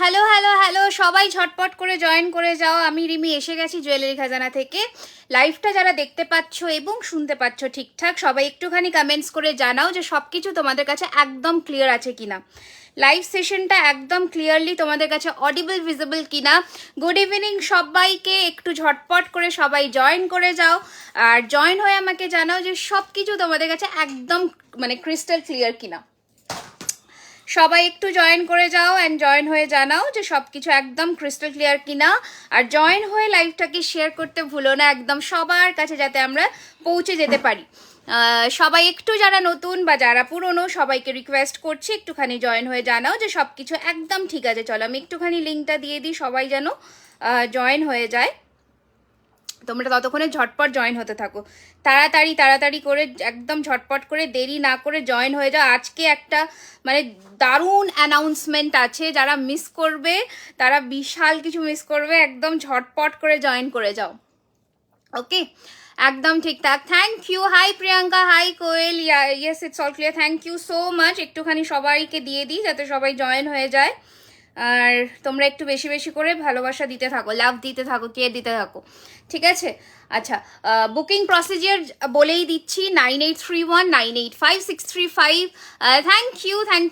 Hello hello hello, সবাই ঝটপট করে জয়েন করে যাও। আমি রিমি এসে গেছি জুয়েলারি খাজানা থেকে। লাইভটা যারা দেখতে পাচ্ছ এবং শুনতে পাচ্ছ ঠিকঠাক, সবাই একটুখানি কমেন্টস করে জানাও যে সব কিছু তোমাদের কাছে একদম ক্লিয়ার আছে কিনা, লাইভ সেশনটা একদম ক্লিয়ারলি তোমাদের কাছে অডিবল ভিজিবল কিনা। গুড ইভিনিং সবাইকে, একটু ঝটপট করে সবাই জয়েন করে যাও আর জয়েন হয়ে আমাকে জানাও যে সব কিছু তোমাদের কাছে একদম মানে ক্রিস্টাল ক্লিয়ার কিনা। সবাই একটু জয়েন করে যাও অ্যান্ড জয়েন হয়ে জানাও যে সব কিছু একদম ক্রিস্টাল ক্লিয়ার কিনা। আর জয়েন হয়ে লাইভটাকে শেয়ার করতে ভুলো না একদম সবার কাছে, যাতে আমরা পৌঁছে যেতে পারি। সবাই একটু, যারা নতুন বা যারা পুরনো, সবাইকে রিকোয়েস্ট করছি একটুখানি জয়েন হয়ে জানাও যে সব কিছু একদম ঠিক আছে। চলো আমি একটুখানি লিঙ্কটা দিয়ে দিই, সবাই যেন জয়েন হয়ে যায়। তোমরা ততক্ষণে ঝটপট জয়েন হতে থাকো, তাড়াতাড়ি তাড়াতাড়ি করে, একদম ঝটপট করে, দেরি না করে জয়েন হয়ে যাও। আজকে একটা মানে দারুণ অ্যানাউন্সমেন্ট আছে, যারা মিস করবে তারা বিশাল কিছু মিস করবে। একদম ঝটপট করে জয়েন করে যাও। ওকে, একদম ঠিকঠাক। Thank you. Hi Priyanka, hi Koel, yes it's all clear, thank you so much. একটুখানি সবাইকে দিয়ে দিই যাতে সবাই জয়েন হয়ে যায়। আর তোমরা একটু বেশি বেশি করে ভালোবাসা দিতে থাকো, লাভ দিতে থাকো, কেয়ার দিতে থাকো, ঠিক আছে? আচ্ছা, বুকিং প্রসিজিয়ার বলেই দিচ্ছি, 9831985635। Thank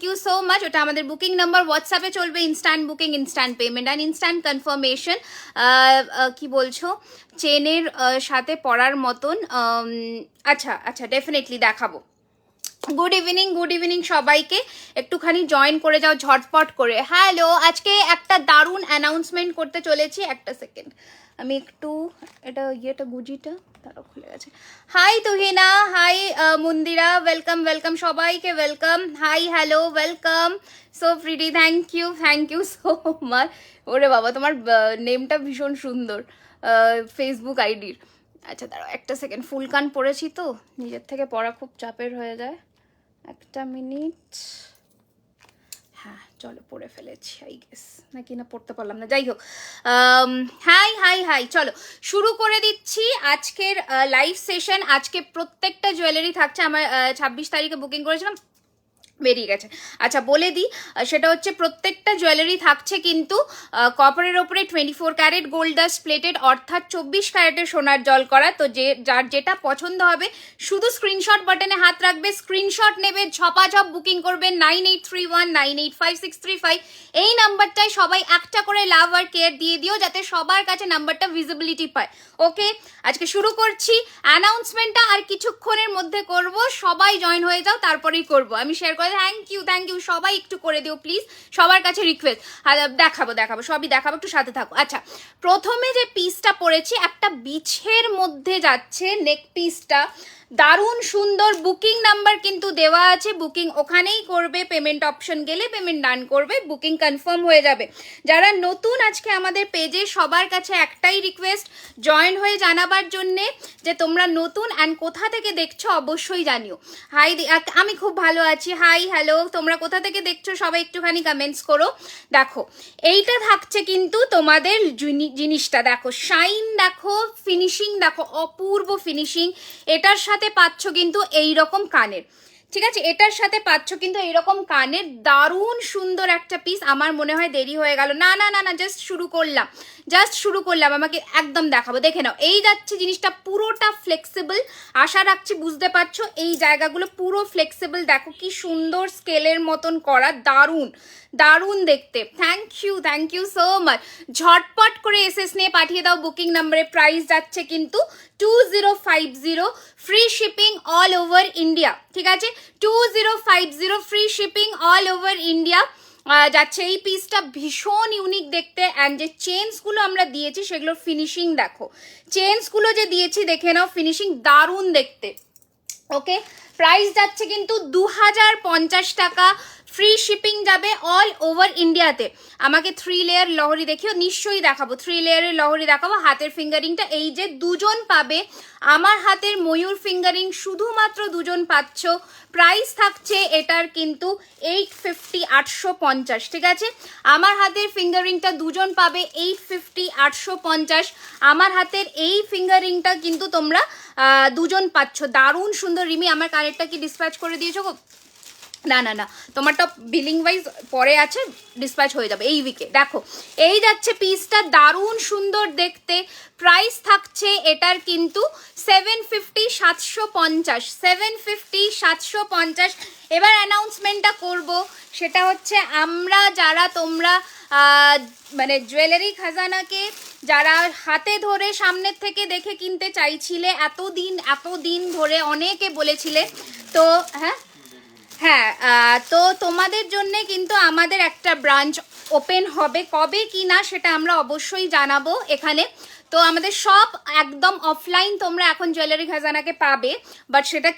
you so much. ওটা আমাদের বুকিং নাম্বার, হোয়াটসঅ্যাপে চলবে instant booking, instant payment and instant confirmation. কি বলছো, চেনের সাথে পড়ার মতন? আচ্ছা আচ্ছা, ডেফিনেটলি দেখাবো। গুড ইভিনিং সবাইকে, একটুখানি জয়েন করে যাও ঝটপট করে। হ্যালো, আজকে একটা দারুণ অ্যানাউন্সমেন্ট করতে চলেছি। একটা সেকেন্ড, আমি একটু এটা গুজিটা তারা খুলে গেছে। Hi Tuhina, hi Mandira, welcome সবাইকে, welcome. Hi hello, welcome. So pretty, thank you so much. ওরে বাবা, তোমার নেমটা ভীষণ সুন্দর, ফেসবুক আইডির। আচ্ছা দাঁড়াও একটা সেকেন্ড, ফুল কান পড়েছি তো, নিজের থেকে পড়া খুব চাপের হয়ে যায়। একটা মিনিট। হ্যাঁ চলো, পড়ে ফেলেছি আই গেস, নাকি না পড়তে পারলাম না, যাই হোক। হাই চলো শুরু করে দিচ্ছি আজকের লাইভ সেশন। আজকে প্রত্যেকটা জুয়েলারি থাকছে। আমার 26 তারিখে বুকিং করেছিলাম, বেরিয়ে গেছে। আচ্ছা বলে দিই, সেটা হচ্ছে প্রত্যেকটা জুয়েলারি থাকছে কিন্তু কপারের ওপরে 24 ক্যারেট গোল্ড ডাস্ট প্লেটেড, অর্থাৎ 24 ক্যারেটের সোনার জল করা। তো যার যেটা পছন্দ হবে শুধু স্ক্রিনশট বাটনে হাত রাখবে, স্ক্রিনশট নেবে, ঝপাঝপ বুকিং করবে 9831985635। এই নাম্বারটায় সবাই একটা করে লাভ আর কেয়ার দিয়ে দিও, যাতে সবার কাছে নাম্বারটা ভিজিবিলিটি পায়। ওকে, আজকে শুরু করছি। অ্যানাউন্সমেন্টটা আর কিছুক্ষণের মধ্যে করব, সবাই জয়েন হয়ে যাও, তারপরেই করব। আমি শেয়ার করে থ্যাংক ইউ সবাই একটু করে দিও প্লিজ, সবার কাছে রিকোয়েস্ট। দেখাবো সবই দেখাবো, একটু সাথে থাকো। আচ্ছা, প্রথমে যে পিসটা পড়েছি, একটা বিছের মধ্যে যাচ্ছে নেক পিসটা, দারুণ সুন্দর। বুকিং নাম্বার কিন্তু দেওয়া আছে, বুকিং ওখানেই করবে, পেমেন্ট অপশন গেলে পেমেন্ট ডান করবে, বুকিং কনফার্ম হয়ে যাবে। যারা নতুন আজকে আমাদের পেজে, সবার কাছে একটাই রিকোয়েস্ট, জয়েন হয়ে জানাবার জন্যে যে তোমরা নতুন অ্যান্ড কোথা থেকে দেখছো অবশ্যই জানিও। হাই, আমি খুব ভালো আছি। হাই হ্যালো, তোমরা কোথা থেকে দেখছো সবাই একটুখানি কমেন্টস করো। দেখো এইটা থাকছে কিন্তু তোমাদের জিনিসটা দেখো, শাইন দেখো, ফিনিশিং দেখো, অপূর্ব ফিনিশিং। এটার সাথে পাচ্ছ কিন্তু এইরকম কানের, ঠিক আছে? এটার সাথে পাচ্ছ কিন্তু এইরকম কানের, দারুণ সুন্দর একটা পিস। আমার মনে হয় দেরি হয়ে গেল। না, জাস্ট শুরু করলাম, আমাকে একদম দেখাবো, দেখে নাও। এই যাচ্ছে জিনিসটা, পুরোটা ফ্লেক্সিবল, আশা রাখছি বুঝতে পারছো। এই জায়গাগুলো পুরো ফ্লেক্সিবল, দেখো কি সুন্দর স্কেলের মতন করা, দারুণ দেখতে। Thank you so much. ঝটপট করে এসএস নিয়ে পাঠিয়ে দাও বুকিং নাম্বারে। প্রাইস যাচ্ছে কিন্তু 2050, free shipping all over India, ঠিক আছে? 2050 free shipping all over India যাচ্ছে। এই পিসটা ভীষণ ইউনিক দেখতে, অ্যান্ড যে চেনসগুলো আমরা দিয়েছি সেগুলোর ফিনিশিং দেখো, চেনসগুলো যে দিয়েছি দেখে নাও, ফিনিশিং দারুণ দেখতে। ওকে, প্রাইস যাচ্ছে কিন্তু 2050 টাকা, ফ্রি শিপিং যাবে অল ওভার ইন্ডিয়াতে। আমাকে 3 লেয়ার লহরি দেখিও, নিশ্চয়ই দেখাবো, 3 লেয়ারের লহরি দেখাবো। হাতের ফিঙ্গারিংটা এই যে দুজন পাবে, আমার হাতের ময়ূর ফিঙ্গারিং শুধুমাত্র দুজন পাচ্ছ। প্রাইস থাকছে এটার কিন্তু 850, 850, ঠিক আছে? আমার হাতের ফিঙ্গারিংটা দুজন পাবে 850, 850। আমার হাতের এই ফিঙ্গারিংটা কিন্তু তোমরা দুজন পাচ্ছ, দারুণ সুন্দর। রিমি, আমার কানেরটা কি ডিসপ্যাচ করে দিয়েছো গো? না না না, তোমারটা বিলিং ওয়াইজ পরে আছে, ডিসপ্যাচ হয়ে যাবে এই উইকে। দেখো এই যাচ্ছে পিসটা, দারুণ সুন্দর দেখতে। প্রাইস থাকছে এটার কিন্তু 750, 750, 750, 750। এবার অ্যানাউন্সমেন্টটা করব, সেটা হচ্ছে আমরা যারা তোমরা মানে জুয়েলারি খাজানাকে যারা হাতে ধরে সামনের থেকে দেখে কিনতে চাইছিলে এতদিন ধরে, অনেকে বলেছিলে, তো হ্যাঁ তো তোমাদের জন্য কিন্তু আমাদের একটা ব্রাঞ্চ ওপেন হবে, কবে কি না সেটা আমরা অবশ্যই জানাবো এখানে। তো আমাদের সব একদম অফলাইন তোমরা এখন জুয়েলারি খাজানাকে পাবে, বাট সেটা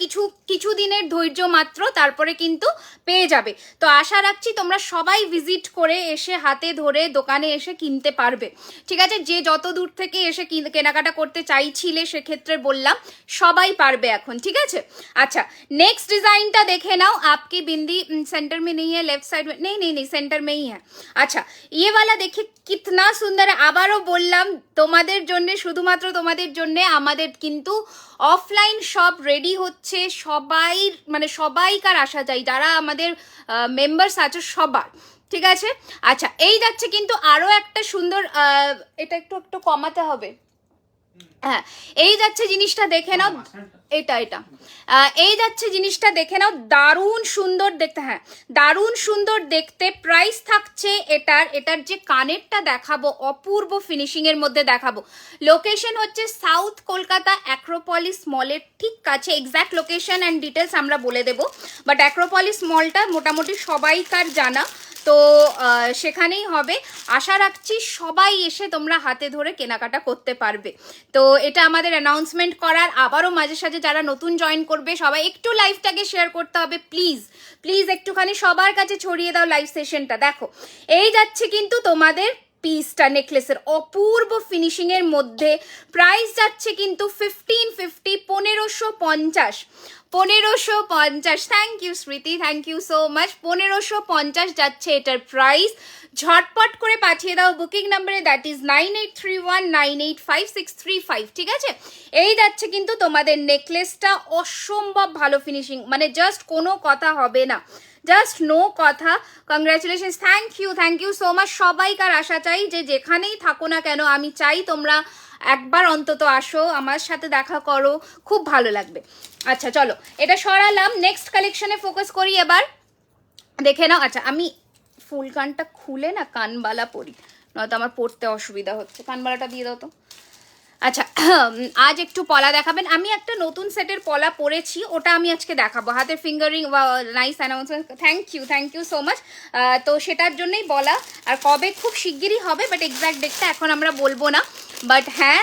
কিছু দিনের ধৈর্য মাত্র, তারপরে কিন্তু পেয়ে যাবে। তো আশা রাখছি তোমরা সবাই ভিজিট করে এসে হাতে ধরে দোকানে এসে কিনতে পারবে, ঠিক আছে? যে যত দূর থেকে এসে কেনাকাটা করতে চাইছিলে সেক্ষেত্রে বললাম সবাই পারবে এখন, ঠিক আছে? আচ্ছা, নেক্সট ডিজাইনটা দেখে নাও। आपकी बिंदी सेंटर में नहीं है, लेफ्ट साइड में नहीं सेंटर में ही है। अच्छा, ये वाला देखिए कितना सुंदर है। আবারও বললাম তোমাদের জন্য, শুধুমাত্র তোমাদের জন্য আমাদের কিন্তু অফলাইন শপ রেডি হচ্ছে। সবাই মানে সবাইকার আসা চাই, যারা আমাদের মেম্বার্স আছে সবার, ঠিক আছে? আচ্ছা, এই যাচ্ছে কিন্তু আরও একটা সুন্দর, এটা একটু কমাতে হবে। হ্যাঁ, এই যাচ্ছে জিনিসটা দেখে নাও, এটা এই যাচ্ছে জিনিসটা দেখে নাও, দারুণ সুন্দর দেখতে। হ্যাঁ, দারুণ সুন্দর দেখতে। প্রাইস থাকছে এটার যে কানেরটা দেখাবো, অপূর্ব ফিনিশিং এর মধ্যে দেখাবো। লোকেশন হচ্ছে সাউথ কলকাতা অ্যাক্রোপলিস মলের ঠিক কাছে। এক্স্যাক্ট লোকেশন অ্যান্ড ডিটেলস আমরা বলে দেবো, বাট অ্যাক্রোপলিস মলটা মোটামুটি সবাইকার জানা, তো সেখানেই হবে। আশা রাখছি সবাই এসে তোমরা হাতে ধরে কেনাকাটা করতে পারবে। তো এটা আমাদের অ্যানাউন্সমেন্ট করার। আবারও মাঝে সাঝে যারা নতুন জয়েন করবে সবাই একটু লাইভটাকে শেয়ার করতে হবে, প্লিজ একটুখানি সবার কাছে ছড়িয়ে দাও লাইভ সেশনটা। দেখো এই যাচ্ছে কিন্তু তোমাদের পিসটা, নেকলেসের অপূর্ব ফিনিশিং এর মধ্যে। প্রাইস যাচ্ছে কিন্তু 1550, 1550, 1550। Thank you Smriti, thank you so much. 1550 যাচ্ছে এটার প্রাইস। ঝটপট করে পাঠিয়ে দাও বুকিং নাম্বারে, দ্যাট ইজ 9831985635, ঠিক আছে? এই যাচ্ছে কিন্তু তোমাদের নেকলেসটা, অসম্ভব ভালো ফিনিশিং, মানে জাস্ট কোনো কথা হবে না, জাস্ট নো কথা। Congratulations, thank you so much. সবাইকার আশা চাই যে যেখানেই থাকো না কেন, আমি চাই তোমরা একবার অন্তত আসো, আমার সাথে দেখা করো, খুব ভালো লাগবে। আচ্ছা চলো, এটা সরালাম, নেক্সট কালেকশনে ফোকাস করি এবার। দেখে নাও। আচ্ছা, আমি ফুল কানটা খুলে না কানবালা পরি, নয়তো আমার পড়তে অসুবিধা হচ্ছে। কানবালাটা দিয়ে দাও তো। আচ্ছা, আজ একটু পলা দেখাবেন। আমি একটা নতুন সেটের পলা পরেছি, ওটা আমি আজকে দেখাবো। হাতের fingering, nice announcement, thank you so much. তো সেটার জন্যই বলা, আর কবে খুব শিগগিরই হবে, বাট এক্স্যাক্ট ডেটটা এখন আমরা বলবো না। বাট হ্যাঁ,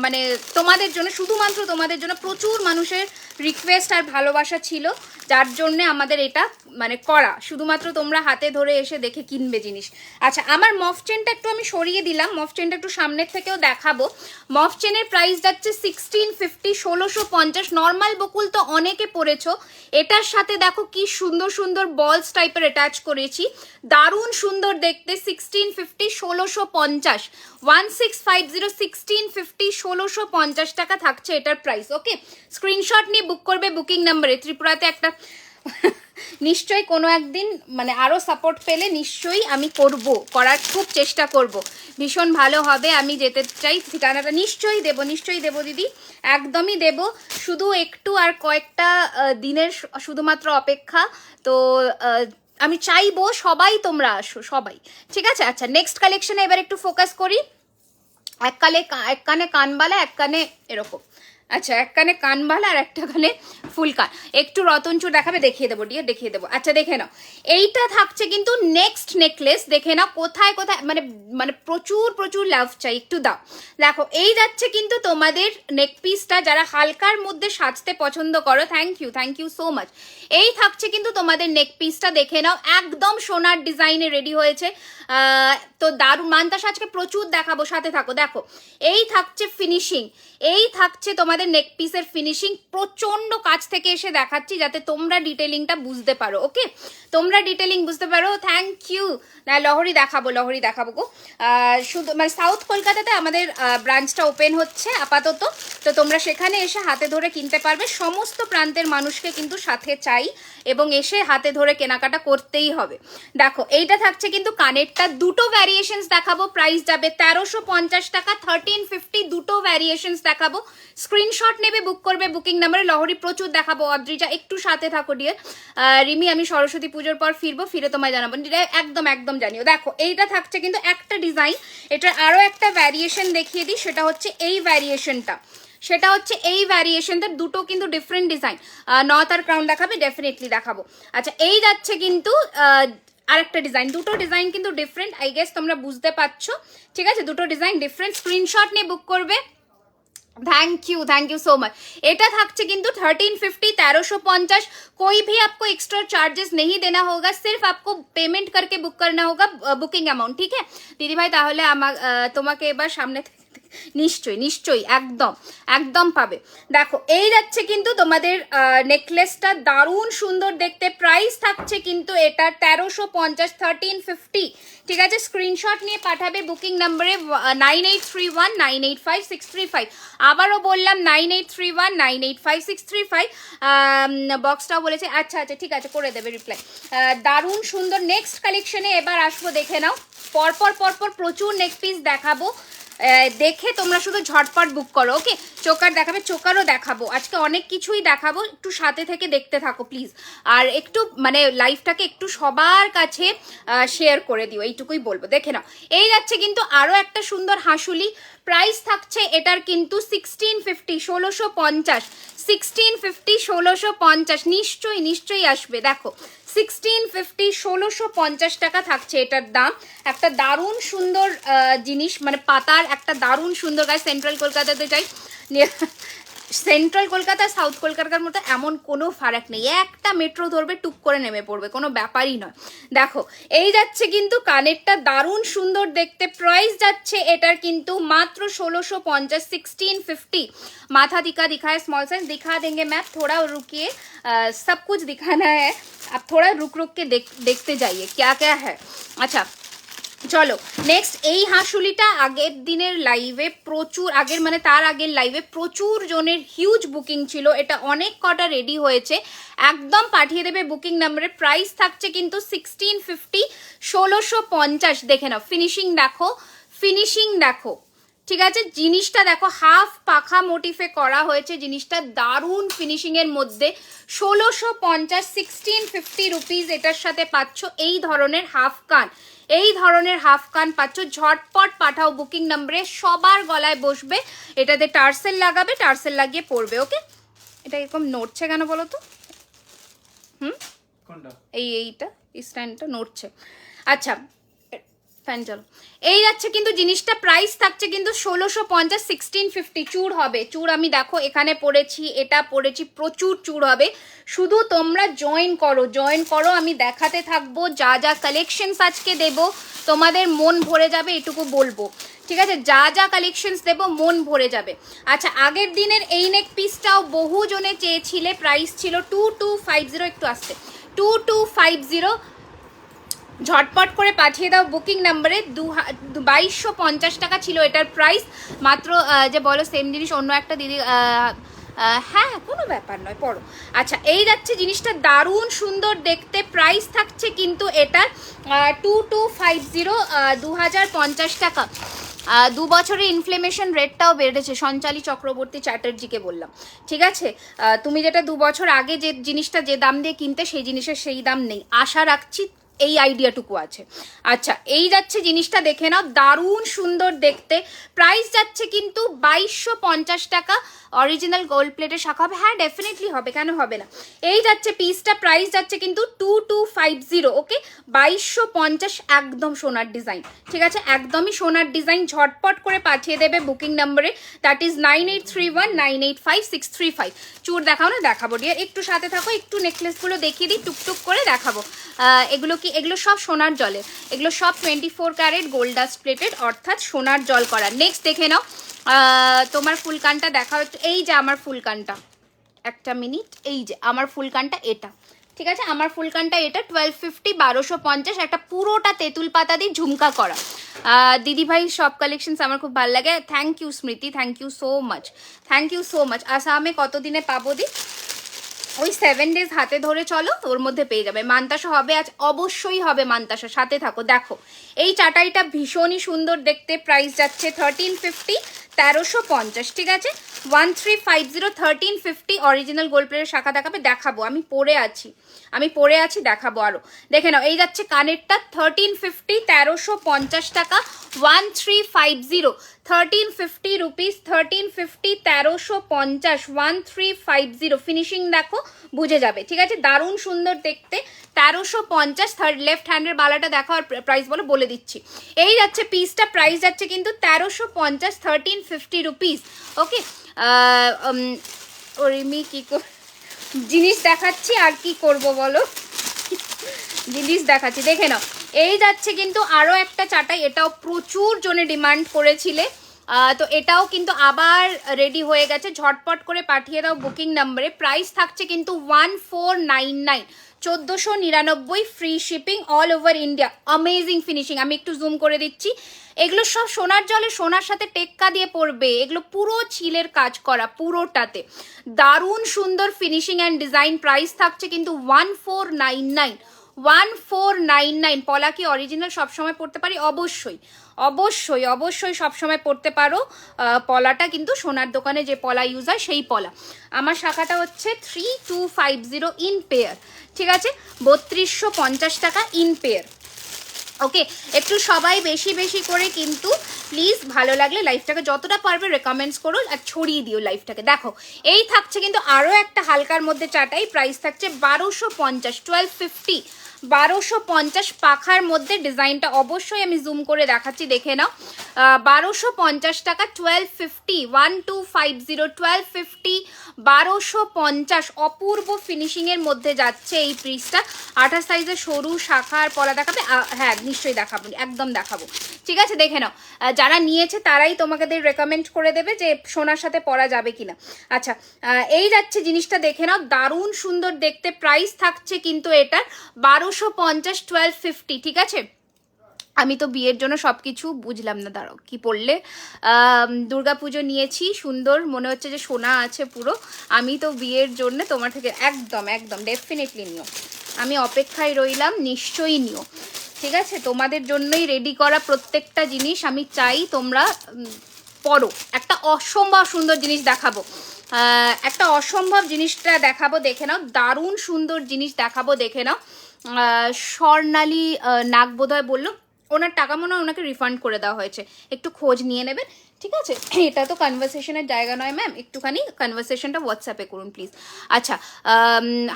মানে তোমাদের জন্য, শুধুমাত্র তোমাদের জন্য প্রচুর মানুষের রিকোয়েস্ট আর ভালোবাসা ছিল, যার জন্যে আমাদের এটা মানে করা, শুধুমাত্র তোমরা হাতে ধরে এসে দেখে কিনবে জিনিস। আচ্ছা, আমার মফ চেনটা একটু আমি সরিয়ে দিলাম, মফ চেনটা একটু সামনের থেকেও দেখাবো। মফ চেনের প্রাইস যাচ্ছে 1650, 1650। নর্মাল বকুল তো অনেকে পরেছো, এটার সাথে দেখো কি সুন্দর সুন্দর বলস টাইপের অ্যাটাচ করেছি, দারুণ সুন্দর দেখতে। 1650, 1650, 1650, 1650, 1650 টাকা থাকছে এটার প্রাইস। ওকে, স্ক্রিনশট নিয়ে বুক করবে বুকিং নাম্বারে। ত্রিপুরাতে একটা নিশ্চয়ই কোনো একদিন মানে আরও সাপোর্ট পেলে নিশ্চয়ই আমি করার খুব চেষ্টা করব, ভীষণ ভালো হবে। আমি যেতে চাই, ঠিকানাটা নিশ্চয়ই দেবো দিদি, একদমই দেব। শুধু একটু আর কয়েকটা দিনের শুধুমাত্র অপেক্ষা। তো আমি চাইবো সবাই তোমরা আসো, সবাই, ঠিক আছে? আচ্ছা, নেক্সট কালেকশনে এবার একটু ফোকাস করি। এক কানে কানবালা, এক কানে এরকম। আচ্ছা, এক কানে কানবালা আর একটা কানে ফুল কান। একটু রতনচুর দেখাবে, দেখিয়ে দেবো ডিয়ার, দেখিয়ে দেবো। আচ্ছা, দেখে নাও, এইটা থাকছে কিন্তু নেক্সট নেকলেস। দেখে নাও কোথায় কোথায় মানে প্রচুর লাভ চাই, একটু দাও। দেখো এই যাচ্ছে কিন্তু তোমাদের নেক পিসটা, যারা হালকার মধ্যে সাজতে পছন্দ করো, থ্যাংক ইউ সো মাচ। এই থাকছে কিন্তু তোমাদের নেক পিসটা, দেখে নাও, একদম সোনার ডিজাইনে রেডি হয়েছে। তো দারুণ মানতাস, আজকে প্রচুর দেখাবো, সাথে থাকো। দেখো এই থাকছে ফিনিশিং, এই থাকছে তোমাদের তোমাদের নেক পিসের ফিনিশিং প্রচন্ড কাছ থেকে এসে দেখাচ্ছি যাতে তোমরা ডিটেলিংটা বুঝতে পারো। ওকে, তোমরা ডিটেলিং বুঝতে পারো। Thank you. না, লহরি দেখাবো গো। শুধু মানে সাউথ কলকাতাতে আমাদের ব্রাঞ্চটা ওপেন হচ্ছে আপাতত, তো তোমরা সেখানে এসে হাতে ধরে কিনতে পারবে। সমস্ত প্রান্তের মানুষকে কিন্তু সাথে চাই এবং এসে হাতে ধরে কেনাকাটা করতেই হবে। দেখো এইটা থাকছে কিন্তু কানেরটা, দুটো ভ্যারিয়েশনস দেখাবো, প্রাইস যাবে 1350 টাকা, 1350 দুটো ভ্যারিয়েশনস দেখাবো। স্ক্রিনশট নেবে, বুক করবে বুকিং নাম্বারে। লহরি প্রচুর দেখাবো, অদ্রিজা একটু সাথে থাকো ডিয়ার। রিমি আমি সরস্বতী পুজোর পর ফিরে তোমায় জানাবো, একদম জানিও। দেখো এইটা থাকছে কিন্তু একটা ডিজাইন, এটার আরো একটা ভ্যারিয়েশন দেখিয়ে দিই, সেটা হচ্ছে এই ভ্যারিয়েশনটা, দুটো কিন্তু ডিফারেন্ট ডিজাইন। নথ আর ক্রাউন দেখাবে, ডেফিনেটলি দেখাবো। আচ্ছা, এই যাচ্ছে কিন্তু আরেকটা ডিজাইন, দুটো ডিজাইন কিন্তু ডিফারেন্ট, আই গেস তোমরা বুঝতে পারছো। ঠিক আছে, দুটো ডিজাইন ডিফারেন্ট। স্ক্রিনশট নিয়ে বুক করবে। Thank you so much. এটা থাকছে কিন্তু 1350, 1350। कोई भी आपको एक्स्ट्रा चार्जेस नहीं देना होगा, सिर्फ आपको पेमेंट करके बुक करना होगा बुकिंग अमाउंट। ठीक है দিদি ভাই, তাহলে তোমাকে এবার সামনে নিশ্চয়ই একদম পাবে। দেখো এই যাচ্ছে কিন্তু তোমাদের নেকলেসটা, দারুণ সুন্দর দেখতে। প্রাইস থাকছে কিন্তু এটা 1350, 1350। ঠিক আছে, স্ক্রিনশট নিয়ে পাঠাবে বুকিং নাম্বারে 9831985635। আবারও বললাম 9831985635। বক্সটাও বলেছে, আচ্ছা ঠিক আছে, করে দেবে রিপ্লাই। দারুণ সুন্দর। নেক্সট কালেকশনে এবার আসবো, দেখে নাও। পরপর প্রচুর নেক পিস দেখাবো, দেখে তোমরা শুধু ঝটপট বুক করো। ওকে, চোকার দেখাবে, চোকারও দেখাবো, আজকে অনেক কিছুই দেখাবো, একটু সাথে থেকে দেখতে থাকো প্লিজ। আর একটু মানে লাইভটাকে একটু সবার কাছে শেয়ার করে দিও, এইটুকুই বলবো। দেখে নাও, এই যাচ্ছে কিন্তু আরো একটা সুন্দর হাঁসুলি। প্রাইস থাকছে এটার কিন্তু 1650, 1650, 1650, 1650। নিশ্চয়ই আসবে। দেখো 1650, 1650 টাকা থাকছে এটার দাম। একটা দারুণ সুন্দর জিনিস, মানে পাতার একটা দারুণ সুন্দর গাছ। সেন্ট্রাল কলকাতাতে যাই, সেন্ট্রাল কলকাতা সাউথ কলকাতার মতো এমন কোনো ফারাক নেই, একটা মেট্রো ধরবে টুক করে নেমে পড়বে, কোনো ব্যাপারই নয়। দেখো এই যাচ্ছে কিন্তু কানেরটা, দারুণ সুন্দর দেখতে। প্রাইস যাচ্ছে এটার কিন্তু মাত্র 1650, 1650। माथा दिखाए, स्मॉल साइज दिखा देंगे मैम, थोड़ा रुकिए, सब कुछ दिखाना है, आप थोड़ा रुक के देखते जाइए क्या क्या है। अच्छा চলো নেক্সট, এই হাঁসুলিটা আগের দিনের লাইভে প্রচুর, তার আগের লাইভে প্রচুর জনের হিউজ বুকিং ছিল, এটা অনেক কটা রেডি হয়েছে, একদম পাঠিয়ে দেবে বুকিং নাম্বারে। প্রাইস থাকছে কিন্তু 1650, 1650। দেখে নাও, ফিনিশিং দেখো। ঠিক আছে, জিনিসটা দেখো, হাফ পাখা মোটিফে করা হয়েছে, জিনিসটা দারুণ ফিনিশিং এর মধ্যে। 1650, 1650 রুপিস এটার সাথে পাচ্ছ এই ধরনের হাফ কান পাচ্ছ। ঝটপট পাঠাও বুকিং নাম্বারে, সবার গলায় বসবে। এটাতে টার্সেল লাগাবে, টার্সেল লাগিয়ে পড়বে। ওকে, এটা এরকম নড়ছে কেন বলো তো? এইটা স্ট্যান্ডটা নড়ছে। আচ্ছা ফ্যান চলো। এই যাচ্ছে কিন্তু জিনিসটা, প্রাইস থাকছে কিন্তু 1650, 1650। চূড় হবে, চূড় আমি দেখো এখানে পড়েছি, এটা পড়েছি, প্রচুর চূড় হবে। শুধু তোমরা জয়েন করো, আমি দেখাতে থাকবো। যা কালেকশনস আজকে দেব তোমাদের মন ভরে যাবে, এটুকু বলবো। ঠিক আছে, যা কালেকশনস দেব মন ভরে যাবে। আচ্ছা, আগের দিনের এই নেক পিসটাও বহু জনে চেয়েছিলে, প্রাইস ছিল 2250, একটু আসছে 2250। ঝটপট করে পাঠিয়ে দাও বুকিং নাম্বারে। 2250 টাকা ছিল এটার প্রাইস মাত্র। যে বলো সেম জিনিস অন্য একটা দিদি, হ্যাঁ কোনো ব্যাপার নয়, পড়ো। আচ্ছা, এই যাচ্ছে জিনিসটা, দারুণ সুন্দর দেখতে। প্রাইস থাকছে কিন্তু এটার 2250, 2050 টাকা। 2 বছরের ইনফ্লেমেশন রেটটাও বেড়েছে, সঞ্চালী চক্রবর্তী চ্যাটার্জিকে বললাম। ঠিক আছে, তুমি যেটা 2 বছর আগে যে জিনিসটা যে দাম দিয়ে কিনতে, সেই জিনিসের সেই দাম নেই, আশা রাখছি এই আইডিয়াটুকু আছে। আচ্ছা, এই যাচ্ছে জিনিসটা, দেখে নাও, দারুণ সুন্দর দেখতে। প্রাইস যাচ্ছে কিন্তু 2250 টাকা। অরিজিনাল গোল্ড প্লেটের শাখা হবে, হ্যাঁ ডেফিনেটলি হবে, কেন হবে না। এই যাচ্ছে পিসটা, প্রাইস যাচ্ছে কিন্তু 2250। ওকে, 2250, একদম সোনার ডিজাইন। ঠিক আছে, একদমই সোনার ডিজাইন। ঝটপট করে পাঠিয়ে দেবে বুকিং নাম্বারে, দ্যাট ইজ 9831985635। চূড় দেখাও না, দেখাবো ডিয়ার, একটু সাথে থাকো, একটু নেকলেসগুলো দেখিয়ে দিই, টুকটুক করে দেখাবো। এগুলো কি এগুলো সব সোনার জলের, এগুলো সব 24 ক্যারেট গোল্ড ডাস্ট প্লেটেড, অর্থাৎ সোনার জল করা। নেক্সট দেখে নাও তোমার ফুলকানটা দেখা হচ্ছে, এই যে আমার ফুলকানটা, একটা মিনিট, এই যে আমার ফুলকানটা এটা, ঠিক আছে, আমার ফুলকানটা এটা 1250, 1250, একটা পুরোটা তেঁতুল পাতা দিয়ে ঝুমকা করা। দিদিভাই সব কালেকশনস আমার খুব ভালো লাগে। Thank you Smriti, thank you so much, thank you so much. আসামে কতদিনে পাবো দি? ওই 7 days হাতে ধরে চলো, ওর মধ্যে পেয়ে যাবে। মান্তাসা হবে আজ, অবশ্যই হবে মান্তাসা, সাথে থাকো। দেখো এই চাটাইটা ভীষণই সুন্দর দেখতে, প্রাইস যাচ্ছে 1350, 1350, ঠিক আছে, 1350, 1350। অরিজিনাল গোল্ড প্লেটের শাখা দেখাবো, আমি পরে আছি দেখাবো আরো। দেখে নাও, এই যাচ্ছে কানেরটা 1350, 1350 টাকা, 1350, 1350 রুপিস, 1350, 1350, 1350। ফিনিশিং দেখো, বুঝে যাবে, ঠিক আছে, দারুণ সুন্দর দেখতে, 1350। লেফট হ্যান্ডের বালাটা দেখো আর প্রাইস বলে দিচ্ছি। এই যাচ্ছে পিসটা, প্রাইস যাচ্ছে কিন্তু 1350, 1350 রুপিস। ওকে, ওরিমি কি জিনিস দেখাচ্ছি, আর কি করব বলো, জিনিস দেখাচ্ছি, দেখে নাও। এই যাচ্ছে কিন্তু আরও একটা চাটাই, এটাও প্রচুর জনে ডিমান্ড করেছিলে, তো এটাও কিন্তু আবার রেডি হয়ে গেছে, ঝটপট করে পাঠিয়ে দাও বুকিং নাম্বারে। প্রাইস থাকছে কিন্তু 1499, 1499, free shipping all over India. Amazing finishing, আমি একটু জুম করে দিচ্ছি। এগুলো সব সোনার জলে, সোনার সাথে টেক্কা দিয়ে পড়বে, এগুলো পুরো ছিলের কাজ করা, পুরোটাতে দারুণ সুন্দর ফিনিশিং অ্যান্ড ডিজাইন। প্রাইস থাকছে কিন্তু 1499, 1499। পলা কি অরিজিনাল সবসময় পড়তে পারি? অবশ্যই অবশ্যই অবশ্যই সবসময় পড়তে পারো। পলাটা কিন্তু সোনার দোকানে যে পলা ইউজ হয় সেই পলা। আমার শাখাটা হচ্ছে 3250 ইন পেয়ার, ঠিক আছে, 3250 টাকা ইন পেয়ার। ওকে, একটু সবাই বেশি বেশি করে কিন্তু প্লিজ, ভালো লাগলে লাইফটাকে যতটা পারবে রেকমেন্ডস করো আর ছড়িয়ে দিও লাইফটাকে। দেখো এই থাকছে কিন্তু আরও একটা হালকার মধ্যে চাটাই, প্রাইস থাকছে 1250, 1250, 1250 পাখার মধ্যে। ডিজাইনটা অবশ্যই আমি জুম করে দেখাচ্ছি, দেখে নাও, 1250 টাকা, 1250, 1250, 1250, 1250। অপূর্ব ফিনিশিংয়ের মধ্যে যাচ্ছে এই পিসটা। 28 সাইজের সরু শাখার পলা দেখাবে? হ্যাঁ নিশ্চয়ই দেখাবো, একদম দেখাবো, ঠিক আছে, দেখে নাও। যারা নিয়েছে তারাই তোমাদের রেকমেন্ড করে দেবে যে সোনার সাথে পরা যাবে কিনা। আচ্ছা, এই যাচ্ছে জিনিসটা, দেখে নাও, দারুণ সুন্দর দেখতে। প্রাইস থাকছে কিন্তু এটার 1250, 1250, ঠিক আছে। আমি তো বিয়ের জন্য সব কিছু বুঝলাম না, দাঁড়াও কি পড়লে, দুর্গাপুজো নিয়েছি, সুন্দর মনে হচ্ছে যে সোনা আছে পুরো। আমি তো বিয়ের জন্য তোমার থেকে একদম একদম ডেফিনেটলি নিও, আমি অপেক্ষায় রইলাম, নিশ্চয়ই নিও, ঠিক আছে। তোমাদের জন্যই রেডি করা প্রত্যেকটা জিনিস আমি চাই তোমরা পড়ো। একটা অসম্ভব সুন্দর জিনিস দেখাবো, একটা অসম্ভব জিনিসটা দেখাবো, দেখে নাও, দারুণ সুন্দর জিনিস দেখাবো, দেখে নাও। স্বর্ণালী নাগ বোধহয় বললো, ওনার টাকা মনে হয় ওনাকে রিফান্ড করে দেওয়া হয়েছে, একটু খোঁজ নিয়ে নেবেন, ঠিক আছে। এটা তো কনভারসেশনের জায়গা নয় ম্যাম, একটুখানি কনভারসেশনটা হোয়াটসঅ্যাপে করুন প্লিজ। আচ্ছা,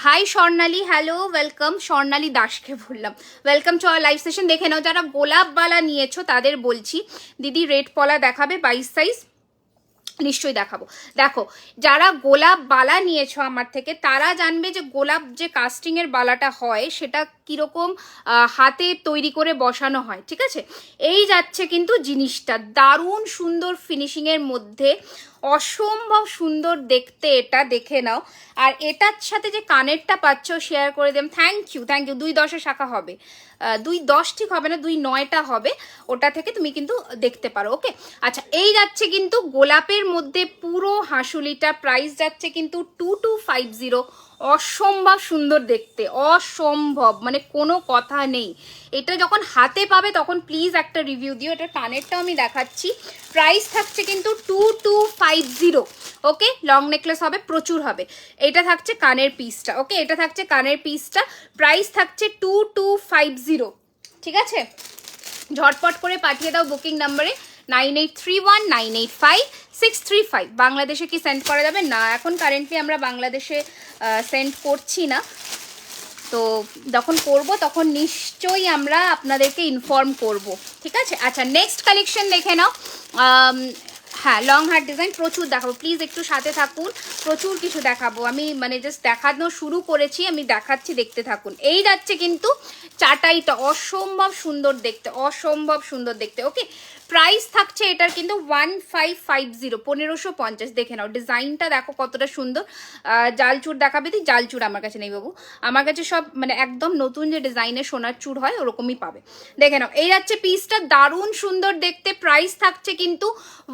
হাই স্বর্ণালী, হ্যালো, ওয়েলকাম। স্বর্ণালী দাসকে বললাম, welcome to our live session. দেখে নাও, যারা গোলাপবালা নিয়েছো তাদের বলছি, দিদি রেড পলা দেখাবে 22 সাইজ? নিশ্চয়ই দেখাবো। দেখো যারা গোলাপ বালা নিয়েছো আমার থেকে তারা জানবে যে গোলাপ যে কাস্টিংয়ের বালাটা হয় সেটা কীরকম হাতে তৈরি করে বসানো হয়, ঠিক আছে। এই যাচ্ছে কিন্তু জিনিসটা, দারুণ সুন্দর ফিনিশিংয়ের মধ্যে, অসম্ভব সুন্দর দেখতে, এটা দেখে নাও। আর এটার সাথে যে কানেরটা পাচ্ছ শেয়ার করে দেন, থ্যাংক ইউ, থ্যাংক ইউ। 210 শাখা হবে, 210 ঠিক হবে না, 29টা হবে, ওটা থেকে তুমি কিন্তু দেখতে পারো। ওকে, আচ্ছা, এই যাচ্ছে কিন্তু গোলাপের মধ্যে পুরো হাঁসুলিটা, প্রাইস যাচ্ছে কিন্তু 2250। অসম্ভব সুন্দর দেখতে, অসম্ভব, মানে কোনো কথা নেই। এটা যখন হাতে পাবে তখন প্লিজ একটা রিভিউ দিও। এটার কানেরটাও আমি দেখাচ্ছি, প্রাইস থাকছে কিন্তু 2250। ওকে, লং নেকলেস হবে, প্রচুর হবে। এটা থাকছে কানের পিসটা, ওকে, এটা থাকছে কানের পিসটা, প্রাইস থাকছে 2250, ঠিক আছে। ঝটপট করে পাঠিয়ে দাও বুকিং নাম্বারে 9831985635। বাংলাদেশে কি সেন্ড করা যাবে? না, এখন কারেন্টলি আমরা বাংলাদেশে সেন্ড করছি না, তো যখন করব তখন নিশ্চয়ই আমরা আপনাদেরকে ইনফর্ম করব, ঠিক আছে। আচ্ছা, নেক্সট কালেকশন দেখে নাও। হ্যাঁ লং হার্ট ডিজাইন প্রচুর দেখাবো, প্লিজ একটু সাথে থাকুন, প্রচুর কিছু দেখাবো। আমি মানে জাস্ট দেখানো শুরু করেছি, আমি দেখাচ্ছি, দেখতে থাকুন। এই যাচ্ছে কিন্তু চাটাইটা অসম্ভব সুন্দর দেখতে, অসম্ভব সুন্দর দেখতে। ওকে, প্রাইস থাকছে এটার কিন্তু 1550, 1550। দেখে নাও ডিজাইনটা দেখো কতটা সুন্দর। জালচুর দেখাবে দি, জালচুর আমার কাছে নেই বাবু, আমার কাছে সব মানে একদম নতুন যে ডিজাইনের সোনার চুর হয় ওরকমই পাবে। দেখে নাও এই যাচ্ছে পিসটা, দারুণ সুন্দর দেখতে। প্রাইস থাকছে কিন্তু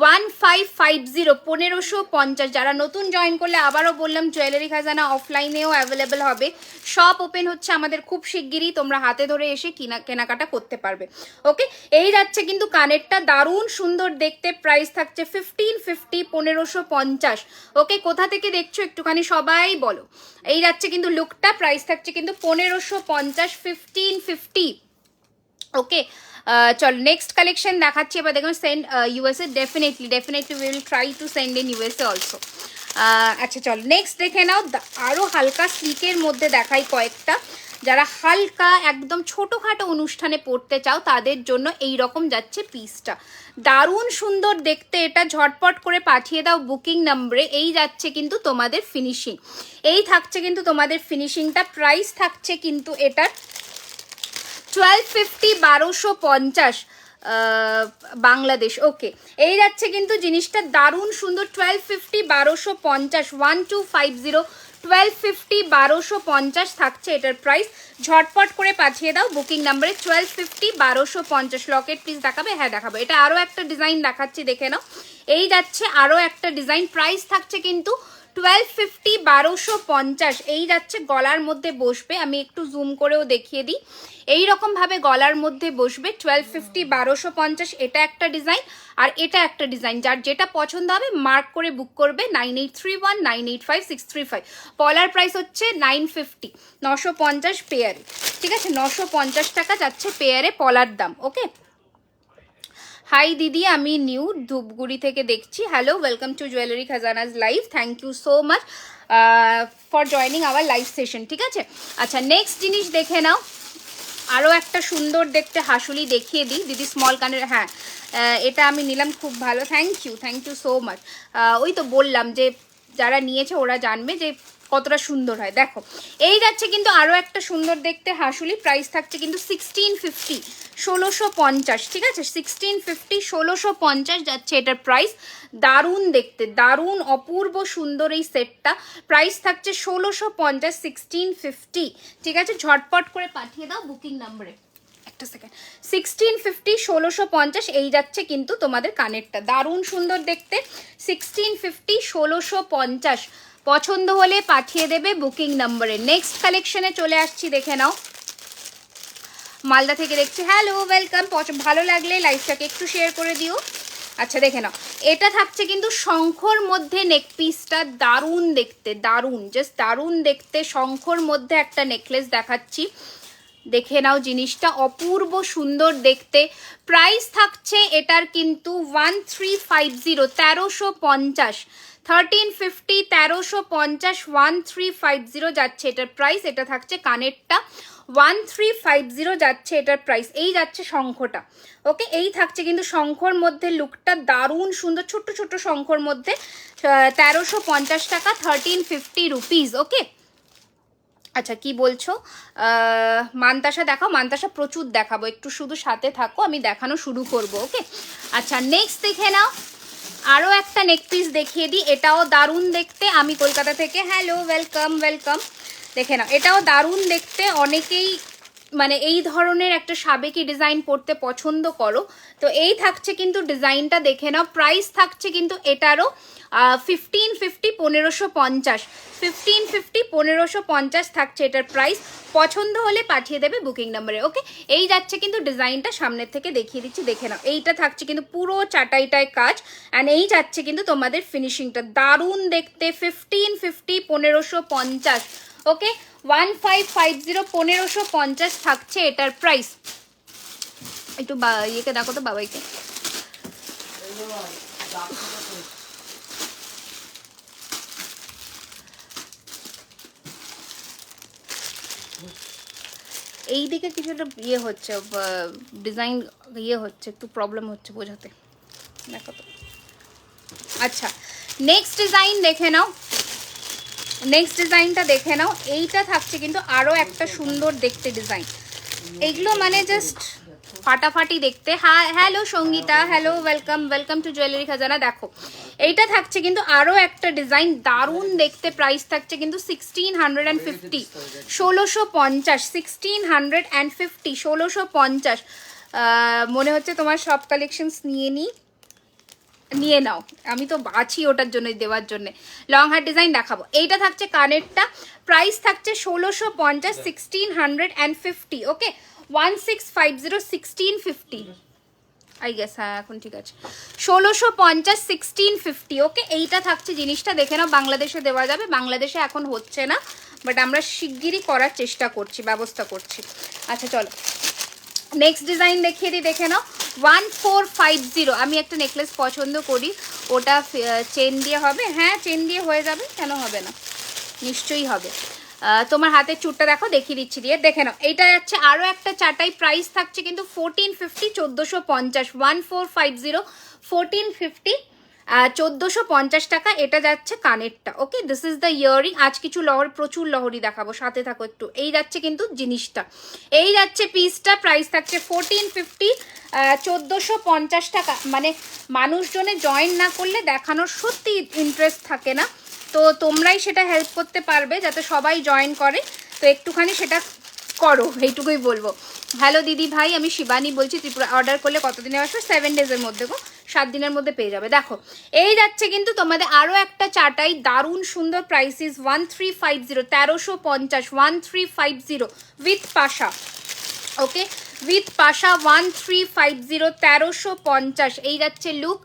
1550, 1550। যারা নতুন জয়েন করলে আবারও বললাম জুয়েলারি খাজানা অফলাইনেও অ্যাভেলেবেল হবে, শপ ওপেন হচ্ছে আমাদের খুব শিগগিরই, তোমরা হাতে ধরে এসে কেনাকাটা করতে পারবে। ওকে, এই যাচ্ছে কিন্তু কানেরটা, দারুণ সুন্দর দেখতে। প্রাইস থাকছে 1550, 1550। ওকে, কোথা থেকে দেখছো একটুখানি সবাই বলো। এই যাচ্ছে কিন্তু লুকটা, প্রাইস থাকছে কিন্তু 1550, 1550। ওকে, চল নেক্সট কালেকশন দেখাচ্ছি। এবার দেখুন send USA, definitely we will try to send in USA also. আচ্ছা চল নেক্সট দেখে নাও, আরও হালকা স্লিকের মধ্যে দেখাই কয়েকটা। যারা হালকা একদম ছোটোখাটো অনুষ্ঠানে পড়তে চাও তাদের জন্য এই রকম যাচ্ছে পিসটা, দারুণ সুন্দর দেখতে। এটা ঝটপট করে পাঠিয়ে দাও বুকিং নম্বরে। এই যাচ্ছে কিন্তু তোমাদের ফিনিশিং, এই থাকছে কিন্তু তোমাদের ফিনিশিংটা। প্রাইস থাকছে কিন্তু এটার 1250, 1250 বাংলাদেশ। ওকে, এই যাচ্ছে কিন্তু জিনিসটা দারুণ সুন্দর, 1250, 1250, 1250, 1250, 1250 থাকছে এটার প্রাইস। ঝটপট করে পাঠিয়ে দাও বুকিং নাম্বারে 1250, 1250। লকেট প্লিজ দেখাবে, হ্যাঁ দেখাবো। এটা আরও একটা ডিজাইন দেখাচ্ছি, দেখে নাও। এই যাচ্ছে আরও একটা ডিজাইন, প্রাইস থাকছে কিন্তু 1250, 1250। এই যাচ্ছে গলার মধ্যে বসবে, আমি একটু জুম করেও দেখিয়ে দিই। এই রকম ভাবে গলার মধ্যে বসবে, 1250, 1250। এটা একটা ডিজাইন আর এটা একটা ডিজাইন। যার যেটা পছন্দ হবে মার্ক করে বুক করবে 9831 985 635। পলার প্রাইস হচ্ছে 950, 950 পেয়ারে। ঠিক আছে, 950 টাকা যাচ্ছে পেয়ারে পলার দাম। ওকে, হাই দিদি, আমি নিউ ধূপগুড়ি থেকে দেখছি। হ্যালো, ওয়েলকাম টু জুয়েলারি খাজানাজ live. Thank you so much for joining our live session. ঠিক আছে, আচ্ছা নেক্সট জিনিস দেখে নাও, আরও একটা সুন্দর দেখতে হাসুলি দেখিয়ে দিই দিদি, স্মল কানের। হ্যাঁ, এটা আমি নিলাম, খুব ভালো, থ্যাংক ইউ সো মাচ। ওই তো বললাম যে যারা নিয়েছে ওরা জানবে যে কতটা সুন্দর হয়। দেখো এই যাচ্ছে কিন্তু আরও একটা সুন্দর দেখতে হাসুলি, প্রাইস থাকছে কিন্তু 1650, 1650। ঠিক আছে, 1650, 1650 যাচ্ছে এটার প্রাইস। দারুণ দেখতে, দারুণ অপূর্ব সুন্দর এই সেটটা, প্রাইস থাকছে 1650, 1650। ঠিক আছে, ঝটপট করে পাঠিয়ে দাও বুকিং নাম্বারে। একটা সেকেন্ড, 1650, 1650। এই যাচ্ছে কিন্তু তোমাদের কানেরটা, দারুণ সুন্দর দেখতে, 1650, 1650। পছন্দ হলে পাঠিয়ে দেবে বুকিং নাম্বারে। নেক্সট কালেকশনে চলে আসছি, দেখে নাও। মালদা থেকে দেখছি, হ্যালো ওয়েলকাম। ভালো লাগলে লাইভটাকে একটু শেয়ার করে দিও। আচ্ছা দেখে নাও, এটা থাকছে কিন্তু শঙ্খর মধ্যে নেক পিসটা, দারুণ দেখতে, দারুণ, জাস্ট দারুণ দেখতে। শঙ্খর মধ্যে একটা নেকলেস দেখাচ্ছি, দেখে নাও জিনিসটা, অপূর্ব সুন্দর দেখতে। প্রাইস থাকছে এটার কিন্তু 1350, 1350, 1350, 1350, 1350 যাচ্ছে এটার প্রাইস। এটা থাকছে কানেরটা, 1350 যাচ্ছে এটার প্রাইস। এই যাচ্ছে শঙ্খটা। ওকে, এই থাকছে কিন্তু শঙ্খর মধ্যে লুকটা, দারুণ সুন্দর, ছোট্ট ছোট্ট শঙ্খর মধ্যে, 1350 টাকা, 1350 রুপিস। ওকে, আচ্ছা কি বলছো, মানতাসা দেখাও। মানতাসা প্রচুর দেখাবো, একটু শুধু সাথে থাকো, আমি দেখানো শুরু করব। ওকে, আচ্ছা নেক্সট দেখে নাও, আরও একটা নেক পিস দেখিয়ে দিই, এটাও দারুণ দেখতে। আমি কলকাতা থেকে, হ্যালো ওয়েলকাম। দেখে নাও, এটাও দারুণ দেখতে। অনেকেই মানে এই ধরনের একটা সাবেকি ডিজাইন পরতে পছন্দ করো, তো এই থাকছে কিন্তু ডিজাইনটা, দেখে নাও। প্রাইস থাকছে কিন্তু এটারও 1550, 1550, 1550, 1550 থাকছে এটার প্রাইস। পছন্দ হলে পাঠিয়ে দেবে বুকিং নাম্বারে। ওকে, এই যাচ্ছে কিন্তু ডিজাইনটা, সামনের থেকে দেখিয়ে দিচ্ছি, দেখে নাও। এইটা থাকছে কিন্তু পুরো চাটাইটায় কাজ, অ্যান্ড এই যাচ্ছে কিন্তু তোমাদের ফিনিশিংটা, দারুণ দেখতে। 1550, 1550। ওকে, 1550, 1550 থাকছে এটার প্রাইস। একটু ইয়েকে দেখো তো, বাবাইকে। এই দিকে কিছু একটা ইয়ে হচ্ছে, ডিজাইন ইয়ে হচ্ছে, একটু প্রবলেম হচ্ছে বোঝাতে, দেখো তো। আচ্ছা নেক্সট ডিজাইন দেখে নাও, নেক্সট ডিজাইনটা দেখে নাও। এইটা থাকছে কিন্তু আরও একটা সুন্দর দেখতে ডিজাইন। এইগুলো মানে জাস্ট ফাটাফাটি দেখতে। হ্যাঁ hello Sangeeta, hello, welcome welcome to jewellery Khazana. দেখো এইটা থাকছে কিন্তু আরও একটা ডিজাইন, দারুণ দেখতে। প্রাইস থাকছে কিন্তু 1650, 1650, 1650, 1650। মনে হচ্ছে তোমার সব কালেকশনস নিয়ে নাও, আমি তো আছি ওটার জন্য দেওয়ার জন্য। লং হার ডিজাইন দেখাবো। এইটা থাকছে কানেরটা, প্রাইস থাকছে 1650, 1650, ওকে 1650, 1650 আই গেস। হ্যাঁ এখন ঠিক আছে, 1650, 1650, ওকে। এইটা থাকছে জিনিসটা দেখে নাও। বাংলাদেশে দেওয়া যাবে, বাংলাদেশে এখন হচ্ছে না, বাট আমরা শিগগিরই করার চেষ্টা করছি, ব্যবস্থা করছি। আচ্ছা চলো নেক্সট ডিজাইন দেখিয়ে দিই, দেখে নাও। 1450, আমি একটা নেকলেস পছন্দ করি, ওটা চেন দিয়ে হবে। হ্যাঁ চেন দিয়ে হয়ে যাবে, কেন হবে না, নিশ্চয়ই হবে। তোমার হাতের চুটটা দেখো, দেখিয়ে দিচ্ছি দিয়ে, দেখে নাও। এইটা যাচ্ছে আরও একটা চাটাই, প্রাইস থাকছে কিন্তু 1450, 1450, 1450, 1450, 1450 টাকা। এটা যাচ্ছে কানেরটা, okay. This is the earring. আজ কিছু প্রচুর লহরি দেখাবো, সাথে থাকো একটু। এই যাচ্ছে কিন্তু জিনিসটা, এই যাচ্ছে পিসটা, প্রাইস থাকছে 1450, 1450 টাকা। মানে মানুষজনে জয়েন না করলে দেখানোর সত্যি ইন্টারেস্ট থাকে না, তো তোমরাই সেটা হেল্প করতে পারবে যাতে সবাই জয়েন করে, তো একটুখানি সেটা করো, এইটুকুই বলবো। হ্যালো দিদি ভাই, আমি শিবানী বলছি ত্রিপুরা। অর্ডার করলে কতদিনে আসবে? 7 ডেজের মধ্যে গো, 7 দিনের মধ্যে পেয়ে যাবে। দেখো এই যাচ্ছে কিন্তু তোমাদের আরও একটা চাটাই, দারুণ সুন্দর। প্রাইসিস 1350, 1350, 1350 উইথ পাশা, ওকে উইথ পাশা 1350, 1350। এই যাচ্ছে লুক,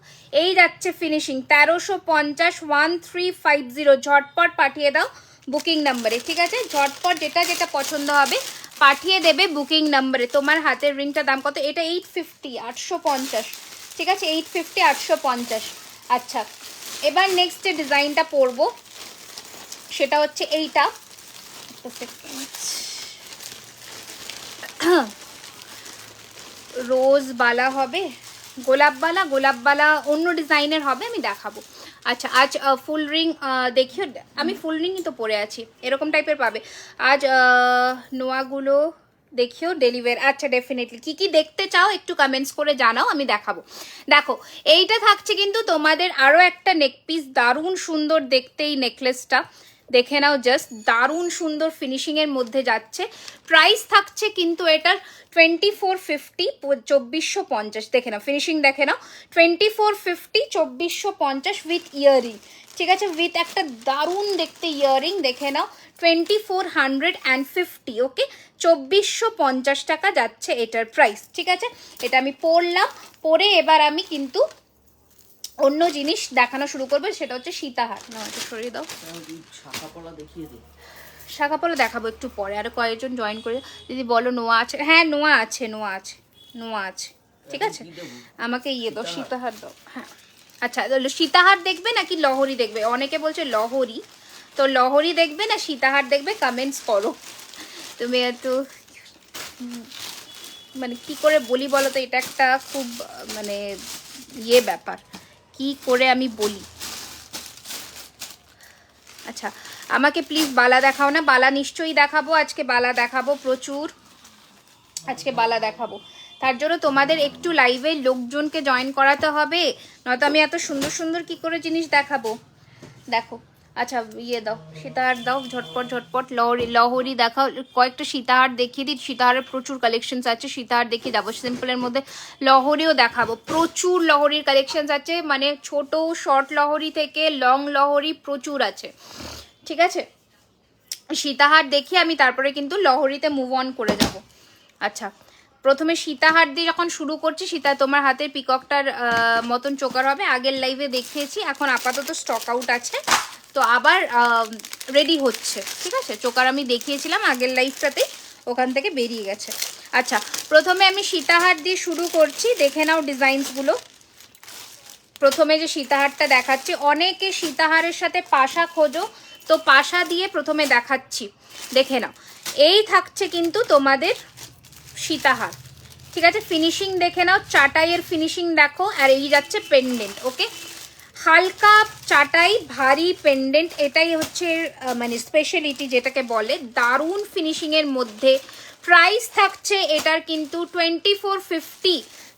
এই যাচ্ছে ফিনিশিং, 1350, 1350। ঝটপট পাঠিয়ে দাও বুকিং নাম্বারে, ঠিক আছে? ঝটপট যেটা যেটা পছন্দ হবে পাঠিয়ে দেবে বুকিং নাম্বারে। তোমার হাতের রিংটার দাম কত? এটা 850, 850, ঠিক আছে? 850, 850। আচ্ছা এবার নেক্সট যে ডিজাইনটা পরবো সেটা হচ্ছে এইটা, রোজ বালা হবে, গোলাপ বালা অন্য ডিজাইনের হবে, আমি দেখাবো। আচ্ছা আজ ফুল রিং দেখিও, আমি ফুল রিংই তো পরে আছি, এরকম টাইপের পাবে। আজ নোয়াগুলো দেখিও ডেলিভারি। আচ্ছা ডেফিনেটলি, কি কি দেখতে চাও একটু কমেন্টস করে জানাও, আমি দেখাবো। দেখো এইটা থাকছে কিন্তু তোমাদের আরও একটা নেক পিস, দারুণ সুন্দর দেখতে এই নেকলেসটা, দেখে নাও জাস্ট, দারুণ সুন্দর ফিনিশিংয়ের মধ্যে যাচ্ছে। প্রাইস থাকছে কিন্তু এটার 2450, 2450। দেখে নাও ফিনিশিং, দেখে নাও 2450, 2450 উইথ ইয়ারিং, ঠিক আছে? উইথ একটা দারুণ দেখতে ইয়ারিং, দেখে নাও 2450, ওকে 2450 টাকা যাচ্ছে এটার প্রাইস, ঠিক আছে? এটা আমি পরলাম, পরে এবার আমি কিন্তু অন্য জিনিস দেখানো শুরু করবে, সেটা হচ্ছে সীতাহার। না একটু সরিয়ে দাও, শাখাপলা দেখাবো একটু পরে। আর কয়েকজন জয়েন করে যদি বলো নোয়া আছে, হ্যাঁ নোয়া আছে, নোয়া আছে, নোয়া আছে, ঠিক আছে? আমাকে ইয়ে দাও, সীতাহার দাও। হ্যাঁ আচ্ছা সীতাহার দেখবে নাকি লহরি দেখবে? অনেকে বলছে লহরি, তো লহরি দেখবে না সীতাহার দেখবে, কমেন্টস করো। তুমি একটু মানে কি করে বলি বলো তো, এটা একটা খুব মানে ইয়ে ব্যাপার, কি করে আমি বলি। আচ্ছা আমাকে প্লিজ বালা দেখাও না। বালা নিশ্চয়ই দেখাবো, আজকে বালা দেখাবো প্রচুর, আজকে বালা দেখাবো। তার জন্য তোমাদের একটু লাইভে লোকজনকে জয়েন করাতে হবে, নয়তো আমি এত সুন্দর সুন্দর কি করে জিনিস দেখাবো। দেখো আচ্ছা ইয়ে দাও, সীতাহার দাও, ঝটপট ঝটপট। লহরি দেখাও, কয়েকটা সীতাহার দেখিয়ে দিই। সীতাহারের প্রচুর কালেকশনস আছে, সীতাহার দেখিয়ে যাবো। সিম্পলের মধ্যে লহরিও দেখাবো, প্রচুর লহরির কালেকশনস আছে, মানে ছোট শর্ট লহরি থেকে লং লহরি প্রচুর আছে, ঠিক আছে? সীতাহার দেখিয়ে আমি তারপরে কিন্তু লহরিতে মুভ অন করে যাব। আচ্ছা প্রথমে সীতাহার দিয়ে যখন শুরু করছি, সীতা তোমার হাতের পিককটার মতন চোকার হবে, আগের লাইভে দেখিয়েছি, এখন আপাতত স্টক আউট আছে, তো আবার রেডি হচ্ছে, ঠিক আছে? চোকার আমি দেখিয়েছিলাম আগের লাইভটাতে, ওখান থেকে বেরিয়ে গেছে। আচ্ছা প্রথমে আমি সীতাহার দিয়ে শুরু করছি, দেখে নাও ডিজাইনসগুলো। প্রথমে যে সীতাহারটা দেখাচ্ছি, অনেকে সীতাহারের সাথে পাশা খোঁজো, তো পাশা দিয়ে প্রথমে দেখাচ্ছি, দেখে নাও। এই থাকছে কিন্তু তোমাদের সীতাহার, ঠিক আছে? ফিনিশিং দেখে নাও, চাটাইয়ের ফিনিশিং দেখো, আর এই যাচ্ছে পেন্ডেন্ট, ওকে? হালকা চাটাই ভারী পেন্ডেন্ট, এটাই হচ্ছে মানে স্পেশালিটি যেটাকে বলে। দারুণ ফিনিশিংয়ের মধ্যে প্রাইস থাকছে এটার কিন্তু 2450,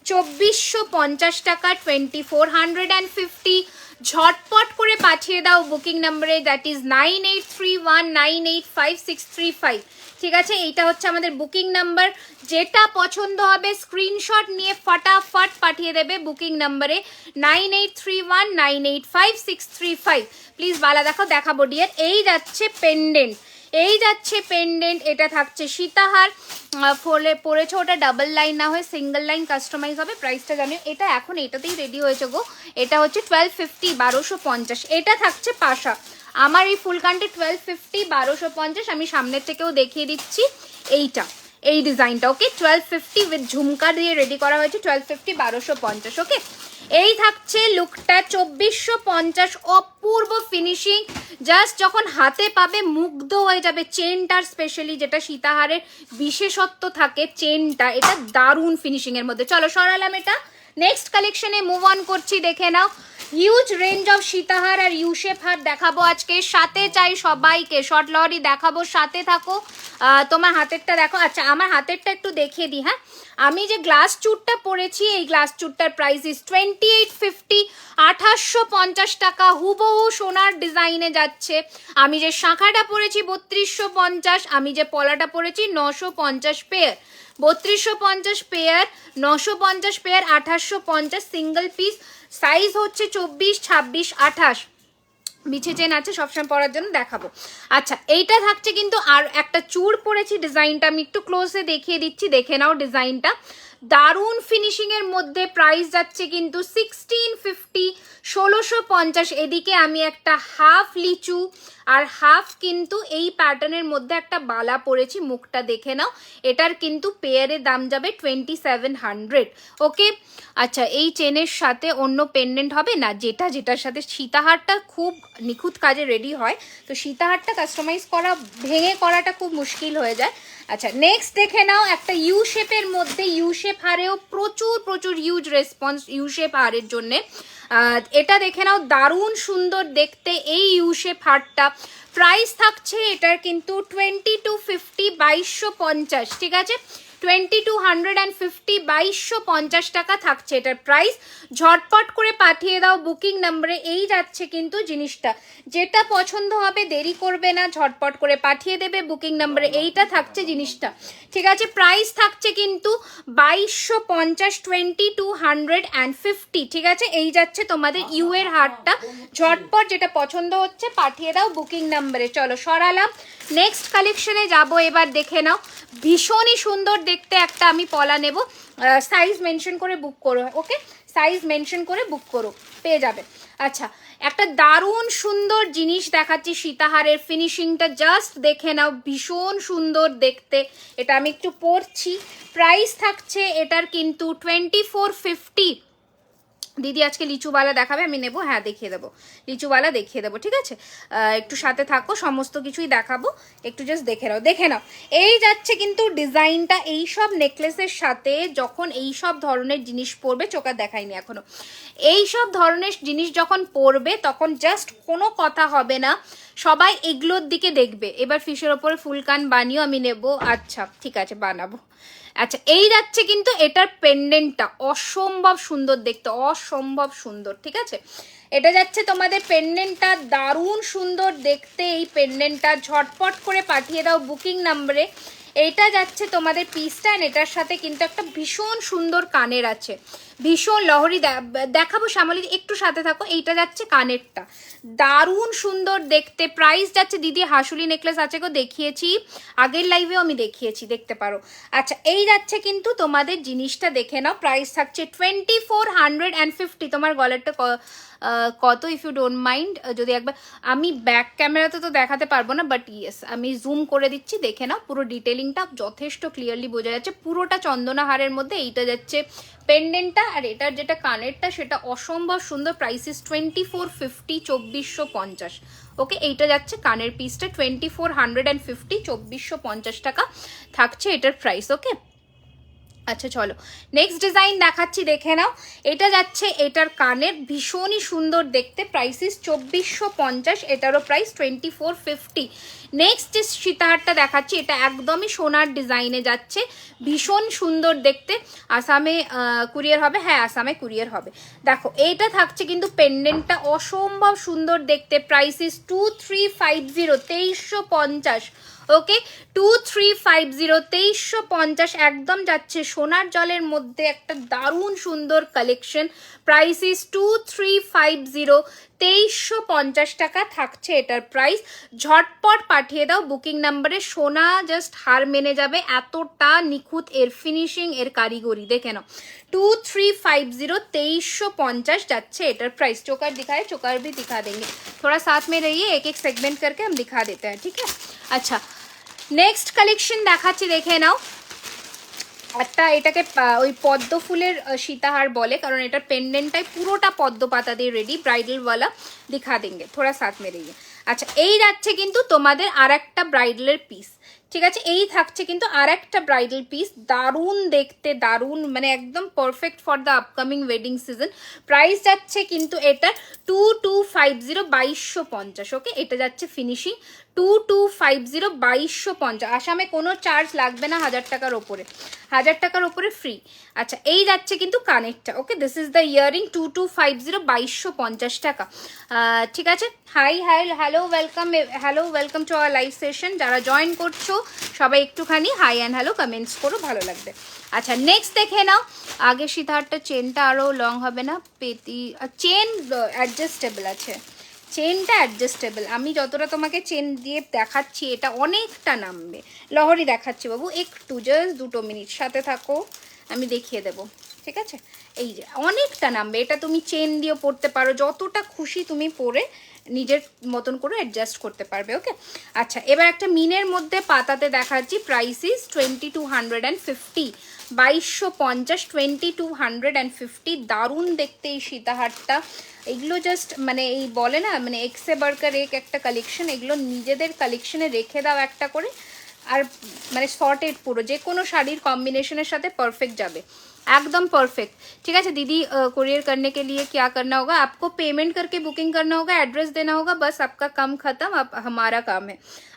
2450 টাকা, 2450। ঝটপট করে পাঠিয়ে দাও বুকিং নাম্বারে, দ্যাট ইজ 9831985635। ঠিক আছে, এইটা হচ্ছে আমাদের বুকিং নাম্বার। যেটা পছন্দ হবে স্ক্রিনশট নিয়ে ফটাফট পাঠিয়ে দেবে বুকিং নাম্বারে 9831985635। প্লিজ বালা দেখাবো ডিয়ার। এই যাচ্ছে পেন্ডেন্ট, এটা থাকছে সীতাহার। ফলে পড়েছে ওটা ডাবল লাইন না হয়ে সিঙ্গেল লাইন কাস্টমাইজ হবে। প্রাইসটা জানিও। এটা এখন এটাতেই রেডি হয়েছে গো। এটা হচ্ছে 1250, 1250। এটা থাকছে পাশা। আমার এই ফুলকানটি 1250, 1250। আমি সামনের থেকেও দেখিয়ে দিচ্ছি এইটা, এই ডিজাইনটা। ওকে, 1250 উইথ ঝুমকা দিয়ে রেডি করা হয়েছে। 1250, 1250। ওকে, এই থাকছে লুকটা 2450। অপূর্ব ফিনিশিং, জাস্ট যখন হাতে পাবে মুগ্ধ হয়ে যাবে। চেনটার স্পেশালি যেটা সীতাহারের বিশেষত্ব থাকে চেনটা, এটা দারুণ ফিনিশিং এর মধ্যে। চলো সরালাম এটা। নেক্সট কালেকশনে মুভ অন করছি, দেখে নাও। হিউজ রেঞ্জ অফ সীতাহার আর ইউ শেপ হার দেখাবো আজকে। সাথে চাই সবাইকে, শর্ট লরি দেখাবো, সাথে থাকো। তোমার হাতেরটা দেখো। আচ্ছা, আমার হাতেরটা একটু দেখিয়ে দিই। হ্যাঁ, আমি যে গ্লাস চুটটা পরেছি, এই গ্লাস চুটটার প্রাইস ইস 2850, 2850 টাকা। হুবহু সোনার ডিজাইনে যাচ্ছে। আমি যে শাঁখাটা পরেছি 3250, আমি যে পলাটা পরেছি 950 pair. 3250 pair, 950 pair, 2850 single piece. Size হচ্ছে 24, 26, 28। বিছে চেন আছে সবসময় পরার জন্য, দেখাবো। আচ্ছা, এইটা থাকছে কিন্তু আর একটা চূড় পরেছি। ডিজাইনটা আমি একটু ক্লোজে দেখিয়ে দিচ্ছি, দেখে নাও ডিজাইনটা। দারুণ ফিনিশিং এর মধ্যে প্রাইস যাচ্ছে কিন্তু 1650, 1650। এদিকে আমি একটা হাফ লিচু আর হাফ কিন্তু এই প্যাটার্নের মধ্যে একটা বালা পরেছি, মুখটা দেখে নাও। এটার কিন্তু পেয়ারের দাম যাবে 2700। ওকে, আচ্ছা, এই চেনের সাথে অন্য পেন্ডেন্ট হবে না, যেটার সাথে সীতাহারটা খুব নিখুঁত কাজে রেডি হয়, তো সীতাহারটা কাস্টমাইজ করা, ভেঙে করাটা খুব মুশকিল হয়ে যায়। আচ্ছা, নেক্সট দেখে নাও একটা ইউ শেপের মধ্যে। ইউ শেপ হারেও প্রচুর হিউজ রেসপন্স ইউ শেপ হারের জন্যে। এটা দেখে নাও, দারুণ সুন্দর দেখতে এই ইউ শেপ হারটা। প্রাইস থাকছে এটার কিন্তু 2250, 2250। ঠিক আছে, 2250, 2250 টাকা থাকছে এটার প্রাইস। ঝটপট করে পাঠিয়ে দাও বুকিং নাম্বারে। এই যাচ্ছে কিন্তু জিনিসটা, যেটা পছন্দ হবে দেরি করবে না, ঝটপট করে পাঠিয়ে দেবে বুকিং নাম্বারে। এইটা থাকছে জিনিসটা। ঠিক আছে, প্রাইস থাকছে কিন্তু 2250, 2250। ঠিক আছে, এই যাচ্ছে তোমাদের ইউ এর হারটা। ঝটপট যেটা পছন্দ হচ্ছে পাঠিয়ে দাও বুকিং নাম্বারে। চলো সরালাম, নেক্সট কালেকশনে যাব এবার। দেখে নাও, ভীষণই সুন্দর দেখতে একটা আমি পলা নেব। সাইজ মেনশন করে বুক করো। ওকে, সাইজ মেনশন করে বুক করো, পেয়ে যাবে। আচ্ছা, একটা দারুণ সুন্দর জিনিস দেখাচ্ছি। সীতাহারের ফিনিশিংটা জাস্ট দেখে নাও, ভীষণ সুন্দর দেখতে। এটা আমি একটু পরছি। প্রাইস থাকছে এটার কিন্তু 2450। দিদি আজকে লিচুওয়ালা দেখাবে, আমি নেবো। হ্যাঁ, দেখিয়ে দেবো, লিচুওয়ালা দেখিয়ে দেবো। ঠিক আছে, একটু সাথে থাকো, সমস্ত কিছুই দেখাবো, একটু জাস্ট দেখে নাও। এই যাচ্ছে কিন্তু ডিজাইনটা। এই সব নেকলেসের সাথে যখন এই সব ধরনের জিনিস পরবে, চোখা দেখাইনি এখনো, এই সব ধরনের জিনিস যখন পরবে তখন জাস্ট কোনো কথা হবে না, সবাই এগুলোর দিকে দেখবে। এবার ফিশের ওপরে ফুলকান বানিও, আমি নেব। আচ্ছা, ঠিক আছে, বানাবো। আচ্ছা, এই যাচ্ছে কিন্তু এটার পেন্ডেন্টটা অসম্ভব সুন্দর দেখতে, অসম্ভব সুন্দর। ঠিক আছে, এটা যাচ্ছে তোমাদের পেন্ডেন্টটা, দারুণ সুন্দর দেখতে এই পেন্ডেন্টটা। ঝটপট করে পাঠিয়ে দাও বুকিং নাম্বারে। এইটা যাচ্ছে তোমাদের পিসটা, এটার সাথে কিন্তু একটা ভীষণ সুন্দর কানের আছে, ভীষণ লহরি দেখাবো। শ্যামলী একটু সাথে থাকো। এইটা যাচ্ছে কানেরটা, দারুণ সুন্দর দেখতে। প্রাইস যাচ্ছে, দিদি হাসুলি নেকলেস আছে গো, দেখিয়েছি আগের লাইভেও আমি দেখিয়েছি, দেখতে পারো। আচ্ছা, এই যাচ্ছে কিন্তু তোমাদের জিনিসটা, দেখে নাও। প্রাইস থাকছে 2450। তোমার গলারটা কত, ইফ ইউ ডোন্ট মাইন্ড, যদি একবার, আমি ব্যাক ক্যামেরাতে তো দেখাতে পারবো না, বাট ইয়েস আমি জুম করে দিচ্ছি, দেখে নাও। পুরো ডিটেলিংটা যথেষ্ট ক্লিয়ারলি বোঝা যাচ্ছে। পুরোটা চন্দনাহারের মধ্যে। এইটা যাচ্ছে পেন্ডেন্টটা, আর এটার যেটা কানেরটা সেটা অসম্ভব সুন্দর। Price is 2450, 2450। ওকে, এইটা যাচ্ছে কানের পিসটা 2450, 2450 টাকা থাকছে এটার প্রাইস। ওকে, আচ্ছা চলো নেক্সট ডিজাইন দেখাচ্ছি, দেখে নাও। এটা যাচ্ছে, এটার কানের ভীষণই সুন্দর দেখতে, প্রাইস ইস 2450, এটারও প্রাইস 2450। নেক্সট যে সীতাহারটা দেখাচ্ছি, এটা একদমই সোনার ডিজাইনে যাচ্ছে, ভীষণ সুন্দর দেখতে। আসামে কুরিয়ার হবে, হ্যাঁ আসামে কুরিয়ার হবে। দেখো এইটা থাকছে কিন্তু পেন্ডেন্টটা অসম্ভব সুন্দর দেখতে, প্রাইস ইস 2350, 2350। ওকে 2350, 2350 একদম যাচ্ছে। সোনার জলের মধ্যে একটা দারুণ সুন্দর কালেকশন, প্রাইস ইস 2350, 2350 টাকা থাকছে এটার প্রাইস। ঝটপট পাঠিয়ে দাও বুকিং নাম্বারে, সোনা জাস্ট হার মেনে যাবে, এতটা নিখুঁত এর ফিনিশিং, এর কারিগরি দেখে নাও। 2350, 2350 যাচ্ছে এটার প্রাইস। चोकर दिखाए, चोकर भी दिखा देंगे, थोड़ा साथ में रहिए, एक एक सेगमेंट करके हम दिखा देते हैं, ठीक है। अच्छा নেক্সট কালেকশন দেখাচ্ছি, দেখে নাও। একটা এটাকে ওই পদ্ম ফুলের সীতাহার বলে, কারণ এটার পেন্ডেন্টটাই পুরোটা পদ্ম পাতা দিয়ে রেডি, ব্রাইডালওয়ালা, দিখা দেंगे थोड़ा साथ में रहिए। আচ্ছা এই যাচ্ছে কিন্তু তোমাদের আর একটা ব্রাইডালের পিস, ঠিক আছে। এই থাকছে কিন্তু আর একটা ব্রাইডাল পিস, দারুণ দেখতে, দারুণ মানে একদম perfect for the upcoming wedding season. Price যাচ্ছে কিন্তু এটা 2250, 2250। ওকে এটা যাচ্ছে ফিনিশিং 2250, 2250। আসামে কোনো চার্জ লাগবে না, 1000 টাকার ওপরে, 1000 টাকার ওপরে ফ্রি। আচ্ছা এই যাচ্ছে কিন্তু কানেরটা। Okay this is the earring, 2250, 2250 টাকা, ঠিক আছে। High high hello welcome, hello welcome to our live session. যারা জয়েন করছো সবাই একটুখানি হাই অ্যান্ড হ্যালো কমেন্টস করো, ভালো লাগবে। আচ্ছা নেক্সট দেখে নাও। আগে সীতাহারটা চেনটা আরও লং হবে না, পেতি চেন অ্যাডজাস্টেবল আছে, চেনটা অ্যাডজাস্টেবল। আমি যতটা তোমাকে চেন দিয়ে দেখাচ্ছি এটা অনেকটা নামবে। লহরি দেখাচ্ছি বাবু, একটু জাস্ট 2 মিনিট সাথে থাকো, আমি দেখিয়ে দেবো, ঠিক আছে। এই যে অনেকটা নামবে, এটা তুমি চেন দিয়েও পরতে পারো, যতটা খুশি তুমি পরে নিজের মতন করে অ্যাডজাস্ট করতে পারবে। ওকে আচ্ছা এবার একটা মিনের মধ্যে পাতাতে দেখাচ্ছি, প্রাইস ইস 2250, 2250, 2250। দারুণ দেখতে এই সীতাহারটা, এগুলো জাস্ট মানে এই বলে না মানে এক্সে বার্কার এক একটা কালেকশন, এগুলো নিজেদের কালেকশনে রেখে দাও একটা করে, আর মানে সর্টেড পুরো যে কোনো শাড়ির কম্বিনেশনের সাথে পারফেক্ট যাবে, एकदम परफेक्ट। ठीक है दीदी, कुरियर करने के लिए क्या करना होगा? आपको पेमेंट करके बुकिंग करना होगा, एड्रेस देना होगा, बस आपका काम खत्म, अब हमारा काम है।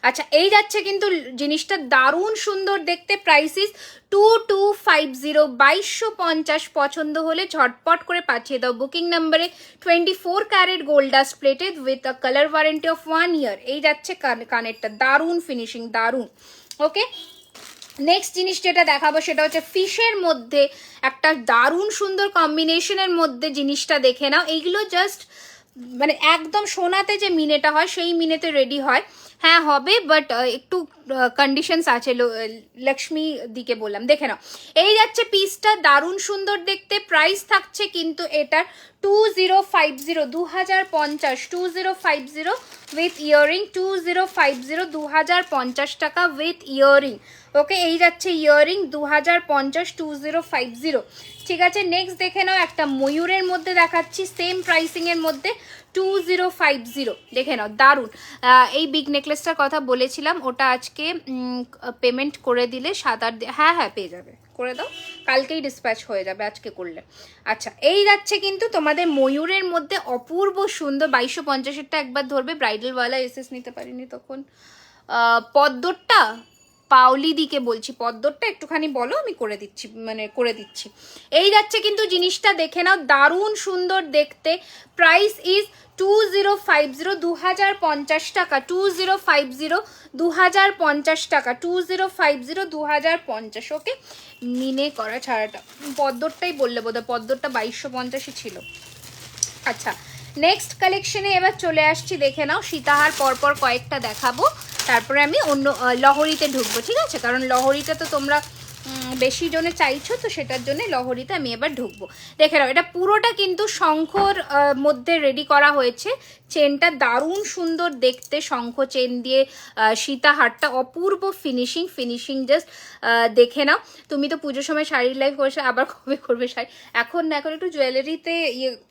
अच्छा এই যাচ্ছে কিন্তু জিনিসটা দারুণ সুন্দর দেখতে, প্রাইস ইস 2250, 2250। পছন্দ হলে ঝটপট করে পাঠিয়ে দাও বুকিং নম্বরে। 24 carat gold dust plated with a colour warranty of 1 year. এই যাচ্ছে কানেরটা, দারুণ ফিনিশিং, দারুণ। ওকে নেক্সট জিনিস যেটা দেখাবো সেটা হচ্ছে ফিশের মধ্যে একটা দারুণ সুন্দর কম্বিনেশনের মধ্যে জিনিসটা দেখে নাও। এইগুলো জাস্ট মানে একদম সোনাতে যে মিনেটা হয় সেই মিনেতে রেডি হয়, হ্যাঁ হবে, বাট একটু কন্ডিশনস আছে, লক্ষ্মী দিকে বললাম। দেখে নাও এই যাচ্ছে পিসটা, দারুণ সুন্দর দেখতে। প্রাইস থাকছে কিন্তু এটার 2050, 2050, 2050 উইথ ইয়ারিং, 2050, 2050 টাকা উইথ ইয়ারিং। ওকে এই যাচ্ছে ইয়ারিং 2050, 2050। ঠিক আছে নেক্সট দেখে নাও, একটা ময়ূরের মধ্যে দেখাচ্ছি সেম প্রাইসিং এর মধ্যে 2050। দেখে নাও দারুণ। এই বিগ নেকলেসটার কথা বলেছিলাম, ওটা আজকে পেমেন্ট করে দিলে 7-8 দিন, হ্যাঁ হ্যাঁ পেয়ে যাবে, করে দাও, কালকেই ডিসপ্যাচ হয়ে যাবে আজকে করলে। আচ্ছা এই যাচ্ছে কিন্তু তোমাদের ময়ূরের মধ্যে অপূর্ব সুন্দর 2250-এরটা একবার ধরবে, ব্রাইডালওয়ালা এসএস নিতে পারিনি তখন। পদ্মরটা পাউলি দিকে বলছি, পদ্মরটা একটুখানি বলো, আমি করে দিচ্ছি, মানে করে দিচ্ছি। এই যাচ্ছে কিন্তু জিনিসটা দেখে নাও, দারুণ সুন্দর দেখতে। প্রাইস ইজ 2050, 2050 টাকা, 2050, 2050 টাকা, 2050, 2050। ওকে মিনে করা ছাড়াটা, পদ্মরটাই বললে বোধহয়, পদ্মরটা 2250-ই ছিল। আচ্ছা নেক্সট কালেকশনে এবার চলে আসছি, দেখে নাও। সীতাহার পরপর কয়েকটা দেখাবো, তারপরে আমি অন্য লহরিতে ঢুকবো, ঠিক আছে, কারণ লহরিটা তো তোমরা বেশি জনে চাইছো, তো সেটার জন্য লহরিতে আমি এবার ঢুকবো। দেখে নাও এটা পুরোটা কিন্তু শঙ্খর মধ্যে রেডি করা হয়েছে, চেনটা দারুণ সুন্দর দেখতে, শঙ্খ চেন দিয়ে সীতাহারটা অপূর্ব ফিনিশিং জাস্ট দেখে নাও। তুমি তো পুজোর সময় শাড়ির লাইভ করেছো, আবার কবে করবে শাড়ি? এখন একটু জুয়েলারিতে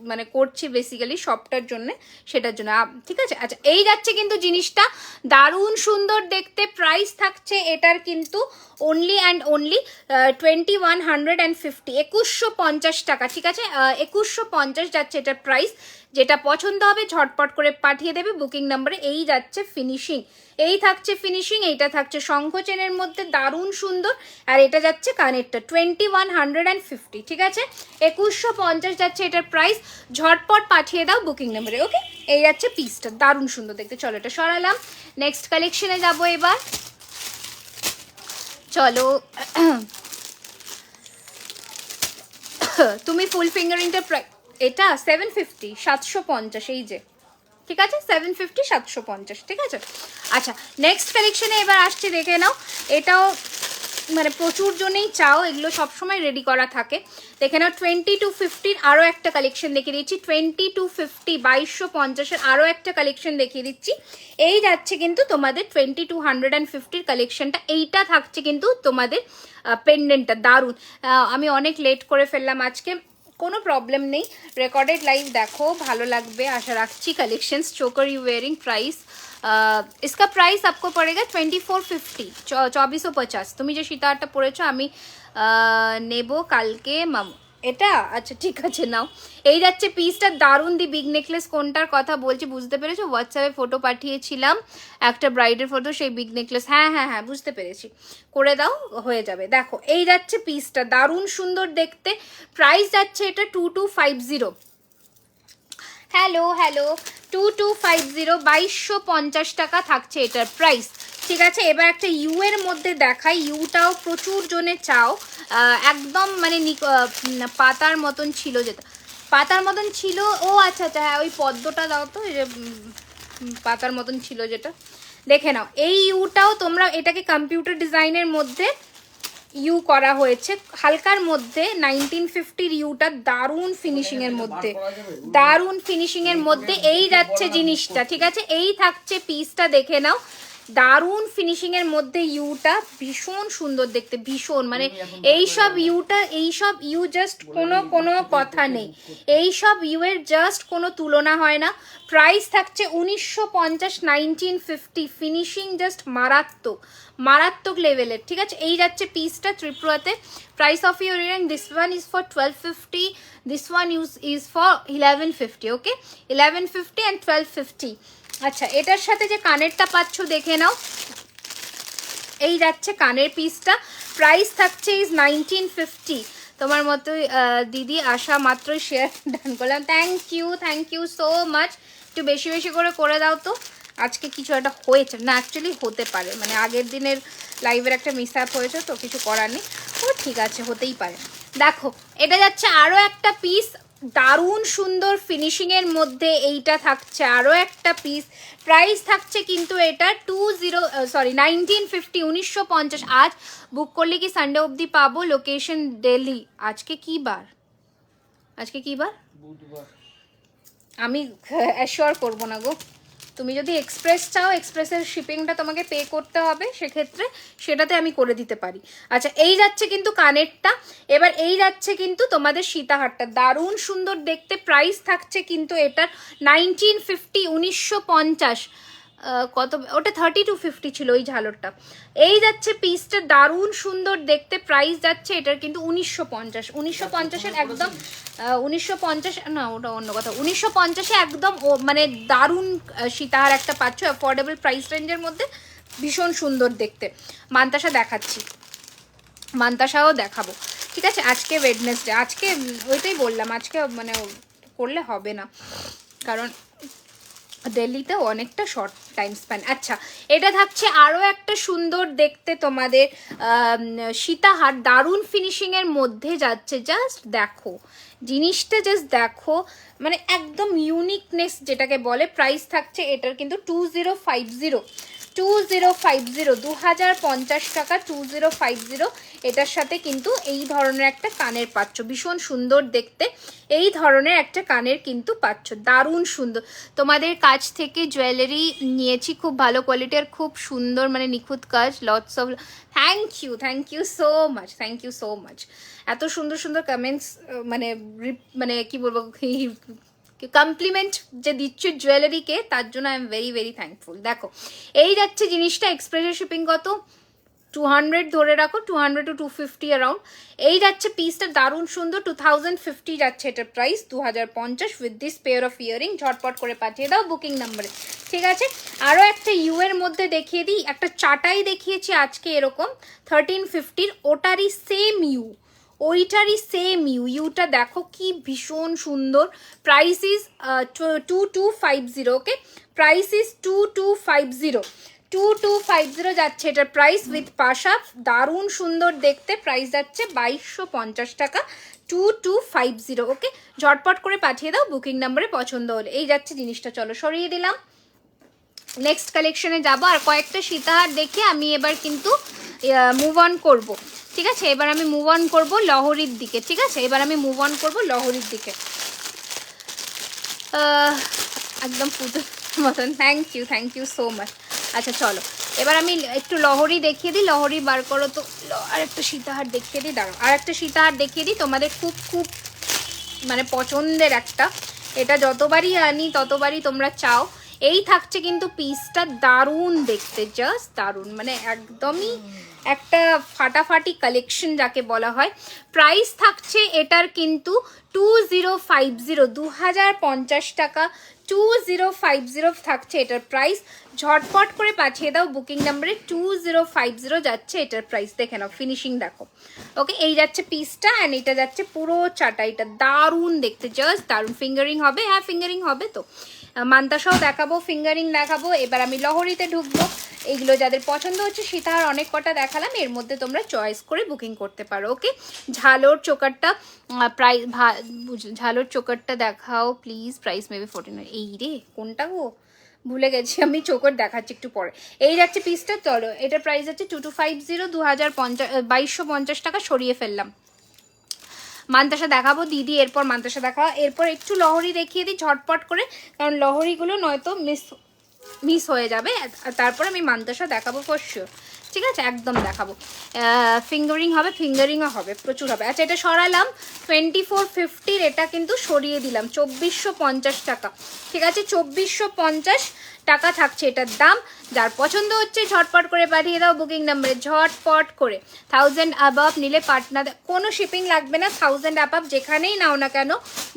মানে করছি বেসিক্যালি শপটার জন্য, সেটার জন্য। ঠিক আছে, আচ্ছা এই যাচ্ছে কিন্তু জিনিসটা দারুণ সুন্দর দেখতে। প্রাইস থাকছে এটার কিন্তু অনলি অ্যান্ড অনলি 2150, 2150 টাকা। ঠিক আছে, 2150 যাচ্ছে এটার প্রাইস। যেটা পছন্দ হবে ঝটপট করে পাঠিয়ে দেবে বুকিং নাম্বারে। এই যাচ্ছে ফিনিশিং, এই থাকছে ফিনিশিং, এইটা থাকছে শঙ্খ চেনের মধ্যে দারুণ সুন্দর, আর এটা যাচ্ছে কানেরটা 2150। ঠিক আছে, 2150 যাচ্ছে এটার প্রাইস। ঝটপট পাঠিয়ে দাও বুকিং নাম্বারে। ওকে, এই যাচ্ছে পিসটা দারুণ সুন্দর দেখতে। চলো এটা সরালাম, নেক্সট কালেকশনে যাবো এবার। চলো তুমি ফুল ফিঙ্গারিংটা এটা 750, 750 এই যে। ঠিক আছে, 750, 750। ঠিক আছে, আচ্ছা নেক্সট কালেকশনে এবার আসছে, দেখে নাও। এটাও মানে প্রচুর জনেই চাও, এগুলো সবসময় রেডি করা থাকে। দেখে নাও 2250 আরও একটা কালেকশন দেখিয়ে দিচ্ছি। 2250, 2250 আরও একটা কালেকশন দেখিয়ে দিচ্ছি। এই যাচ্ছে কিন্তু তোমাদের 2250 কালেকশনটা। এইটা থাকছে কিন্তু তোমাদের পেন্ডেন্টটা দারুণ। আমি অনেক লেট করে ফেললাম আজকে, কোনো প্রবলেম নেই, রেকর্ডেড লাইভ দেখো, ভালো লাগবে আশা রাখছি। কালেक्शंस चोकर यू वेयरिंग प्राइस, इसका प्राइस आपको पड़ेगा 2450, 2450। তুমি যে সীতাহারটা পরেছো আমি নেব কালকে এটা। আচ্ছা ঠিক আছে, নাও। এই যাচ্ছে পিসটা দারুণ। দি বিগ নেকলেস কোনটার কথা বলছি বুঝতে পেরেছো? হোয়াটসঅ্যাপে ফটো পাঠিয়েছিলাম একটা ব্রাইডের ফটো, সেই বিগ নেকলেস। হ্যাঁ হ্যাঁ হ্যাঁ বুঝতে পেরেছি, করে দাও হয়ে যাবে। দেখো এই যাচ্ছে পিসটা দারুণ সুন্দর দেখতে। প্রাইস যাচ্ছে এটা 2250। হ্যালো 2250, 2250 টাকা থাকছে এটার প্রাইস। ঠিক আছে, এবার একটা ইউ এর মধ্যে দেখাই। ইউটাও প্রচুর জনে চাও, একদম মানে পাতার মতন ছিল, যেটা পাতার মতন ছিল। ও আচ্ছা আচ্ছা, হ্যাঁ ওই পদ্মটা দাও তো, এই যে পাতার মতন ছিল যেটা, দেখে নাও। এই ইউটাও তোমরা, এটাকে কম্পিউটার ডিজাইনের মধ্যে ইউ করা হয়েছে, হালকার মধ্যে 1950 ইউটা দারুণ ফিনিশিং এর মধ্যে, দারুণ ফিনিশিং এর মধ্যে। এই যাচ্ছে জিনিসটা। ঠিক আছে, এই থাকছে পিসটা, দেখে নাও দারুণ ফিনিশিং এর মধ্যে। ইউটা ভীষণ সুন্দর দেখতে, ভীষণ মানে এইসব ইউ জাস্ট কোনো কথা নেই, এইসব ইউ এর জাস্ট কোনো তুলনা হয় না। প্রাইস থাকছে 1950, 1950। ফিনিশিং জাস্ট মারাত্মক লেভেলের। ঠিক আছে, এই যাচ্ছে পিসটা ত্রিপুরাতে। Price of your earring, this one is for 1250, this one is for 1150। Okay, 1150 and 1250। আচ্ছা এটার সাথে যে কানেরটা পাচ্ছ দেখে নাও। এই যাচ্ছে কানের পিসটা, প্রাইস থাকছে ইজ 1950। তোমার মতোই দিদি, আসা মাত্রই শেয়ার ডান করলাম। Thank you so much. একটু বেশি বেশি করে দাও তো। আজকে কিছু একটা হয়েছে না, অ্যাকচুয়ালি হতে পারে, মানে আগের দিনের লাইভের একটা মিস আপ হয়েছে, তো কিছু করার নেই। ও ঠিক আছে, হতেই পারে। দেখো এটা যাচ্ছে আরও একটা পিস, দারুণ সুন্দর ফিনিশিং এর মধ্যে। এইটা থাকছে আরও একটা পিস। প্রাইস থাকছে কিন্তু এটা 1950, 1950। আজ বুক করলে কি সানডে অবধি পাবো? লোকেশন দিল্লি। আজকে কি বার? বুধবার। আমি অ্যাশিওর করবো না গো। তুমি যদি এক্সপ্রেস চাও, এক্সপ্রেসের শিপিংটা তোমাকে পে করতে হবে, সেক্ষেত্রে সেটাতে আমি করে দিতে পারি। আচ্ছা এই যাচ্ছে কিন্তু কানেরটা। এবার এই যাচ্ছে কিন্তু তোমাদের সীতাহারটা, দারুণ সুন্দর দেখতে। প্রাইস থাকছে কিন্তু এটার 1950, 1950। কত ওটা 3250 ছিল ওই ঝালরটা। এই যাচ্ছে পিসটা দারুণ সুন্দর দেখতে। প্রাইস যাচ্ছে এটার কিন্তু 1950, 1950-এর একদম 1950 না, ওটা অন্য কথা। 1950-এ একদম মানে দারুণ সীতাহার একটা পাচ্ছ অ্যাফোর্ডেবল প্রাইস রেঞ্জের মধ্যে, ভীষণ সুন্দর দেখতে। মান্তাসা দেখাচ্ছি, মান্তাসাও দেখাবো। ঠিক আছে, আজকে ওয়েডনেসডে, আজকে ওইটাই বললাম, আজকে মানে করলে হবে না, কারণ দিল্লিতে অনেকটা শর্ট টাইম স্প্যান। আচ্ছা এটা থাকছে আরও একটা সুন্দর দেখতে তোমাদের সীতাহার, দারুণ ফিনিশিংয়ের মধ্যে যাচ্ছে। জাস্ট দেখো জিনিসটা, জাস্ট দেখো, মানে একদম ইউনিকনেস যেটাকে বলে। প্রাইস থাকছে এটার কিন্তু 2050, 2050, 2050 টাকা, 2050। এটার সাথে কিন্তু এই ধরনের একটা কানের পাচ্ছ, ভীষণ সুন্দর দেখতে এই ধরনের একটা কানের কিন্তু পাচ্ছ, দারুণ সুন্দর। তোমাদের কাছ থেকে জুয়েলারি নিয়েছি, খুব ভালো কোয়ালিটির, খুব সুন্দর মানে নিখুঁত কাজ, lots of thank you so much, thank you so much. এত সুন্দর সুন্দর কমেন্টস, মানে মানে কি বলবো, কমপ্লিমেন্ট যে দিচ্ছ জুয়েলারিকে, তার জন্য আই এম ভেরি থ্যাঙ্কফুল। দেখো এই যাচ্ছে জিনিসটা, এক্সপ্রেসের শিপিং কত, 200 ধরে রাখো, 200 to 250 অ্যারাউন্ড। এই যাচ্ছে পিসটা দারুণ সুন্দর, 2050 যাচ্ছে এটার price, 2050 with this pair of earring. ঝটপট করে পাঠিয়ে দাও বুকিং নাম্বারে, ঠিক আছে। আরও একটা ইউ এর মধ্যে দেখিয়ে দিই, একটা চাটাই দেখিয়েছি আজকে এরকম 1350, ওটারই সেম ইউ, ওইটারই সেম ইউটা দেখো কি ভীষণ সুন্দর। Price is 2250, okay, price is 2250 যাচ্ছে এটার প্রাইস উইথ পাশা, দারুণ সুন্দর দেখতে। প্রাইস যাচ্ছে 2250 টাকা, 2250, ওকে। ঝটপট করে পাঠিয়ে দাও বুকিং নাম্বারে পছন্দ হলে। এই যাচ্ছে জিনিসটা, চলো সরিয়ে দিলাম, নেক্সট কালেকশনে যাবো। আর কয়েকটা সীতাহার দেখে আমি এবার কিন্তু মুভ অন করবো, ঠিক আছে। এবার আমি মুভ অন করবো লহরির দিকে, ঠিক আছে। এবার আমি মুভ অন করবো লহরির দিকে, একদম পুজো মতন। Thank you so much. আচ্ছা চলো এবার আমি একটু লহরি দেখিয়ে দিই, লহরি বার করো তো, আর একটা সীতাহার দেখিয়ে দিই, দাঁড়াও আর একটা সীতাহার দেখিয়ে দিই তোমাদের, খুব মানে পছন্দের একটা, এটা যতবারই আনি ততবারই তোমরা চাও। এই থাকছে কিন্তু পিসটা দারুণ দেখতে, জাস্ট দারুণ, মানে একদমই একটা ফাটাফাটি কালেকশন যাকে বলা হয়। প্রাইস থাকছে এটার কিন্তু 2050, 2050 টাকা, 2050 থাকছে এটার প্রাইস। ঝটপট করে পাঠিয়ে দাও বুকিং নাম্বারে, 2050 যাচ্ছে এটার প্রাইস। দেখে নাও ফিনিশিং দেখো, ওকে। এই যাচ্ছে পিসটা অ্যান্ড এটা যাচ্ছে পুরো চাটাইটা, দারুণ দেখতে, জাস্ট দারুণ। ফিঙ্গারিং হবে, হ্যাঁ ফিঙ্গারিং হবে তো, মান্তাসাও দেখাবো, ফিঙ্গারিং দেখাবো। এবার আমি লহরিতে ঢুকবো। এইগুলো যাদের পছন্দ হচ্ছে, সীতাহার অনেক কটা দেখালাম, এর মধ্যে তোমরা চয়েস করে বুকিং করতে পারো, ওকে। ঝালোর চোকারটা প্রাইস, ঝালোর চোকারটা দেখাও প্লিজ, প্রাইস মেবি 49। এই রে কোনটা গো, ভুলে গেছি আমি, চোকার দেখাচ্ছি একটু পরে। এই যাচ্ছে পিসটা, চলো এটার প্রাইস হচ্ছে 2250, 2250 টাকা, সরিয়ে ফেললাম। মান্তাসা দেখাবো দিদি, এরপর মান্তাসা দেখাও, এরপর একটু লহরি দেখিয়ে দিই ঝটপট করে, কারণ লহরিগুলো নয়তো মিস হয়ে যাবে। তারপর আমি মান্তাসা দেখাবো ফর শিওর, ঠিক আছে, একদম দেখাবো। ফিঙ্গারিং হবে, ফিঙ্গারিংও হবে, প্রচুর হবে। আচ্ছা এটা সরালাম, 2450, এটা কিন্তু সরিয়ে দিলাম 2450 টাকা, ঠিক আছে, 2450 টাকা থাকছে এটার দাম। যার পছন্দ হচ্ছে ঝটপট করে পাঠিয়ে দাও বুকিং নাম্বারে, ঝটপট করে। 1000 অ্যাবাভ নিলে পার্টনার কোনো শিপিং লাগবে না, 1000 অ্যাবাভ যেখানেই নাও না কেন,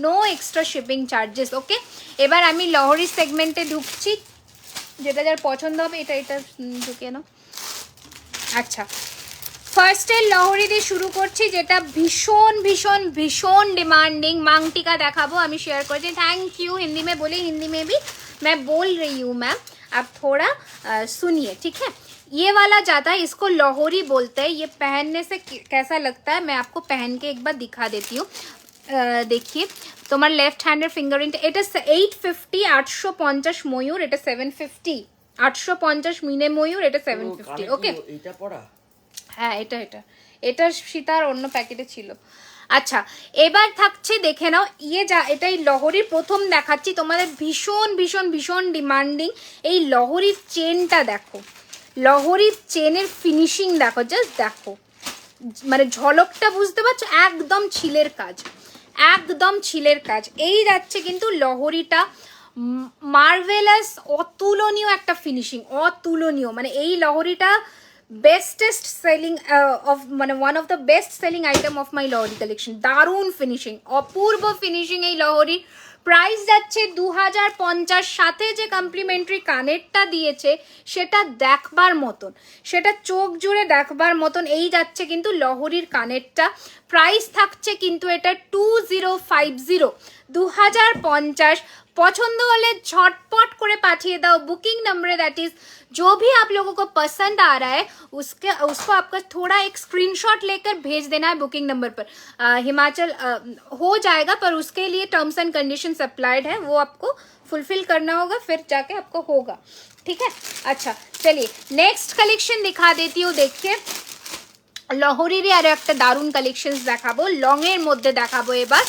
নো এক্সট্রা শিপিং চার্জেস, ওকে। এবার আমি লহরি সেগমেন্টে ঢুকছি, যেটা যার পছন্দ হবে এটা ঢুকে নাও। আচ্ছা ফার্স্টে লহরি দিয়ে শুরু করছি, যেটা ভীষণ ডিमांडिंग मांगटिका দেখাবো, আমি শেয়ার করেছি। थैंक यू, हिंदी में बोले, हिंदी में भी मैं बोल रही हूँ मैम, आप थोड़ा सुनिए, ठीक है। ये वाला जाता है, इसको लाहौरी बोलते हैं। ये पहनने से कैसा लगता है मैं आपको पहन के एक बार दिखा देती हूँ। देखिए তোমার লেফট হ্যান্ডের ফিঙ্গারিংটা, এটা 850, 850 ময়ূর, এটা 750, 850 মিনে ময়ূর, এটা 750, ওকে। এটা পড়া, হ্যাঁ এটা সীতার অন্য প্যাকেটে ছিল। আচ্ছা এবার থাকছে, দেখে নাও, এটাই লহরির প্রথম দেখাচ্ছি তোমাদের, ভীষণ ডিমান্ডিং। এই লহরির চেনটা দেখো, লহরির চেনের ফিনিশিং দেখো, জাস্ট দেখো, মানে ঝলকটা বুঝতে পারছো, একদম ছিলের কাজ, এই যাচ্ছে কিন্তু লহরিটা, মার্ভেলাস, অতুলনীয় একটা ফিনিশিং, অতুলনীয়, মানে এই লহরিটা বেস্টেস্ট সেলিং অফ, মানে one of the best selling item of my লহরি কালেকশন। দারুণ ফিনিশিং, অপূর্ব ফিনিশিং এই লহরির। প্রাইস যাচ্ছে 2050, সাথে যে কমপ্লিমেন্টারি কানেরটা দিয়েছে সেটা দেখবার মতন, সেটা চোখ জুড়ে দেখবার মতন। এই যাচ্ছে কিন্তু লহরির কানেরটা, প্রাইস থাকছে কিন্তু এটা 2050, 2050, পছন্দ হলে झटपट করে পাঠিয়ে দাও बुकिंग नंबर दैट इज जो भी आप लोगों को पसंद आ रहा है उसको आपका थोड़ा एक स्क्रीनशॉट लेकर भेज देना है बुकिंग नंबर पर। हिमाचल हो जाएगा, पर उसके लिए टर्म्स एंड कंडीशंस अप्लाइड है, वो आपको फुलफिल करना होगा, फिर जाके आपको होगा। ठीक है, अच्छा चलिए नेक्स्ट कलेक्शन दिखा देती हूँ। देखिए লহরির আর একটা দারুণ কালেকশনস দেখাবো, লং এর মধ্যে দেখাবো এবার,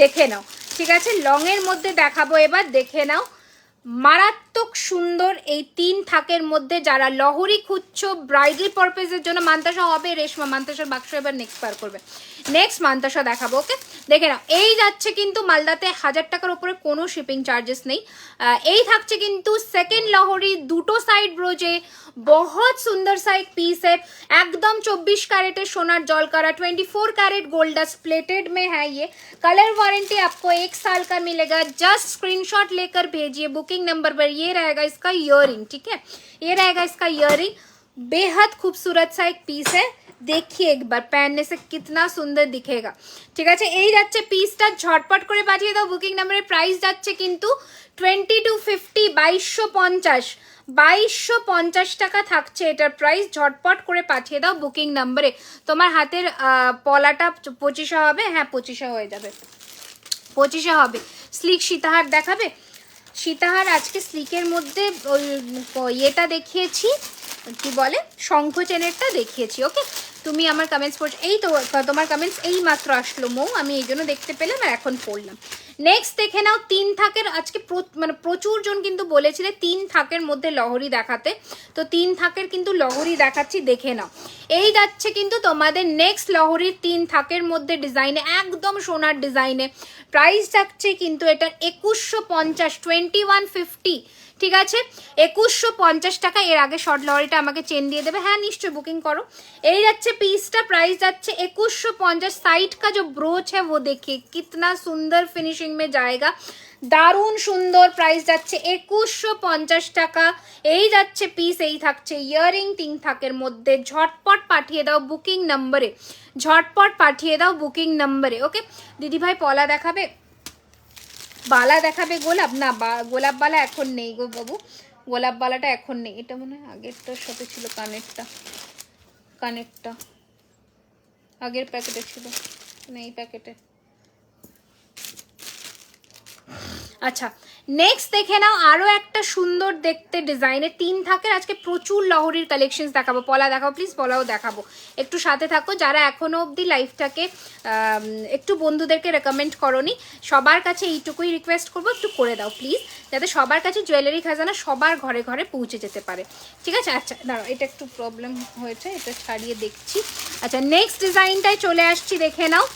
দেখে নাও। ঠিক আছে, লং এর মধ্যে দেখাবো এবার, দেখে নাও। মারাত্মক সুন্দর এই 3 থাকের মধ্যে যারা লহরি খুঁজছো ব্রাইডাল পারপাসের জন্য, মান্তাসা হবে রেশমা, মান্তাসার বাক্স এবার নেক্সট পার করবে। নেক্সট মান্তাসা দেখাবো, ওকে দেখে নাও। এই যাচ্ছে কিন্তু মালদাতে 1000 টাকার উপরে কোনো শিপিং চার্জেস নেই। এই থাকছে কিন্তু সেকেন্ড লহরি, দুটো সাইড ব্রোজে, बहुत सुंदर सा एक पीस है, एकदम 24 कैरेट सोनार जलकरा, 24 कैरेट गोल्ड डस्ट प्लेटेड में है ये। कलर वारंटी आपको 1 साल का मिलेगा। जस्ट स्क्रीनशॉट लेकर भेजिए बुकिंग नंबर पर। ये रहेगा इसका ईयरिंग, ठीक है, ये रहेगा इसका ईयरिंग। बेहद खूबसूरत सा एक पीस है, देखिए एक बार पहनने से कितना सुंदर दिखेगा। ठीक है, এই যাচ্ছে পিসটা, ঝটপট করে পাঠিয়ে দাও বুকিং নাম্বারে। প্রাইস যাচ্ছে কিন্তু 2250, 2250, 2250 টাকা থাকছে এটার প্রাইস। ঝটপট করে পাঠিয়ে দাও বুকিং নাম্বারে। তোমার হাতের পলাটা 25 হবে, হ্যাঁ 25 হয়ে যাবে, 25 হবে। স্লিক সীতাহার দেখাবে? সীতাহার আজকে স্লিকের মধ্যে ইয়েটা দেখিয়েছি, কি বলে শঙ্খ চেনেরটা দেখিয়েছি। ওকে, তুমি আমার কমেন্টস পড়ছো, এই তো তোমার কমেন্টস এই মাত্র আসলো মৌ, আমি এই জন্য দেখতে পেলাম আর এখন পড়লাম। নেক্সট দেখে নাও 3 থাকের, আজকে মানে প্রচুর জন কিন্তু বলেছিলে 3 থাকের মধ্যে লহরি দেখাতে, তো 3 থাকের কিন্তু লহরি দেখাচ্ছি, দেখে নাও। এই যাচ্ছে কিন্তু তোমাদের নেক্সট লহরির 3 থাকের মধ্যে ডিজাইনে, একদম সোনার ডিজাইনে। প্রাইস যাচ্ছে কিন্তু এটার 2150, 2150। ঠিক আছে, 2150 টাকা। এর আগে শর্ট লহরিটা আমাকে চেন দিয়ে দেবে, হ্যাঁ নিশ্চয়ই বুকিং করো। এই যাচ্ছে পিসটা, প্রাইস যাচ্ছে 2150। साइड का जो ब्रोच है वो देखिए कितना सुंदर फिनिशिंग में जाएगा, দারুণ সুন্দর। প্রাইস যাচ্ছে 2150 টাকা। এই যাচ্ছে পিস, এই থাকছে ইয়ারিং 3 থাকের মধ্যে। ঝটপট পাঠিয়ে দাও বুকিং নাম্বারে, ঝটপট পাঠিয়ে দাও বুকিং নাম্বারে। ওকে দিদি ভাই পলা দেখাবে, বালা দেখাবে, গোলাপ না, গোলাপ বালা এখন নেই গো বাবু, গোলাপ বালাটা এখন নেই। এটা মনে হয় আগেরটার সাথে ছিল, কানেরটা আগের প্যাকেটে ছিল, মানে এই প্যাকেটে। আচ্ছা নেক্সট দেখে নাও আরো একটা সুন্দর দেখতে ডিজাইনে 3 থাকের। আজকে প্রচুর লহরির কালেকশনস দেখাবো। পলা দেখাবো প্লিজ, পলাও দেখাবো, একটু সাথে থাকো। যারা এখনো অবধি লাইফটাকে একটু বন্ধুদেরকে রেকমেন্ড করোনি, সবার কাছে এইটুকুই রিকোয়েস্ট করবো, একটু করে দাও প্লিজ, যাতে সবার কাছে জুয়েলারি খাজানা সবার ঘরে ঘরে পৌঁছে যেতে পারে। ঠিক আছে, আচ্ছা দাঁড়াও, এটা একটু প্রবলেম হয়েছে, এটা ছাড়িয়ে দেখছি। আচ্ছা নেক্সট ডিজাইনটায় চলে আসছি, দেখে নাও।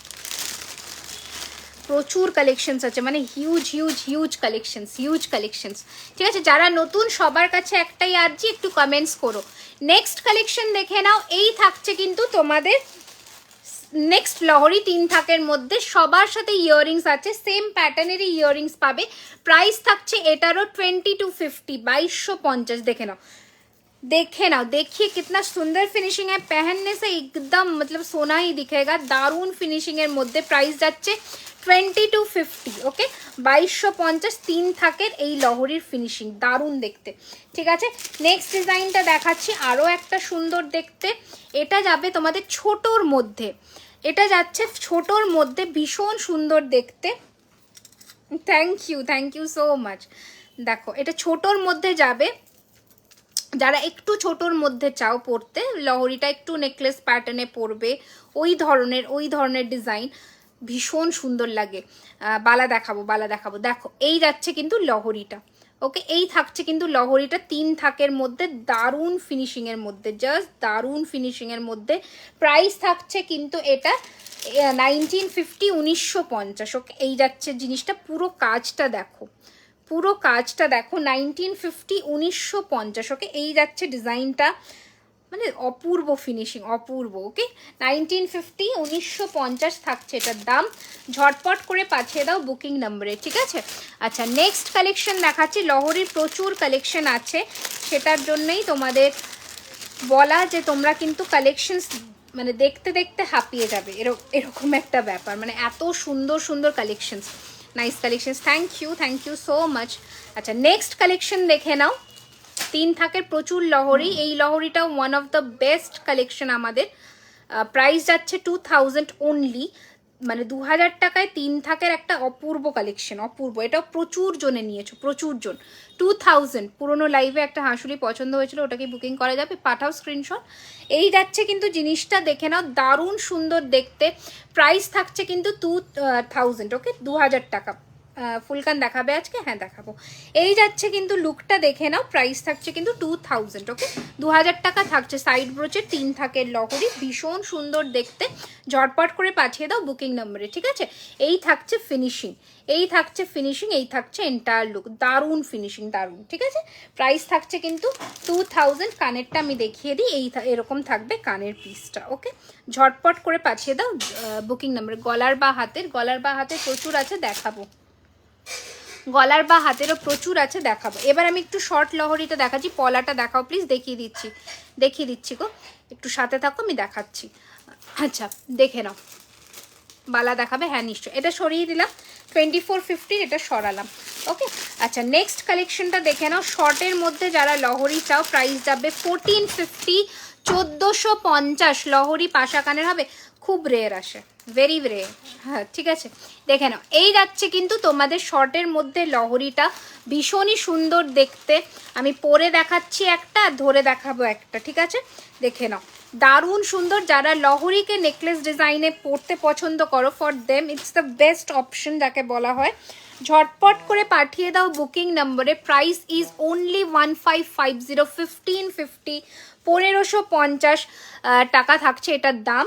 প্রচুর কালেকশনস আছে, মানে হিউজ হিউজ হিউজ কালেকশনস। ঠিক আছে, যারা নতুন সবার কাছে একটাই আর্জি, একটু কমেন্টস করো। নেক্সট কালেকশন দেখে নাও। এই থাকছে কিন্তু তোমাদের নেক্সট লহরি 3 থাকের মধ্যে, সবার সাথে ইয়াররিংস আছে, সেম প্যাটার্নেরই ইয়াররিংস পাবে। প্রাইস থাকছে এটারও 2250, 2250। দেখে নাও, देखे ना, देखिए कितना सुंदर फिनिशिंग है, पहनने से एकदम मतलब सोना ही दिखेगा। दारुण फिनिशिंग एर मध्य। प्राइस जाच्छे 2250। ओके 2250, 3 থাকের এই লহরির ফিনিশিং দারুণ দেখতে। ঠিক আছে, নেক্সট ডিজাইনটা দেখাচ্ছি, আরো একটা সুন্দর দেখতে। এটা যাবে তোমাদের ছোটর মধ্যে, এটা যাচ্ছে ছোটর মধ্যে, ভীষণ সুন্দর দেখতে। Thank you so much. দেখো এটা ছোটর মধ্যে যাবে, যারা একটু ছোটর মধ্যে চাও পড়তে, লহরিটা একটু নেকলেস প্যাটার্নে পড়বে, ওই ধরনের ডিজাইন ভীষণ সুন্দর লাগে। বালা দেখাবো। দেখো এই যাচ্ছে কিন্তু লহরিটা। ওকে এই থাকছে কিন্তু লহরিটা 3 থাকের মধ্যে, দারুণ ফিনিশিং এর মধ্যে, জাস্ট দারুণ ফিনিশিং এর মধ্যে। প্রাইস থাকছে কিন্তু এটা 1950, 1950। ওকে এই যাচ্ছে জিনিসটা, পুরো কাজটা দেখো, 1950, 1950। ওকে এই যাচ্ছে ডিজাইনটা, মানে অপূর্ব ফিনিশিং, অপূর্ব। ওকে 1950, 1950 থাকছে এটার দাম। ঝটপট করে পাঠিয়ে দাও বুকিং নাম্বারে। ঠিক আছে, আচ্ছা নেক্সট কালেকশন দেখাচ্ছি। লহরির প্রচুর কালেকশন আছে, সেটার জন্যই তোমাদের বলা যে তোমরা কিন্তু কালেকশনস মানে দেখতে দেখতে হাঁপিয়ে যাবে, এরকম একটা ব্যাপার, মানে এত সুন্দর collections. Nice collection, thank you so much. আচ্ছা নেক্সট কালেকশন দেখে নাও, 3 থাকের প্রচুর লহরি, এই লহরিটাও one of the best collection আমাদের। প্রাইস যাচ্ছে 2000 অনলি, মানে 2000 টাকায় 3 থাকের একটা অপূর্ব কালেকশন, অপূর্ব। এটাও প্রচুর জনে নিয়েছো, প্রচুর জন। 2000 পুরোনো লাইভে একটা হাঁসুলি পছন্দ হয়েছিল, ওটাকে বুকিং করা যাবে, পাঠাও স্ক্রিনশট। এই যাচ্ছে কিন্তু জিনিসটা দেখে নাও, দারুণ সুন্দর দেখতে। প্রাইস থাকছে কিন্তু 2000, ওকে 2000 টাকা। ফুলকান দেখাবে আজকে? হ্যাঁ দেখাবো। এই যাচ্ছে কিন্তু লুকটা দেখে নাও, প্রাইস থাকছে কিন্তু 2000, ওকে 2000 টাকা থাকছে। সাইড ব্রোচের 3 থাকের লহরি, ভীষণ সুন্দর দেখতে। ঝটপট করে পাঠিয়ে দাও বুকিং নম্বরে, ঠিক আছে? এই থাকছে ফিনিশিং, এই থাকছে ফিনিশিং, এই থাকছে এন্টায়ার লুক, দারুণ ফিনিশিং, দারুণ, ঠিক আছে? প্রাইস থাকছে কিন্তু 2000। কানেরটা আমি দেখিয়ে দিই, এই এরকম থাকবে কানের পিসটা, ওকে? ঝটপট করে পাঠিয়ে দাও বুকিং নম্বরে। গলার বা হাতের, গলার বা হাতের প্রচুর আছে, দেখাবো। গলার বা হাতেরও প্রচুর আছে, দেখাবো। এবার আমি একটু শর্ট লহরিটা দেখাচ্ছি, পলাটা দেখাও প্লিজ, দেখিয়ে দিচ্ছি গো, একটু সাথে থাকো, আমি দেখাচ্ছি। আচ্ছা দেখে নাও, বালা দেখাবে? হ্যাঁ নিশ্চয়। এটা সরিয়ে দিলাম 2450, এটা সরালাম, ওকে? আচ্ছা নেক্সট কালেকশনটা দেখে নাও, শর্টের মধ্যে যারা লহরি চাও, প্রাইস যাবে 1450, 1450 লহরি পাশা কানের হবে, খুব রেয়ার আসে, ভেরি রেয়ার। হ্যাঁ ঠিক আছে, দেখে নাও। এই যাচ্ছে কিন্তু তোমাদের শর্টের মধ্যে লহরিটা, ভীষণই সুন্দর দেখতে। আমি পরে দেখাচ্ছি একটা, ধরে দেখাবো একটা, ঠিক আছে? দেখে নাও, দারুণ সুন্দর। যারা লহরিকে নেকলেস ডিজাইনে পরতে পছন্দ করো, for them it's the best option যাকে বলা হয়। ঝটপট করে পাঠিয়ে দাও বুকিং নম্বরে। প্রাইস ইজ অনলি 1550, 1550, 1550 টাকা থাকছে এটার দাম।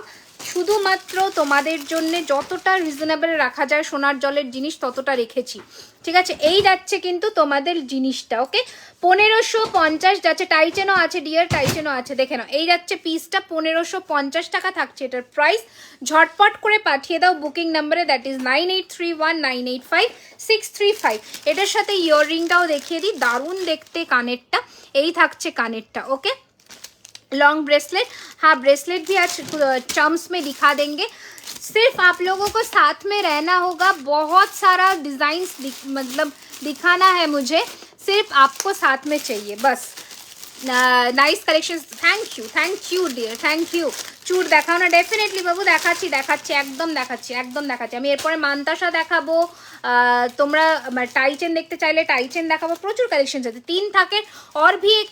শুধুমাত্র তোমাদের জন্য যতটা রিজনেবল রাখা যায় সোনার জলের জিনিস, ততটা রেখেছি, ঠিক আছে? এই যাচ্ছে কিন্তু তোমাদের জিনিসটা, ওকে? 1550 যাচ্ছে। টাইচেনও আছে ডিয়ার, টাইচেনও আছে, দেখে নাও। এই যাচ্ছে পিসটা 1550 টাকা থাকছে এটার প্রাইস। ঝটপট করে পাঠিয়ে দাও বুকিং নাম্বারে, দ্যাট ইজ 9831985635। এটার সাথে ইয়াররিংটাও দেখিয়ে দিই, দারুণ দেখতে কানেরটা। এই থাকছে কানেরটা, ওকে? लॉन्ग ब्रेसलेट, हाँ ब्रेसलेट भी आज चम्स में दिखा देंगे। सिर्फ आप लोगों को साथ में रहना होगा, बहुत सारा डिज़ाइंस मतलब दिखाना है मुझे, सिर्फ आपको साथ में चाहिए बस। Nice collection, thank you dear, thank you. চুড় দেখাও না? ডেফিনেটলি বাবু দেখাচ্ছি, একদম দেখাচ্ছি। আমি এরপরে মান্তাসা দেখাবো, তোমরা টাইচেন দেখতে চাইলে টাইচেন দেখাবো, প্রচুর কালেকশন আছে। 3 থাকের और भी एक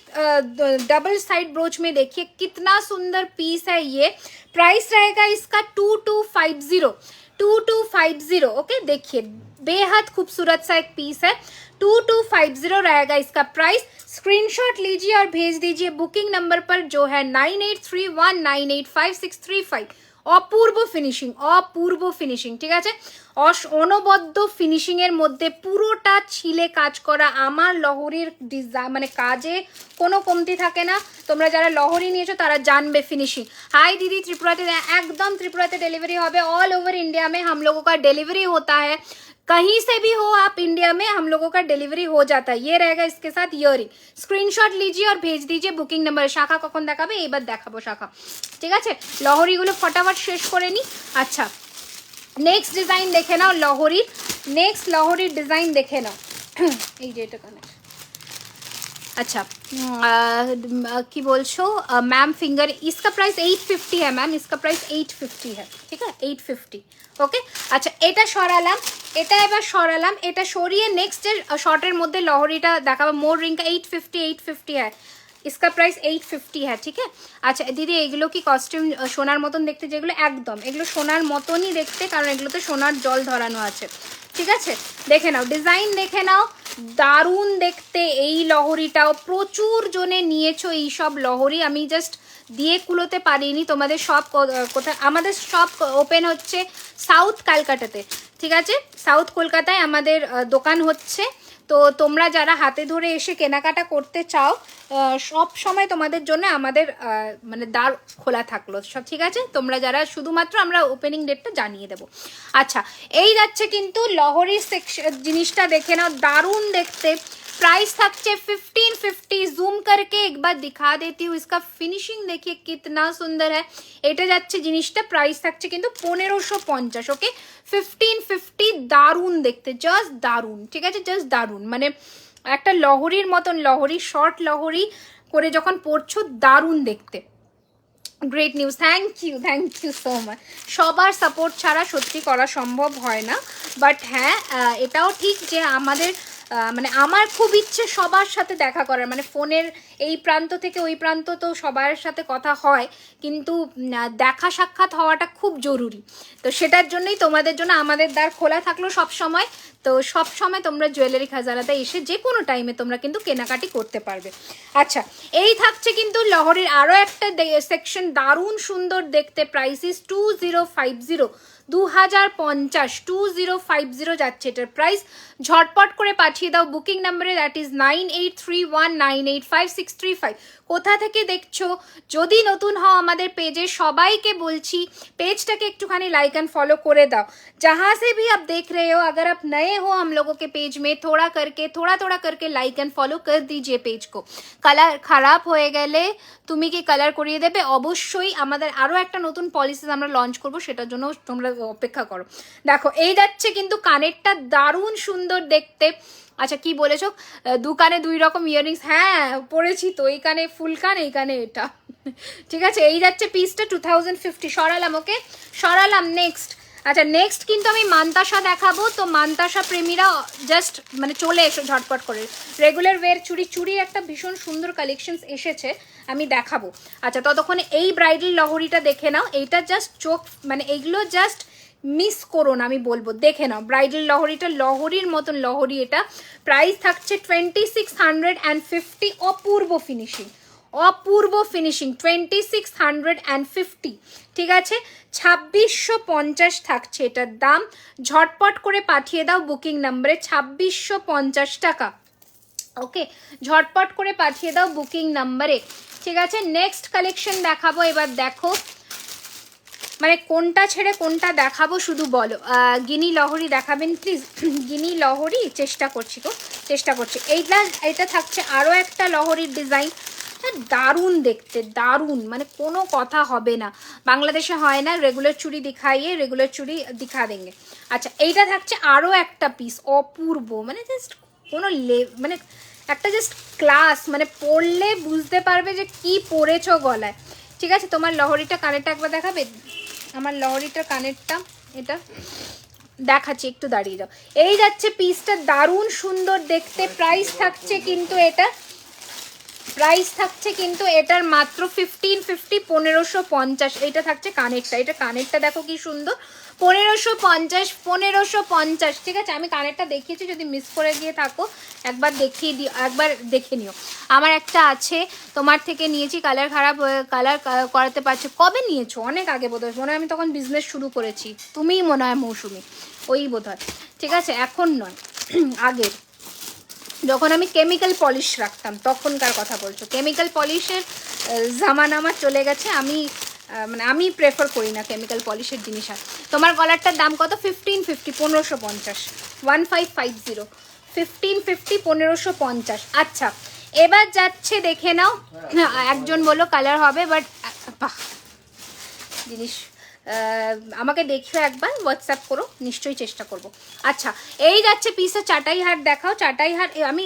डबल साइड ब्रोच में देखिए कितना सुंदर पीस है ये। प्राइस रहेगा इसका 2250, ओके? देखिए बेहद खूबसूरत सा एक पीस है, 2250 रहेगा इसका प्राइस। स्क्रीनशॉट लीजिए और भेज दीजिए बुकिंग नंबर पर जो है 9831985635। অপূর্ব ফিনিশিং, ঠিক আছে? অনবদ্য ফিনিশিং এর মধ্যে পুরোটা ছিলে কাজ করা। আমার লহরির ডিজাইন মানে কাজে কোনো কমতি থাকে না। তোমরা যারা লহরি নিয়েছো তারা জানবে ফিনিশিং। हाय दीदी त्रिपुराতে, एकदम त्रिपुराতে डिलीवरी হবে, ऑल ओवर इंडिया में हम लोगों का डिलीवरी होता है। कहीं से भी हो आप इंडिया में, हम लोगों का डिलीवरी हो जाता है। ये रहेगा इसके साथ इयरिंग। स्क्रीनशॉट लीजिए और भेज दीजिए बुकिंग नंबर। শাখা কখন দেখাবে? এবার দেখাবো শাখা, ঠিক আছে? লহরিগুলো ফটাফট শেষ করে নি। আচ্ছা নেক্সট ডিজাইন দেখে নাও, নেক্সট লহরির ডিজাইন দেখে নাও। এই যে এটা কানে, अच्छा কি বলছো मैम फिंगर, इसका प्राइस 850 है मैम, इसका प्राइस 850 है, ठीक है 850, ओके? अच्छा এটা সরালাম, এটা সরিয়ে নেক্সট এর শর্টের মধ্যে লহরিটা দেখাবো। মোর রিং का 850 है, इसका प्राइस 850 है, ठीक है? আচ্ছা দিদি এগুলো কি কস্টিউম সোনার মতন দেখতে? যেগুলো একদম এগুলো সোনার মতনই দেখতে, কারণ এগুলোতে সোনার জল ধরানো আছে, ঠিক আছে? দেখে নাও ডিজাইন, দেখে নাও, দারুণ দেখতে। এই লহরিটাও প্রচুর জনে নিয়েছো, এই সব লহরি আমি জাস্ট দিয়ে কুলোতে পারিনি। তোমাদের সব কোথায়? আমাদের সব ওপেন হচ্ছে সাউথ ক্যালকাটাতে, ঠিক আছে? সাউথ কলকাতায় আমাদের দোকান হচ্ছে। তো তোমরা যারা হাতে ধরে এসে কেনাকাটা করতে চাও, সব সময় তোমাদের জন্য আমাদের মানে দ্বার খোলা থাকলো সব, ঠিক আছে? তোমরা যারা শুধুমাত্র আমরা ওপেনিং ডেটটা জানিয়ে দেবো। আচ্ছা এই যাচ্ছে কিন্তু লহরি সেকশন, জিনিসটা দেখে নাও, দারুণ দেখতে। प्राइस থাকছে 1550। জুম करके एक बार दिखा देती हूँ, इसका फिनिशिंग देखिए कितना सुंदर है। এটা যাচ্ছে জিনিসটা, প্রাইস থাকছে কিন্তু 1550। ওকে, 1550, দারুণ দেখতে, জাস্ট দারুণ, ঠিক আছে, জাস্ট দারুণ, মানে একটা লহরির মতন লহরি, শর্ট লহরি করে যখন পরছো দারুণ দেখতে। Great news, thank you so much. সবার সাপোর্ট ছাড়া সত্যি করা সম্ভব হয় না, বাট হ্যাঁ এটাও ঠিক যে আমাদের মানে আমার খুব ইচ্ছে সবার সাথে দেখা করার, মানে ফোনের এই প্রান্ত থেকে ওই প্রান্ত তো সবার সাথে কথা হয়, কিন্তু দেখা সাক্ষাৎ হওয়াটা খুব জরুরি। তো সেটার জন্যই তোমাদের জন্য আমাদের দ্বার খোলা থাকলো সব সময়। তো সব সময় তোমরা জুয়েলারি খাজানাতে এসে যে কোনো টাইমে তোমরা কিন্তু কেনাকাটি করতে পারবে। আচ্ছা, এই থাকছে কিন্তু লহরির আরও একটা সেকশন, দারুণ সুন্দর দেখতে। প্রাইস ইস 2050, 2050, 2050 যাচ্ছে এটার প্রাইস। ঝটপট করে পাঠিয়ে দাও বুকিং নাম্বারে, দ্যাট ইজ 9831985635। কোথা থেকে দেখছো, যদি নতুন হও আমাদের পেজে, সবাইকে বলছি পেজটাকে একটুখানি लाइक एंड फॉलो করে দাও। जहाँ से भी आप देख रहे हो, अगर आप नए हो हम लोगों के पेज में, थोड़ा थोड़ा करके लाइक एंड फॉलो कर दीजिए पेज को। কালার খারাপ হয়ে গেলে তুমি কি কালার করিয়ে দেবে? অবশ্যই, আমাদের আরও একটা নতুন পলিসি আমরা লঞ্চ করব, সেটার জন্য তোমরা অপেক্ষা করো। দেখো এই যাচ্ছে কিন্তু কানেরটা দারুণ সুন্দর দেখতে। আচ্ছা কি বলেছো, দু কানে দুই রকম ইয়াররিংস, হ্যাঁ পরেছি তো, এই কানে ফুল কান, এই কানে এটা, ঠিক আছে। এই যাচ্ছে পিসটা 2050, সরালাম, ওকে সরালাম। নেক্সট, আচ্ছা নেক্সট কিন্তু আমি মান্তাসা দেখাবো। তো মান্তাসা প্রেমীরা জাস্ট মানে চলে এসো ঝটপট করে। রেগুলার ওয়্যার চুড়ি একটা ভীষণ সুন্দর কালেকশনস এসেছে, আমি দেখাবো। আচ্ছা ততক্ষণে এই ব্রাইডাল লহরিটা দেখে নাও, এইটা জাস্ট চোখ, মানে এইগুলো জাস্ট মিস করো না, আমি বলবো দেখে নাও ব্রাইডাল লহরিটা, লহরির মতন লহরি এটা। প্রাইস থাকছে 2650, অপূর্ব ফিনিশিং, অপূর্ব ফিনিশিং, 2650, ঠিক আছে। 2650 থাকছে এটার দাম। ঝটপট করে পাঠিয়ে দাও বুকিং নাম্বারে, 2650 টাকা। ওকে, ঝটপট করে পাঠিয়ে দাও বুকিং নাম্বারে, ঠিক আছে। নেক্সট কালেকশন দেখাবো, এবার দেখো মানে কোনটা ছেড়ে কোনটা দেখাবো শুধু বলো। গিনি লহরি দেখাবেন প্লিজ, গিনি লহরি, চেষ্টা করছি। এইটা থাকছে আরও একটা লহরির ডিজাইন, দারুণ দেখতে, দারুণ, মানে কোনো কথা হবে না। বাংলাদেশে হয় না রেগুলার চুড়ি দিখাইয়ে, রেগুলার চুড়ি দিখা দেঙ্গে। আচ্ছা এইটা থাকছে আরও একটা পিস, অপূর্ব, মানে জাস্ট কোনো মানে একটা জাস্ট ক্লাস, মানে পরলে বুঝতে পারবে যে কি পরেছো গলায়, ঠিক আছে। তোমার লহরিটা কানেরটা একবার দেখাবে, আমার লহরিটার কানেরটা এটা দেখাচ্ছি, একটু দাঁড়িয়ে যাও। এই যাচ্ছে পিসটা, দারুণ সুন্দর দেখতে। প্রাইস থাকছে কিন্তু এটার মাত্র 1550, 1550। এটা থাকছে কানেরটা, এটা কানেরটা দেখো কি সুন্দর, 1550, ঠিক আছে। আমি কানেরটা দেখিয়েছি, যদি মিস করে গিয়ে থাকো একবার দেখিয়ে দিও, একবার দেখে নিও। আমার একটা আছে, তোমার থেকে নিয়েছি, কালার খারাপ, কালার করাতে পারছো। কবে নিয়েছো? অনেক আগে বোধহয়, মনে হয় আমি তখন বিজনেস শুরু করেছি, তুমিই মনে হয় মৌসুমি, ওই বোধহয়, ঠিক আছে, এখন নয়, আগের, যখন আমি কেমিক্যাল পলিশ রাখতাম তখনকার কথা বলছো। কেমিক্যাল পলিশের জামানা আমার চলে গেছে, মানে আমি প্রেফার করি না কেমিক্যাল পলিশের জিনিস। আর তোমার গলারটার দাম কত? 1550, 1550, 1550, 1550, 1550। আচ্ছা এবার যাচ্ছে, দেখে নাও। একজন বলো কালার হবে, বাট বাহ জিনিস, আমাকে দেখিও একবার, হোয়াটসঅ্যাপ করো, নিশ্চয়ই চেষ্টা করব। আচ্ছা এই যাচ্ছে পিসটা, চাটাই হার দেখাও। চাটাই হার আমি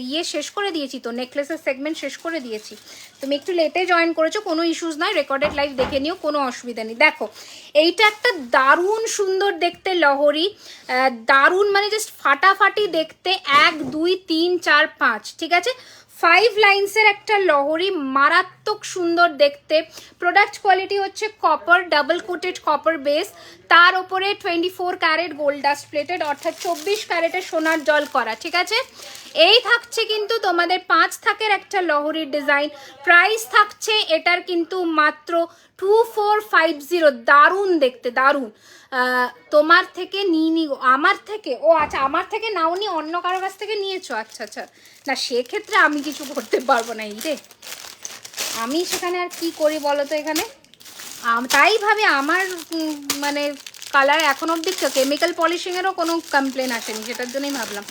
ইয়ে শেষ করে দিয়েছি তো, নেকলেসের সেগমেন্ট শেষ করে দিয়েছি। তুমি একটু লেটে জয়েন করেছো, কোনো ইস্যুস নয়, রেকর্ডেড লাইভ দেখে নিও, কোনো অসুবিধা নেই। দেখো এইটা একটা দারুণ সুন্দর দেখতে লহরি, দারুণ, মানে জাস্ট ফাটাফাটি দেখতে, 1 2 3 4 5, ঠিক আছে। 5 লাইন্সের একটা লহরি, মারাত্মক সুন্দর দেখতে। প্রোডাক্ট কোয়ালিটি হচ্ছে copper, double coated copper base, তার ওপরে 24 ক্যারেট গোল্ড ডাস্ট প্লেটেড, অর্থাৎ 24 ক্যারেটের সোনার জল করা, ঠিক আছে। এই থাকছে কিন্তু তোমাদের 5 থাকের একটা লহরির ডিজাইন। প্রাইস থাকছে এটার কিন্তু মাত্র 2450, দারুণ দেখতে, দারুণ। তোমার থেকে আমার থেকে, ও আচ্ছা আমার থেকে নাওনি, অন্য কারো কাছ থেকে নিয়েছো, আচ্ছা আচ্ছা, না সেক্ষেত্রে আমি কিছু করতে পারবো না। এই রে, আমি সেখানে আর কি করি বলো তো, এখানে তাই ভাবে আমার মানে কালার এখন অবধি কেমিক্যাল পলিশিংয়েরও কোনো কমপ্লেন আসেনি, সেটার জন্যই ভাবলাম।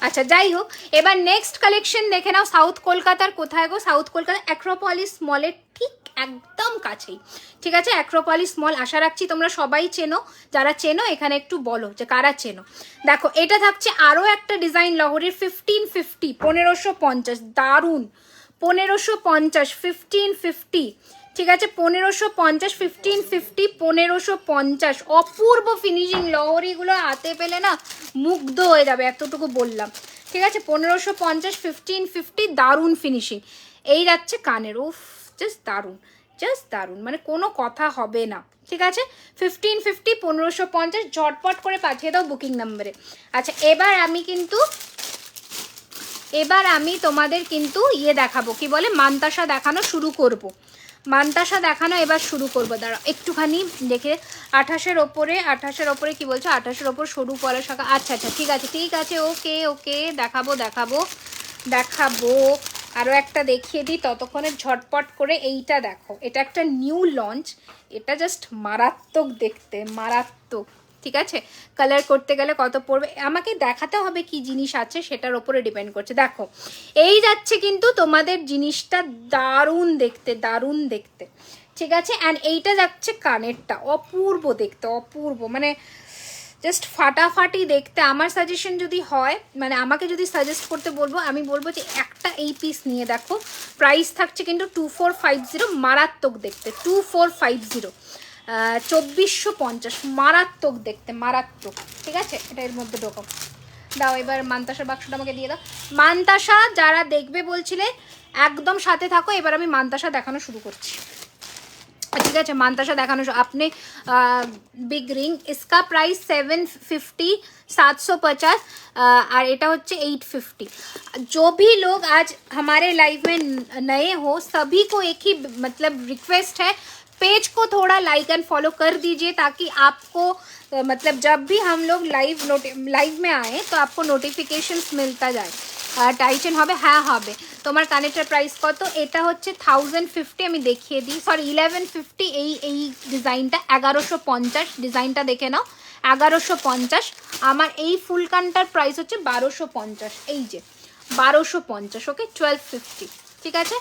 আচ্ছা যাই হোক, এবার নেক্সট কালেকশন দেখে নাও। সাউথ কলকাতার কোথায় গো? সাউথ কলকাতা অ্যাক্রোপলিস মলের ঠিক একদম কাছেই, ঠিক আছে? অ্যাক্রোপলিস মল, আশা রাখছি তোমরা সবাই চেনো। যারা চেনো এখানে একটু বলো যে কারা চেনো। দেখো এটা থাকছে আরও একটা ডিজাইন লহরির 1550, 1550, দারুণ। 1550, 1550, ঠিক আছে? 1550, 1550, 1550, অপূর্ব ফিনিশিং। লহরিগুলো হাতে পেলে না মুগ্ধ হয়ে যাবে, এতটুকু বললাম, ঠিক আছে? 1550, 1550, দারুণ ফিনিশিং। এই যাচ্ছে কানের, উফ জাস্ট দারুণ, জাস্ট দারুণ, মানে কোনো কথা হবে না, ঠিক আছে? 1550, 1550, ঝটপট করে পাঠিয়ে দাও বুকিং নাম্বারে। আচ্ছা এবার আমি তোমাদের কিন্তু ইয়ে দেখাবো, কি বলে, মান্তাসা দেখানো শুরু করব। মান্তাসা দেখানো এবার শুরু করবো। দাঁড়া একটুখানি দেখে। 28-এর ওপরে কি বলছো? 28-এর ওপর সরু পলা শাখা। আচ্ছা আচ্ছা, ঠিক আছে, ওকে ওকে, দেখাবো। আরও একটা দেখিয়ে দিই ততক্ষণে ঝটপট করে। এইটা দেখো, এটা একটা নিউ লঞ্চ, এটা জাস্ট মারাত্মক দেখতে, মারাত্মক, ঠিক আছে? কালার করতে গেলে কত পড়বে আমাকে দেখাতে হবে, কি জিনিস আছে সেটার ওপরে ডিপেন্ড করছে। দেখো এই যাচ্ছে কিন্তু তোমাদের জিনিসটা, দারুণ দেখতে, ঠিক আছে? অ্যান্ড এইটা যাচ্ছে কানেরটা, অপূর্ব দেখতে, অপূর্ব, মানে জাস্ট ফাটাফাটি দেখতে। আমার সাজেশন যদি হয়, মানে আমাকে যদি সাজেস্ট করতে বলবো, আমি বলবো যে একটা এই পিস নিয়ে দেখো। প্রাইস থাকছে কিন্তু 2450, মারাত্মক দেখতে, 2450, 2450, মারাত্মক দেখতে, মারাত্মক, ঠিক আছে? এটা এর মধ্যে ঢোকাও। দাও এবার মান্তাসার বাক্সটা আমাকে দিয়ে দাও। মান্তাসা যারা দেখবে বলছিলে একদম সাথে থাকো। এবার আমি মান্তাসা দেখানো শুরু করছি, ঠিক আছে? মান্তাসা দেখানো আপনি। बिग रिंग, इसका प्राइस 750, 750, और এটা হচ্ছে 850। जो भी लोग आज हमारे लाइव में नए हो, सभी को एक ही मतलब रिक्वेस्ट है, पेज को थोड़ा लाइक एंड फॉलो कर दीजिए, ताकि आपको मतलब जब भी हम लोग लाइव में आए तो आपको नोटिफिकेशंस मिलता जाए। টাইটেন হবে, হ্যাঁ হবে। তোমার কানেরটার প্রাইস কত? এটা হচ্ছে 1050, আমি দেখিয়ে দিই, সরি 1150। এই ডিজাইনটা 1150, ডিজাইনটা দেখে নাও, 1150। আমার এই ফুল কানটার প্রাইস হচ্ছে 1250, এই যে 1250, ওকে 1250, ঠিক আছে?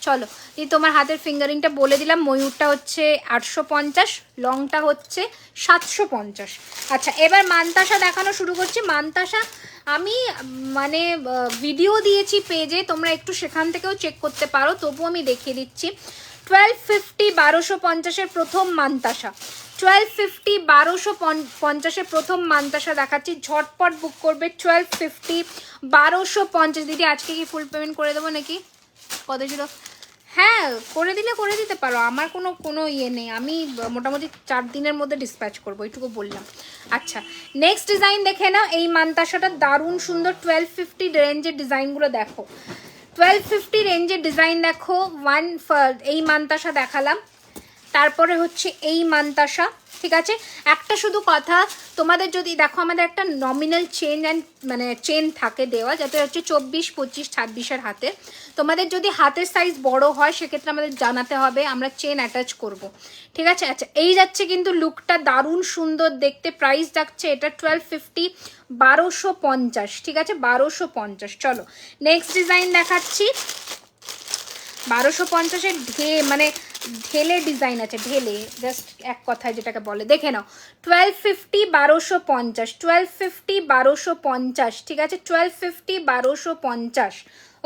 চলো এই তোমার হাতের ফিঙ্গারিংটা বলে দিলাম। ময়ূরটা হচ্ছে 850, লংটা হচ্ছে 750। আচ্ছা এবার মান্তাসা দেখানো শুরু করছি। মান্তাসা আমি মানে ভিডিও দিয়েছি পেজে, তোমরা একটু সেখান থেকেও চেক করতে পারো, তবু আমি দেখিয়ে দিচ্ছি। 1250, 1250-এর প্রথম মান্তাসা, 1250, 1250-এর প্রথম মান্তাসা দেখাচ্ছি, ঝটপট বুক করবে। 1250, 1250। দিদি আজকে কি ফুল পেমেন্ট করে দেবো নাকি? কত ছিল? হ্যাঁ করে দিতে পারো, আমার কোনো ইয়ে নেই, আমি মোটামুটি 4 দিনের মধ্যে ডিসপ্যাচ করবো, এইটুকু বললাম। আচ্ছা নেক্সট ডিজাইন দেখে নাও। এই মান্তাসাটা দারুণ সুন্দর। 1250 রেঞ্জের ডিজাইনগুলো দেখো, 1250 রেঞ্জের ডিজাইন দেখো। এই মান্তাসা দেখালাম, তারপরে হচ্ছে এই মান্তাসা, ঠিক আছে? একটা শুধু কথা, তোমাদের যদি দেখো আমাদের একটা নমিনাল চেন থাকে দেওয়া, যাতে হচ্ছে 24, 25, 26-এর হাতে। তোমাদের যদি হাতের সাইজ বড় হয় সেক্ষেত্রে আমাদের জানাতে হবে, আমরা চেন অ্যাটাচ করব, ঠিক আছে? আচ্ছা এই যাচ্ছে কিন্তু লুকটা দারুণ সুন্দর দেখতে। প্রাইস যাচ্ছে এটা 1250, 1250, ঠিক আছে? 1250। চলো নেক্সট ডিজাইন দেখাচ্ছি। 1250-এর মানে ঢেলে ডিজাইন আছে, ঢেলে, জাস্ট এক কথায় যেটাকে বলে, দেখে নাও। 1250, 1250, 1250, 1250, ঠিক আছে? 1250, 1250,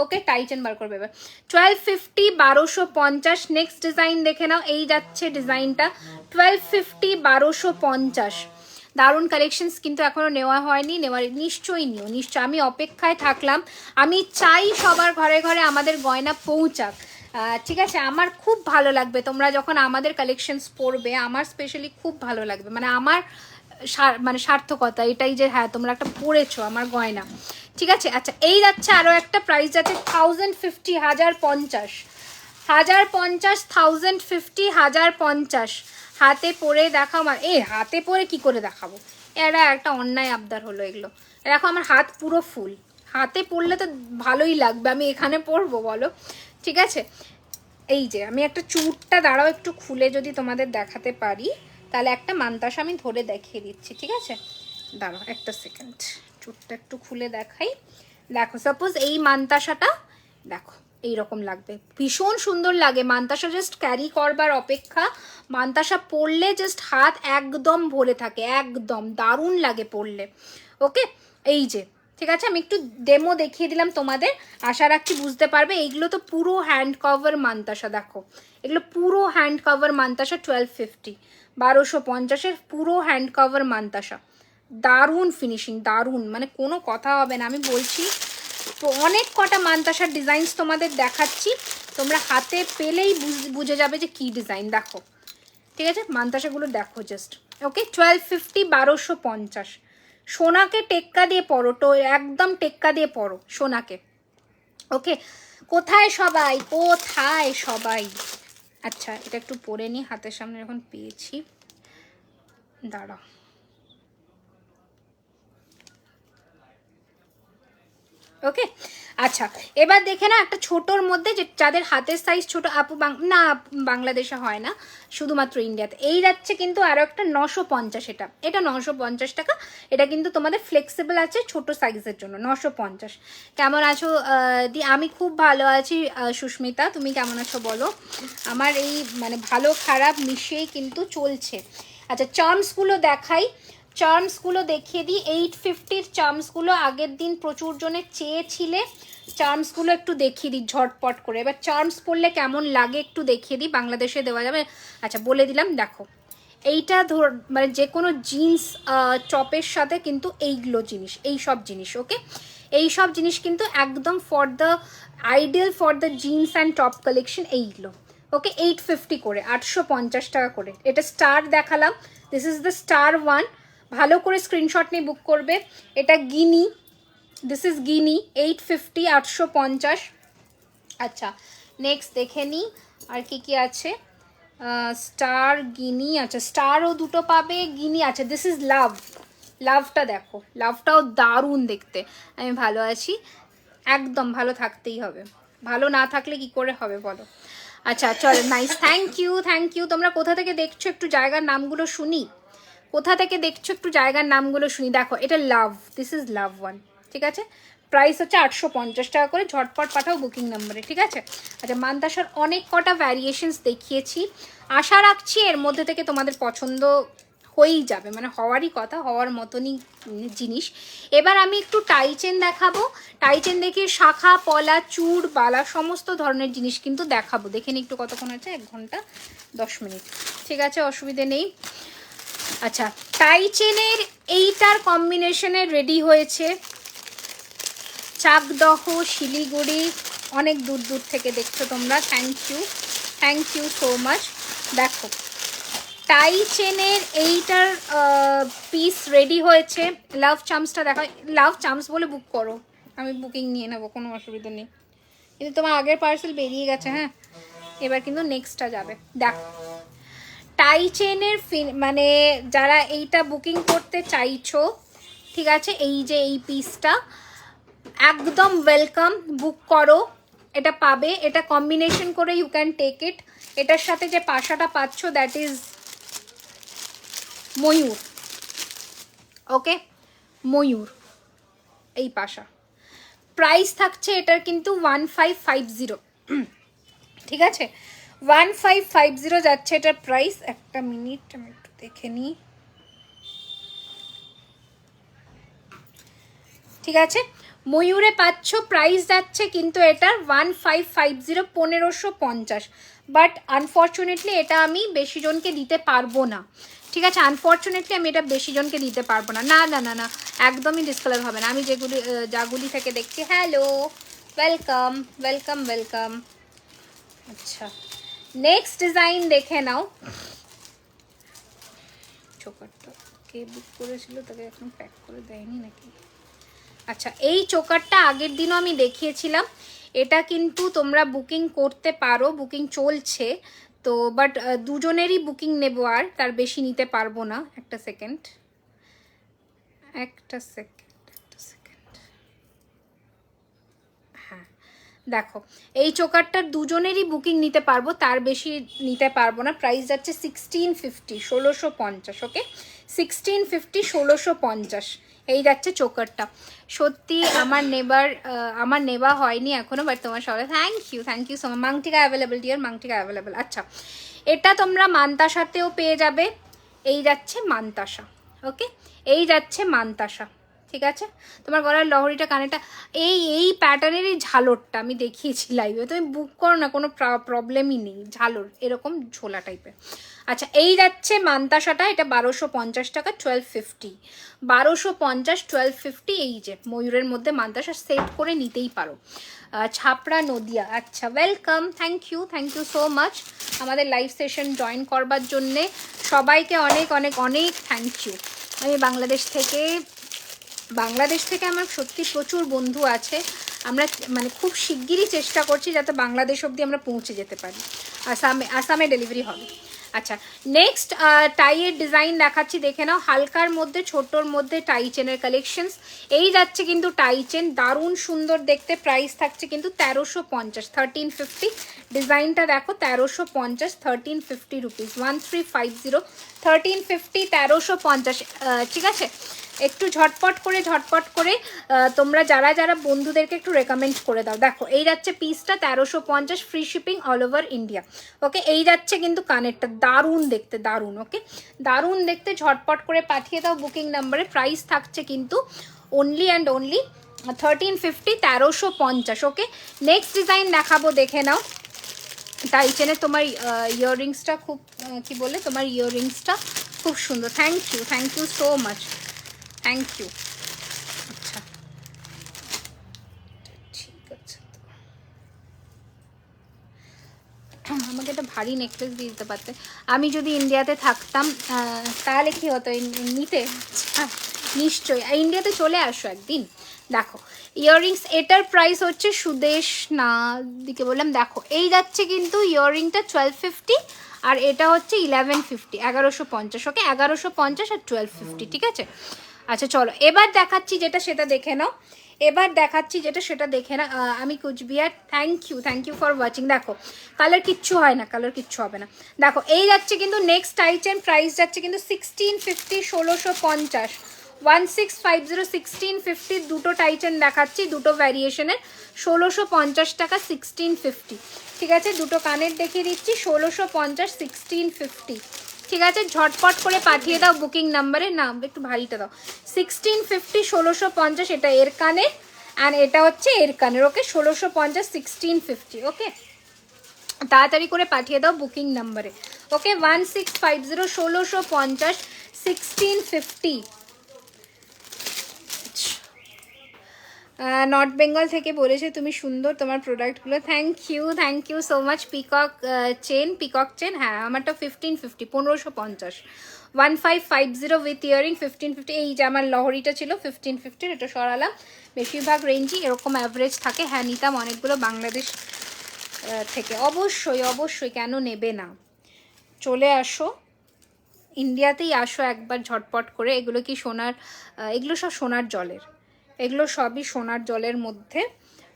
ওকে? টাইটেন বার করবে এবার। 1250, 1250। নেক্সট ডিজাইন দেখে নাও, এই যাচ্ছে ডিজাইনটা 1250, 1250। দারুণ কালেকশনস কিন্তু এখনও নেওয়া হয়নি, নিশ্চয়ই নিও, নিশ্চয়। আমি অপেক্ষায় থাকলাম, আমি চাই সবার ঘরে ঘরে আমাদের গয়না পৌঁছাক, ঠিক আছে? আমার খুব ভালো লাগবে তোমরা যখন আমাদের কালেকশনস পড়বে, আমার স্পেশালি খুব ভালো লাগবে, মানে আমার সার্থকতা এটাই যে হ্যাঁ তোমরা একটা পড়েছো আমার গয়না, ঠিক আছে? আচ্ছা এই যাচ্ছে আরও একটা, প্রাইস যাচ্ছে 1050, 1050, 1050, 1050, 1050। হাতে পরে দেখাও। হাতে পরে কি করে দেখাবো? এটা একটা অন্যায় আবদার হলো এগুলো। দেখো আমার হাত পুরো ফুল, হাতে পরলে তো ভালোই লাগবে, আমি এখানে পরবো বলো, ঠিক আছে? এই যে আমি একটা চুরটা দাঁড়াও একটু খুলে যদি তোমাদের দেখাতে পারি, তাহলে একটা মান্তাসা আমি ধরে দেখিয়ে দিচ্ছি, ঠিক আছে? দাঁড়াও একটা সেকেন্ড, চোটটা একটু খুলে দেখাই। দেখো সাপোজ এই মান্তাসাটা দেখো এইরকম লাগবে, ভীষণ সুন্দর লাগে মান্তাসা। জাস্ট ক্যারি করবার অপেক্ষা, মান্তাসা পরলে জাস্ট হাত একদম ভরে থাকে, একদম দারুণ লাগে পরলে। ওকে, এই যে ঠিক আছে, আমি একটু ডেমো দেখিয়ে দিলাম তোমাদের, আশা রাখছি বুঝতে পারবে। এইগুলো তো পুরো হ্যান্ড কভার মান্তাসা, দেখো এগুলো পুরো হ্যান্ড কভার মান্তাসা, 1250, 1250-এর পুরো হ্যান্ড কভার মান্তাসা। দারুণ ফিনিশিং, দারুণ, মানে কোনো কথা হবে না। আমি বলছি তো অনেক কটা মান্তাসার ডিজাইনস তোমাদের দেখাচ্ছি, তোমরা হাতে পেলেই বুঝে যাবে যে কি ডিজাইন। দেখো ঠিক আছে, মান্তাসাগুলো দেখো জাস্ট। ওকে, 1250, 1250। সোনাকে টেক্কা দিয়ে পরো, তো একদম টেক্কা দিয়ে পরো সোনাকে। ওকে, কোথায় সবাই, কোথায় সবাই? আচ্ছা এটা একটু পরে নিই, হাতের সামনে যখন পেয়েছি, দাঁড়াও। ওকে, আচ্ছা এবার দেখে না একটা ছোটোর মধ্যে, যে যাদের হাতের সাইজ ছোট, আপু না বাংলাদেশে হয় না, শুধুমাত্র ইন্ডিয়াতে। এই যাচ্ছে কিন্তু আরও একটা 950, এটা 950 টাকা। এটা কিন্তু তোমাদের ফ্লেক্সিবল আছে ছোট সাইজের জন্য, 950। কেমন আছো দি? আমি খুব ভালো আছি সুস্মিতা, তুমি কেমন আছো বলো? আমার এই মানে ভালো খারাপ মিশিয়েই কিন্তু চলছে। আচ্ছা চার্মসগুলো দেখাই, চার্মসগুলো দেখিয়ে দিই। 850-র চার্মসগুলো আগের দিন প্রচুর জনে চেয়েছিলে, চার্মসগুলো একটু দেখিয়ে দিই ঝটপট করে। এবার চার্মস পরলে কেমন লাগে একটু দেখিয়ে দিই, বাংলাদেশে দেওয়া যাবে। আচ্ছা বলে দিলাম, দেখো এইটা মানে যে কোনো জিন্স টপের সাথে কিন্তু এইগুলো জিনিস, এই সব জিনিস, ওকে এই সব জিনিস কিন্তু একদম for the ideal for the jeans and top collection এইগুলো। ওকে, 850 করে, 850 টাকা করে। এটা স্টার দেখালাম, this is the star one, ভালো করে স্ক্রিনশট নিয়ে বুক করবে। এটা গিনি, দিস ইজ গিনি, 850, 850। আচ্ছা নেক্সট দেখে নিই আর কি কি আছে। স্টার, গিনি, আচ্ছা স্টারও দুটো পাবে, গিনি। আচ্ছা দিস ইজ লাভ, লাভটা দেখো, লাভটাও দারুণ দেখতে। আমি ভালো আছি, একদম ভালো থাকতেই হবে, ভালো না থাকলে কি করে হবে বলো। আচ্ছা চলো, nice, thank you, thank you. তোমরা কোথা থেকে দেখছো একটু জায়গার নামগুলো শুনি, কোথা থেকে দেখছো একটু জায়গার নামগুলো শুনি। দেখো এটা লাভ, দিস ইজ লাভ ওয়ান, ঠিক আছে। প্রাইস হচ্ছে 850 টাকা করে, ঝটপট পাঠাও বুকিং নাম্বারে, ঠিক আছে। আচ্ছা মান্তাসার অনেক কটা ভ্যারিয়েশনস দেখিয়েছি, আশা রাখছি এর মধ্যে থেকে তোমাদের পছন্দ হয়েই যাবে, মানে হওয়ারই কথা, হওয়ার মতনই জিনিস। এবার আমি একটু টাই চেন দেখাবো, টাই চেন দেখিয়ে শাখা পলা চূড় বালা সমস্ত ধরনের জিনিস কিন্তু দেখাবো। দেখে নিই একটু কতক্ষণ আছে, 1 ঘন্টা 10 মিনিট, ঠিক আছে, অসুবিধে নেই। আচ্ছা টাই চেনের এইটার কম্বিনেশনে রেডি হয়েছে চাকদহ, শিলিগুড়ি, অনেক দূর দূর থেকে দেখছো তোমরা, থ্যাংক ইউ সো মাচ। দেখো টাই চেনের এইটার পিস রেডি হয়েছে। লাভ চামসটা দেখো, লাভ চামস বলে বুক করো, আমি বুকিং নিয়ে নেবো, কোনো অসুবিধা নেই। কিন্তু তোমার আগের পার্সেল বেরিয়ে গেছে, হ্যাঁ এবার কিন্তু নেক্সটটা যাবে। দেখো টাই চেনের মানে যারা এইটা বুকিং করতে চাইছো, ঠিক আছে, এই যে এই পিসটা একদম ওয়েলকাম, বুক করো, এটা পাবে। এটা কম্বিনেশন করে ইউ ক্যান টেক ইট। এটার সাথে যে পাশাটা পাচ্ছ দ্যাট ইজ ময়ূর, ওকে ময়ূর এই পাশা। প্রাইস থাকছে এটার কিন্তু 1550, ঠিক আছে, 1550 যাচ্ছে এটার প্রাইস। একটা মিনিট আমি একটু দেখে নিই, ঠিক আছে, ময়ূরে পাচ্ছ, প্রাইস যাচ্ছে কিন্তু এটার 1550, 1550। বাট আনফর্চুনেটলি এটা আমি বেশি জনকে দিতে পারবো না, ঠিক আছে, আনফর্চুনেটলি আমি এটা বেশি জনকে দিতে পারবো না, না না না না, একদমই ডিসকালার হবে না। আমি যাগুলি থেকে দেখছি, হ্যালো, ওয়েলকাম ওয়েলকাম ওয়েলকাম। আচ্ছা নেক্সট ডিজাইন দেখে নাও। চোকারটা কে বুক করেছিল, তাকে এখন প্যাক করে দেয়নি নাকি? আচ্ছা এই চোকারটা আগের দিনও আমি দেখিয়েছিলাম, এটা কিন্তু তোমরা বুকিং করতে পারো, বুকিং চলছে তো, বাট দুজনেরই বুকিং নেবো, আর তার বেশি নিতে পারবো না। একটা সেকেন্ড, হ্যাঁ দেখো এই চোকারটার দুজনেরই বুকিং নিতে পারবো, তার বেশি নিতে পারবো না। প্রাইস যাচ্ছে 1650, 1650, ওকে 1650, 1650। এই যাচ্ছে চোকারটা, সত্যি আমার নেওয়া হয়নি এখনো, বাট তোমার সবাই থ্যাংক ইউ সো মাচ। মাংটিকা অ্যাভেলেবল ডিয়ার, মাংটিকা অ্যাভেলেবল। আচ্ছা, এটা তোমরা মান্তাসাতেও পেয়ে যাবে। এই যাচ্ছে মান্তাসা, ওকে, এই যাচ্ছে মান্তাসা, ঠিক আছে। তোমার গলার লহরিটা কানেরটা এই প্যাটার্নের এই ঝালরটা আমি দেখিয়েছি লাইভে, তুমি বুক করো না, কোনো প্রবলেমই নেই, ঝালর এরকম ঝোলা টাইপের। আচ্ছা, এই যাচ্ছে মান্তাসাটা, এটা 1250 টাকা, 1250, 1250, 1250। এই যে ময়ূরের মধ্যে মান্তাসা সেট করে নিতেই পারো। ছাপড়া নদিয়া, আচ্ছা welcome, thank you so much আমাদের লাইভ সেশন জয়েন করবার জন্যে সবাইকে অনেক অনেক অনেক থ্যাংক ইউ। আমি বাংলাদেশ থেকে আমার সত্যি প্রচুর বন্ধু আছে, আমরা মানে খুব শিগগিরই চেষ্টা করছি যাতে বাংলাদেশ অবধি আমরা পৌঁছে যেতে পারি, আসামে ডেলিভারি হবে। আচ্ছা, নেক্সট টাইয়ের ডিজাইন দেখাচ্ছি, দেখে নাও, হালকার মধ্যে ছোটোর মধ্যে টাই চেনের কালেকশনস। এই যাচ্ছে কিন্তু টাই চেন, দারুণ সুন্দর দেখতে, প্রাইস থাকছে কিন্তু 1350, 1350। ডিজাইনটা দেখো, 1350, 1350 রুপিস, 1350, 1350, 1350, ঠিক আছে। একটু ঝটপট করে তোমরা যারা বন্ধুদেরকে একটু রেকমেন্ড করে দাও। দেখো, এই যাচ্ছে পিসটা 1350, free shipping all over India, okay. এই যাচ্ছে কিন্তু কানেরটা, দারুণ দেখতে, দারুণ, ওকে, দারুণ দেখতে, ঝটপট করে পাঠিয়ে দাও বুকিং নাম্বারে। প্রাইস থাকছে কিন্তু only and only 1350, 1350, okay. Next design দেখাবো, দেখে নাও। টাই চেনের তোমার ইয়াররিংসটা খুব কি বলে, তোমার ইয়াররিংসটা খুব সুন্দর, thank you so much, thank you. আচ্ছা, ঠিক আছে, আমাকে একটা ভারী নেকলেস দিয়ে দিতে পারতে, আমি যদি ইন্ডিয়াতে থাকতাম তাহলে কি হতো নিতে, নিশ্চয়ই ইন্ডিয়াতে চলে আসো একদিন। দেখো ইয়াররিংস, এটার প্রাইস হচ্ছে সুদেশ না দিকে বললাম, দেখো এই যাচ্ছে কিন্তু ইয়াররিংটা 1250, আর এটা হচ্ছে 1150, 1150, ওকে, 1150 আর 1250, ঠিক আছে। আচ্ছা চলো, এবার দেখাচ্ছি যেটা সেটা দেখে নাও, আমি Cooch Behar, thank you for watching. দেখো কালার কিচ্ছু হয় না, কালার কিচ্ছু হবে না। দেখো এই যাচ্ছে কিন্তু নেক্সট টাই চেন, প্রাইস যাচ্ছে কিন্তু 1650, 1650, 1650, 1650, দুটো টাই চেন দেখাচ্ছি, দুটো ভ্যারিয়েশনের, 1650 টাকা, 1650, ঠিক আছে। দুটো কানের দেখিয়ে দিচ্ছি, 1650, 1650, ঠিক আছে। ঝটপট করে পাঠিয়ে দাও বুকিং নাম্বারে, না একটু ভারীটা দাও, 1650, 1650, এটা এর কানের, অ্যান্ড এটা হচ্ছে এর কানের, ওকে, 1650, 1650, ওকে। তাড়াতাড়ি করে পাঠিয়ে দাও বুকিং নাম্বারে, ওকে, 1650, 1650, 1650। নর্থ বেঙ্গল থেকে বলেছে তুমি সুন্দর তোমার প্রোডাক্টগুলো, thank you so much. Peacock chain, হ্যাঁ আমারটা 1550, 1550, 1550 উইথ ইয়ারিং, 1550। এই যে আমার লহরিটা ছিল 1550, এটা সরালাম। বেশিরভাগ রেঞ্জই এরকম অ্যাভারেজ থাকে, হ্যাঁ নিতাম অনেকগুলো বাংলাদেশ থেকে, অবশ্যই কেন নেবে না, চলে আসো ইন্ডিয়াতেই আসো একবার ঝটপট করে। এগুলো কি সোনার, এগুলো সব সোনার জলের, এগুলো সবই সোনার জলের মধ্যে,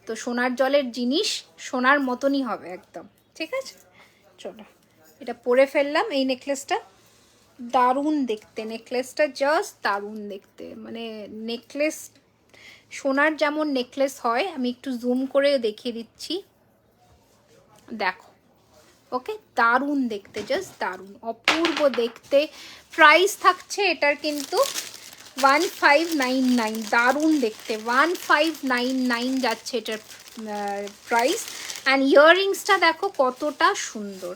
তো সোনার জলের জিনিস সোনার মতনই হবে একদম, ঠিক আছে। চলো, এটা পরে ফেললাম, এই নেকলেসটা দারুণ দেখতে, নেকলেসটা জাস্ট দারুণ দেখতে, মানে নেকলেস সোনার যেমন নেকলেস হয়, আমি একটু জুম করে দেখিয়ে দিচ্ছি, দেখো, ওকে, দারুণ দেখতে, জাস্ট দারুণ, অপূর্ব দেখতে। প্রাইস থাকছে এটার কিন্তু 1599, দারুণ দেখতে, 1599 যাচ্ছে এটার প্রাইস। অ্যান্ড ইয়াররিংসটা দেখো কতটা সুন্দর,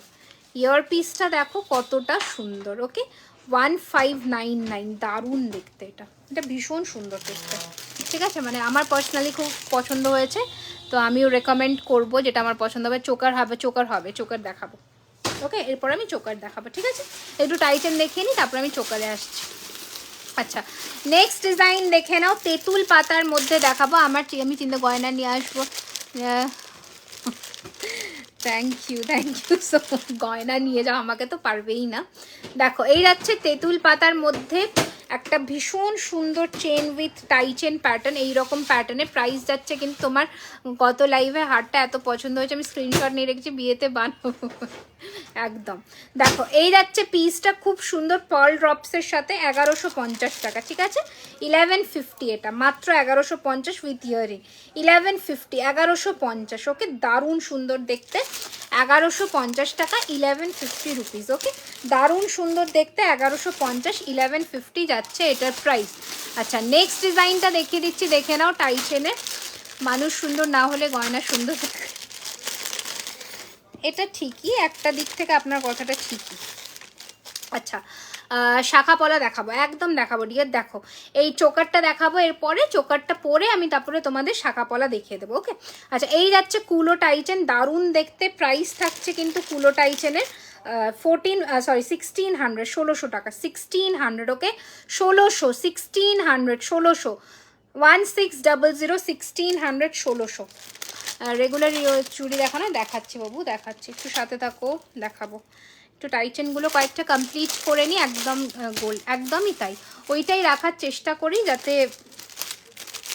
ইয়ার পিসটা দেখো কতটা সুন্দর, ওকে, 1599, দারুণ দেখতে, এটা ভীষণ সুন্দর দেখতে, ঠিক আছে। মানে আমার পার্সোনালি খুব পছন্দ হয়েছে, তো আমিও রেকমেন্ড করবো, যেটা আমার পছন্দ হবে। চোকার দেখাবো, ওকে, এরপর আমি চোকার দেখাবো, ঠিক আছে। একটু টাইটেন দেখিয়ে নিই, তারপর আমি চোকারে আসছি। আচ্ছা, নেক্সট ডিজাইন দেখে নাও, তেঁতুল পাতার মধ্যে দেখাবো, আমি চিন্তা গয়না নিয়ে আসবো, থ্যাংক ইউ সো, গয়না নিয়ে যাও, আমাকে তো পারবেই না। দেখো এই যাচ্ছে তেঁতুল পাতার মধ্যে, একটা ভীষণ সুন্দর chain with tie chain pattern, এইরকম প্যাটার্নে প্রাইস যাচ্ছে কিন্তু তোমার, গত লাইভে হারটা এত পছন্দ হয়েছে আমি স্ক্রিনশট নিয়ে রেখেছি, বিয়েতে বানাবো একদম। দেখো এই যাচ্ছে পিসটা খুব সুন্দর পার্ল ড্রপসের সাথে 1150 টাকা, ঠিক আছে 1150, এটা মাত্র 1150 উইথ ইয়ারিং 1150, 1150, ওকে দারুণ সুন্দর দেখতে 1150 টাকা 1150 রুপিস, ওকে দারুণ সুন্দর দেখতে 1150, 1150 যাচ্ছে এটার প্রাইস। আচ্ছা নেক্সট ডিজাইনটা দেখিয়ে দিচ্ছি, দেখে নাও টাই চেনে, মানুষ সুন্দর না হলে গয়না সুন্দর, এটা ঠিকই, একটা দিক থেকে আপনার কথাটা ঠিকই। আচ্ছা শাখা পলা দেখাবো, একদম দেখাবো ডিয়ার, দেখো এই চোকারটা দেখাবো, এরপরে চোকারটা পরে আমি তারপরে তোমাদের শাখা পলা দেখিয়ে দেবো, ওকে। আচ্ছা এই যাচ্ছে কুলো টাইচেন, দারুণ দেখতে, প্রাইস থাকছে কিন্তু কুলো টাইচেনের 1600, 1600 টাকা, 1600, ওকে 1600, 1600, 1600, 1600, 1600, 1600। রেগুলার চুড়ি দেখানো দেখাচ্ছি বাবু, দেখাচ্ছি, একটু সাথে থাকো, দেখাবো একটু টাইচেনগুলো কয়েকটা কমপ্লিট করে নিই, একদম গোল, একদমই তাই, ওইটাই রাখার চেষ্টা করি যাতে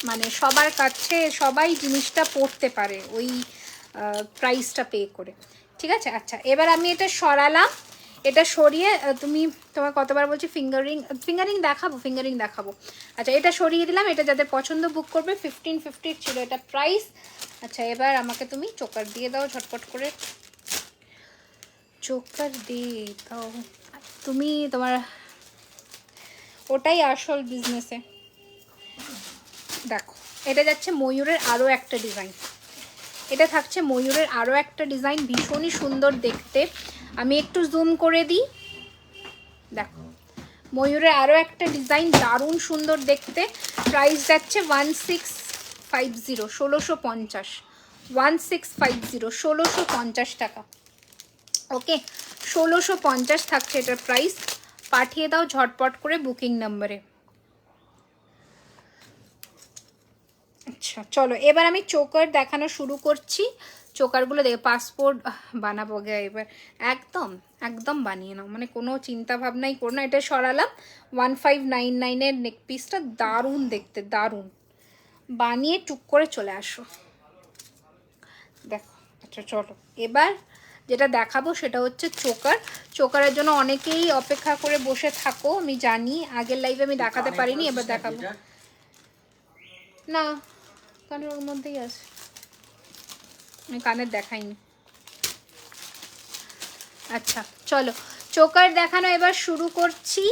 মানে সবার কাছে সবাই জিনিসটা পড়তে পারে ওই প্রাইসটা পে করে, ঠিক আছে। আচ্ছা এবার আমি এটা সরালাম, এটা সরিয়ে তুমি তোমার কতবার বলছি ফিঙ্গারিং দেখাবো, ফিঙ্গারিং দেখাবো। আচ্ছা এটা সরিয়ে দিলাম, এটা যাদের পছন্দ বুক করবে, 1550 ছিল এটা প্রাইস। আচ্ছা এবার আমাকে তুমি চোকার দিয়ে দাও ঝটপট করে, চোকার দিয়ে দাও তুমি, তোমার ওটাই আসল বিজনেসে। দেখো এটা যাচ্ছে ময়ূরের আরও একটা ডিজাইন, এটা থাকছে ময়ূরের আরও একটা ডিজাইন, ভীষণই সুন্দর দেখতে, আমি একটু জুম করে দিই, দেখো ময়ূরের আরও একটা ডিজাইন দারুণ সুন্দর দেখতে, প্রাইস যাচ্ছে 1650, 1650, 1650, 1650 টাকা, ওকে 1650 থাকছে এটার প্রাইস, পাঠিয়ে দাও ঝটপট করে বুকিং নাম্বারে। আচ্ছা চলো এবার আমি চোকার দেখানো শুরু করছি, চোকারগুলো দেখে পাসপোর্ট বানাবো গে এবার, একদম একদম বানিয়ে নাও, মানে কোনো চিন্তা ভাবনাই করো না। এটা সরালাম 1599-এর নেক পিসটা, দারুণ দেখতে, দারুণ, বানিয়ে টুক করে চলে আসো, দেখো। আচ্ছা চলো এবার যেটা দেখাবো সেটা হচ্ছে চোকার, চোকারের জন্য অনেকেই অপেক্ষা করে বসে থাকো, আমি জানি আগের লাইভে আমি দেখাতে পারিনি, এবার দেখাবো না, কানের ওর মধ্যেই আছে, আমি কানের দেখাইনি। আচ্ছা চলো চোকার দেখানো এবার শুরু করছি,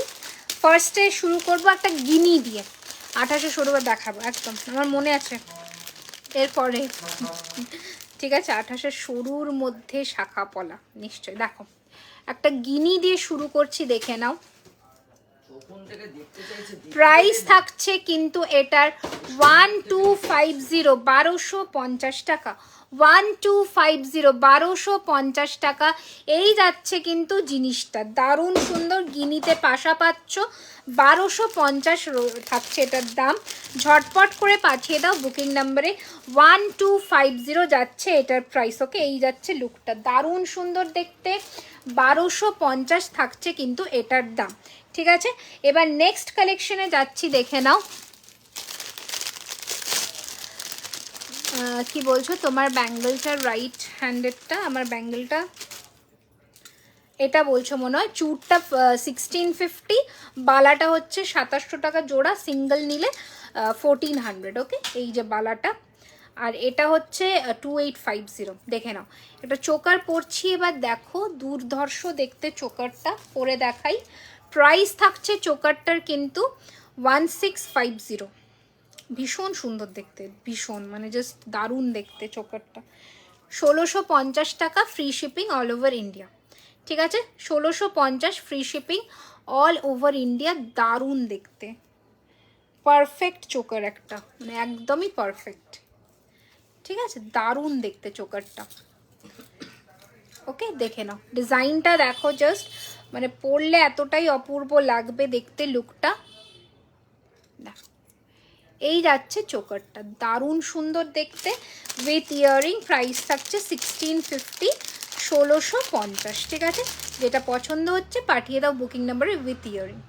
ফার্স্টে শুরু করবো একটা গিনি দিয়ে, 2800 দেখাবো, একদম আমার মনে আছে, এরপরে ঠিক আছে 2800 মধ্যে শাখা পলা নিশ্চয়, দেখো একটা গিনি দিয়ে শুরু করছি, দেখে নাও, প্রাইস থাকছে কিন্তু এটার 1250, 1250 টাকা, 1250, 1250 টাকা, এই যাচ্ছে কিন্তু জিনিসটা, দারুণ সুন্দর, গিনিতে পাশা পাচ্ছ, 1250 থাকছে এটার দাম, ঝটপট করে পাঠিয়ে দাও বুকিং নাম্বারে, 1250 যাচ্ছে এটার প্রাইস, ওকে এই যাচ্ছে লুকটা, দারুণ সুন্দর দেখতে, 1250 থাকছে কিন্তু এটার দাম, ঠিক আছে। এবার নেক্সট কালেকশনে যাচ্ছি, দেখে নাও, কি বলছো তোমার ব্যাঙ্গলটা, রাইট হ্যান্ডেডটা, আমার ব্যাঙ্গলটা এটা বলছো মনে হয়, চুরটা 1650, বালাটা হচ্ছে 2700 টাকা জোড়া, সিঙ্গেল নিলে 1400, ওকে এই যে বালাটা, আর এটা হচ্ছে 2850, দেখে নাও, এটা চোকার পরছি, এবার দেখো দুর্ধর্ষ দেখতে চোকারটা পরে দেখাই, প্রাইস থাকছে চোকারটার কিন্তু 1650, ভীষণ সুন্দর দেখতে, ভীষণ মানে জাস্ট দারুণ দেখতে চোকারটা, 1650 টাকা, free shipping all over India, ঠিক আছে 1650 free shipping all over India, দারুণ দেখতে, পারফেক্ট চোকার একটা, মানে একদমই পারফেক্ট, ঠিক আছে দারুণ দেখতে চোকারটা, ওকে দেখে নাও ডিজাইনটা দেখো, জাস্ট মানে পরলে এতটাই অপূর্ব লাগবে দেখতে লুকটা, দেখো এই যাচ্ছে চোকারটা, দারুণ সুন্দর দেখতে উইথ ইয়ারিং, প্রাইস থাকছে 1650, 1650, ঠিক আছে, যেটা পছন্দ হচ্ছে পাঠিয়ে দাও বুকিং নাম্বারে উইথ ইয়ারিং।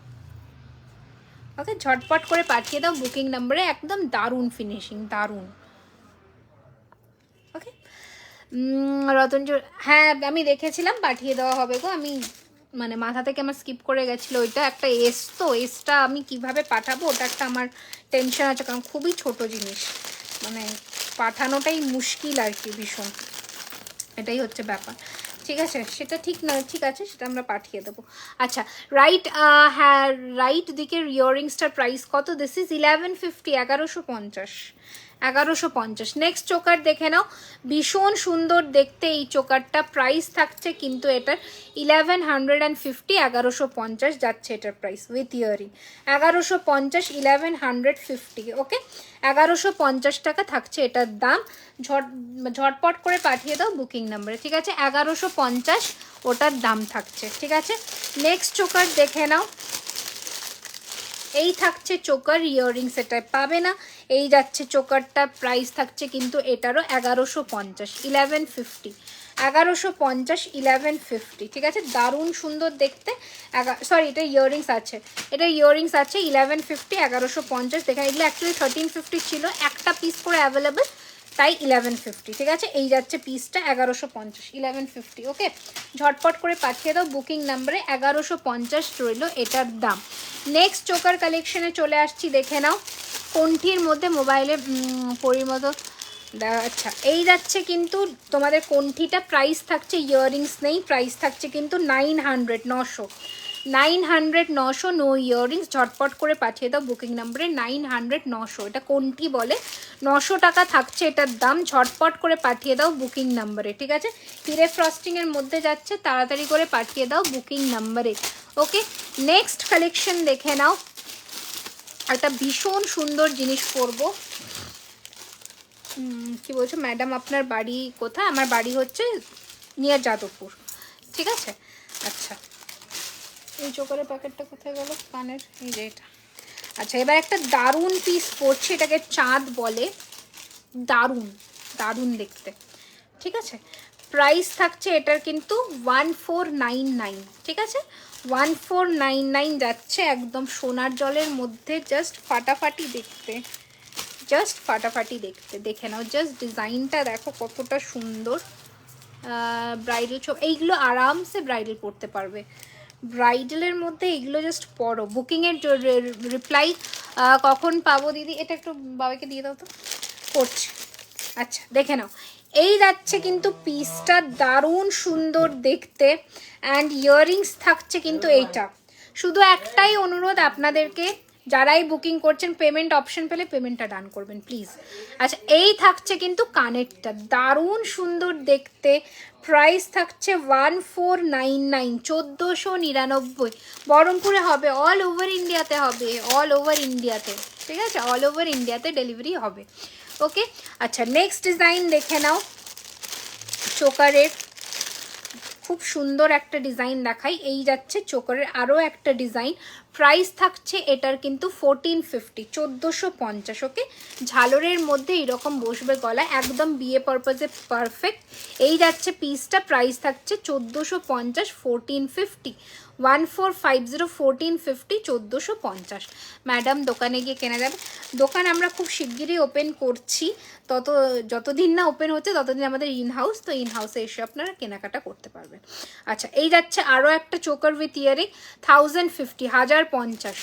ওকে, ঝটপট করে পাঠিয়ে দাও বুকিং নাম্বারে, একদম দারুণ ফিনিশিং, দারুণ। ওকে, রতনজোর, হ্যাঁ আমি দেখেছিলাম, পাঠিয়ে দেওয়া হবে গো। আমি মানে মাথা থেকে আমার স্কিপ করে গেছিলো ওইটা, একটা এস, তো এসটা আমি কিভাবে পাঠাবো ওটা একটা আমার টেনশন আছে, কারণ খুবই ছোট জিনিস, মানে পাঠানোটাই মুশকিল আর কি, ভীষণ, এটাই হচ্ছে ব্যাপার। ঠিক আছে, সেটা ঠিক নয়, ঠিক আছে সেটা আমরা পাঠিয়ে দেবো। আচ্ছা, রাইট, হ্যাঁ রাইট দিকের ইয়াররিংসটার প্রাইস কত? This is 1150, 1150, 1150। নেক্সট চোকার দেখে নাও, ভীষণ সুন্দর দেখতে এই চোকারটা, প্রাইস থাকছে কিন্তু এটার 1150, 1150 যাচ্ছে এটার প্রাইস উইথ ইয়ারিং, 1150, 1150। ওকে, 1150 টাকা থাকছে এটার দাম। ঝটপট করে পাঠিয়ে দাও বুকিং নাম্বারে, ঠিক আছে? 1150 ওটার দাম থাকছে, ঠিক আছে? নেক্সট চোকার দেখে নাও, এই থাকছে চোকার, ইয়াররিংস এটা পাবে না, এই যাচ্ছে চোকারটা, প্রাইস থাকছে কিন্তু এটারও 1150, 1150, 1150, 1150, ঠিক আছে? দারুণ সুন্দর দেখতে, সরি এটা ইয়াররিংস আছে, এটা ইয়াররিংস আছে 1150, 1150। দেখেন এগুলো অ্যাকচুয়ালি 1350 ছিল, একটা পিস করে অ্যাভেলেবেল, তাই 1150, ঠিক আছে? এই যাচ্ছে পিসটা 1150, 1150। ওকে, ঝটপট করে পাঠিয়ে দাও বুকিং নাম্বারে, 1150 রইল এটার দাম। নেক্সট চোকার কালেকশনে চলে আসছি, দেখে নাও, কণ্ঠির মধ্যে মোবাইলে পরিমতো, আচ্ছা এই যাচ্ছে কিন্তু তোমাদের কণ্ঠিটা, প্রাইস থাকছে, ইয়াররিংস নেই, প্রাইস থাকছে কিন্তু 900, 900, 900, 900, নো ইয়াররিংস। ঝটপট করে পাঠিয়ে দাও বুকিং নাম্বারে, 900, 900, এটা কণ্ঠি বলে, 900 টাকা থাকছে এটার দাম। ঝটপট করে পাঠিয়ে দাও বুকিং নাম্বারে, ঠিক আছে? হিরে ফ্রস্টিংয়ের মধ্যে যাচ্ছে, তাড়াতাড়ি করে পাঠিয়ে দাও বুকিং নাম্বারে। ওকে, নেক্সট কালেকশন দেখে নাও, একটা ভীষণ সুন্দর জিনিস পরবো। কি বলছো ম্যাডাম, আপনার বাড়ি কোথায়? আমার বাড়ি হচ্ছে নিয়ার যাদবপুর, ঠিক আছে? আচ্ছা, এই চোকারের প্যাকেটটা কোথায় গেল, কানের, এই যে এটা। আচ্ছা, এবার একটা দারুণ পিস পড়ছে, এটাকে চাঁদ বলে, দারুণ দারুণ দেখতে, ঠিক আছে? প্রাইস থাকছে এটার কিন্তু 1499, ঠিক আছে? 1499 যাচ্ছে, একদম সোনার জলের মধ্যে, জাস্ট ফাটাফাটি দেখতে, জাস্ট ফাটাফাটি দেখতে। দেখে নাও জাস্ট ডিজাইনটা দেখো কতটা সুন্দর, ব্রাইডাল এইগুলো আরামসে ব্রাইডাল পরতে পারবে, ব্রাইডালের মধ্যে এগুলো জাস্ট পরো। বুকিংয়ের রিপ্লাই কখন পাবো দিদি? এটা একটু বাবাকে দিয়ে দাও তো, করছি। আচ্ছা, দেখে নাও, এই যাচ্ছে কিন্তু পিসটা, দারুণ সুন্দর দেখতে, অ্যান্ড ইয়াররিংস থাকছে কিন্তু এইটা। শুধু একটাই অনুরোধ আপনাদেরকে, যারাই বুকিং করছেন, পেমেন্ট অপশন পেলে পেমেন্টটা ডান করবেন প্লিজ। আচ্ছা, এই থাকছে কিন্তু কানেরটা, দারুণ সুন্দর দেখতে, প্রাইস থাকছে 1499, 1499। বহরমপুরে হবে, অল ওভার ইন্ডিয়াতে হবে, অল ওভার ইন্ডিয়াতে, ঠিক আছে? অল ওভার ইন্ডিয়াতে ডেলিভারি হবে। ওকে, আচ্ছা নেক্সট ডিজাইন দেখে নাও, চোকারের খুব সুন্দর একটা ডিজাইন দেখাই, এই যাচ্ছে চোকারের আরও একটা ডিজাইন, প্রাইস থাকছে এটার কিন্তু 1450, 1450। ওকে, ঝালরের মধ্যে এরকম বসবে গলা, একদম বিয়ে পারপাজে পারফেক্ট। এই যাচ্ছে পিসটা, প্রাইস থাকছে 1450, 1450, 1450, 1450, 1450। ম্যাডাম দোকানে গিয়ে কেনা যাবে? দোকান আমরা খুব শিগগিরই ওপেন করছি, যতদিন না ওপেন হচ্ছে ততদিন আমাদের ইন হাউস, তো ইন হাউসে এসে আপনারা কেনাকাটা করতে পারবেন। আচ্ছা, এই যাচ্ছে আরও একটা চোকার উইথ ইয়ারিং, 1050, 1050,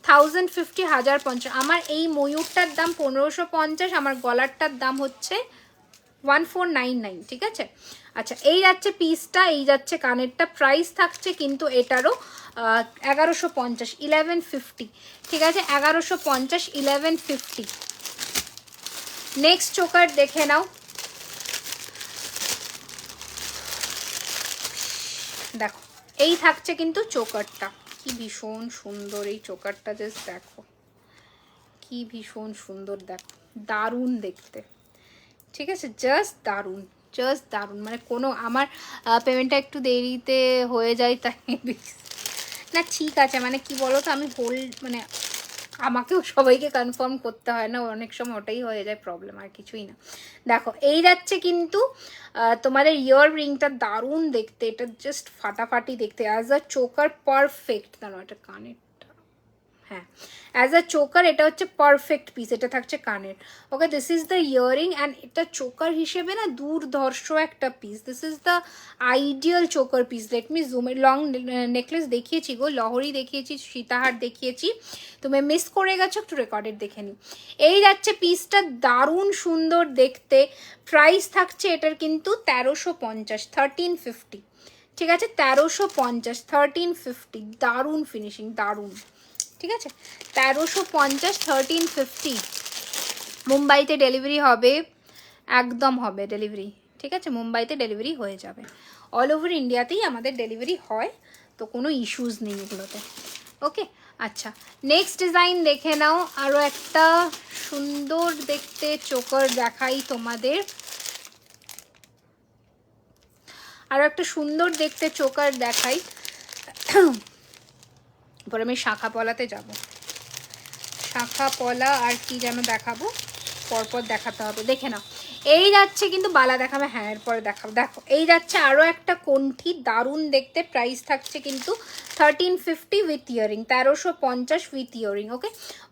1050, 1050। আমার এই ময়ূরটার দাম 1550, আমার গলারটার দাম হচ্ছে 1499, ঠিক আছে? আচ্ছা, এই যাচ্ছে পিসটা, এই যাচ্ছে কানেরটা, প্রাইস থাকছে কিন্তু এটারও 1150, 1150, ঠিক আছে? 1150, 1150। নেক্সট চোকার দেখে নাও, দেখো এই থাকছে কিন্তু চোকারটা, কি ভীষণ সুন্দর এই চোকারটা, জাস্ট দেখো কি ভীষণ সুন্দর, দেখো দারুণ দেখতে, ঠিক আছে? জাস্ট দারুণ, জাস্ট দারুণ, মানে কোনো আমার পেমেন্টটা একটু দেরিতে হয়ে যায় তাই না, ঠিক আছে, মানে কি বলো তো, আমি মানে আমাকেও সবাইকে কনফার্ম করতে হয় না, অনেক সময় ওটাই হয়ে যায় প্রবলেম, আর কিছুই না। দেখো এই যাচ্ছে কিন্তু তোমাদের ইয়ার রিংটা, দারুণ দেখতে, এটা জাস্ট ফাটাফাটি দেখতে, অ্যাজ আ চোকার পারফেক্ট। দাঁড়ো, এটা কানেরটা, হ্যাঁ অ্যাজ আ চোকার এটা হচ্ছে পারফেক্ট পিস, এটা থাকছে কানের। Okay, this is the earring and এটা চোকার হিসেবে না দুর্ধর্ষ একটা piece. This is the ideal choker piece. Let me zoom. Long necklace দেখিয়েছি গো, লহরি দেখিয়েছি, সীতাহার দেখিয়েছি, তুমি মিস করে গেছো, একটু রেকর্ডেড দেখে নি। এই যাচ্ছে পিসটা, দারুণ সুন্দর দেখতে। প্রাইস থাকছে এটার কিন্তু 1350, 1350, ঠিক আছে, 1350, 1350। দারুণ ফিনিশিং, দারুণ, ঠিক আছে, 1350, 1350। মুম্বাইতে ডেলিভারি হবে, একদম হবে ডেলিভারি, ঠিক আছে, মুম্বাইতে ডেলিভারি হয়ে যাবে। অল ওভার ইন্ডিয়াতেই আমাদের ডেলিভারি হয়, তো কোনো ইস্যুস নেই এগুলোতে। ওকে, আচ্ছা নেক্সট ডিজাইন দেখে নাও। আরও একটা সুন্দর দেখতে চোকার দেখাই তোমাদের, আরও একটা সুন্দর দেখতে চোকার দেখাই। পরে আমি শাখা পলাতে যাব, শাখা পলা আর কি যেন দেখাবো, পরপর দেখাতে হবে, দেখে নাও। এই যাচ্ছে কিন্তু বালা দেখাবে, হ্যাঁ এরপরে দেখাবো। দেখো এই যাচ্ছে আরও একটা কণ্ঠি, দারুণ দেখতে। প্রাইস থাকছে কিন্তু 1350 with earring, 1350 with earring. Okay,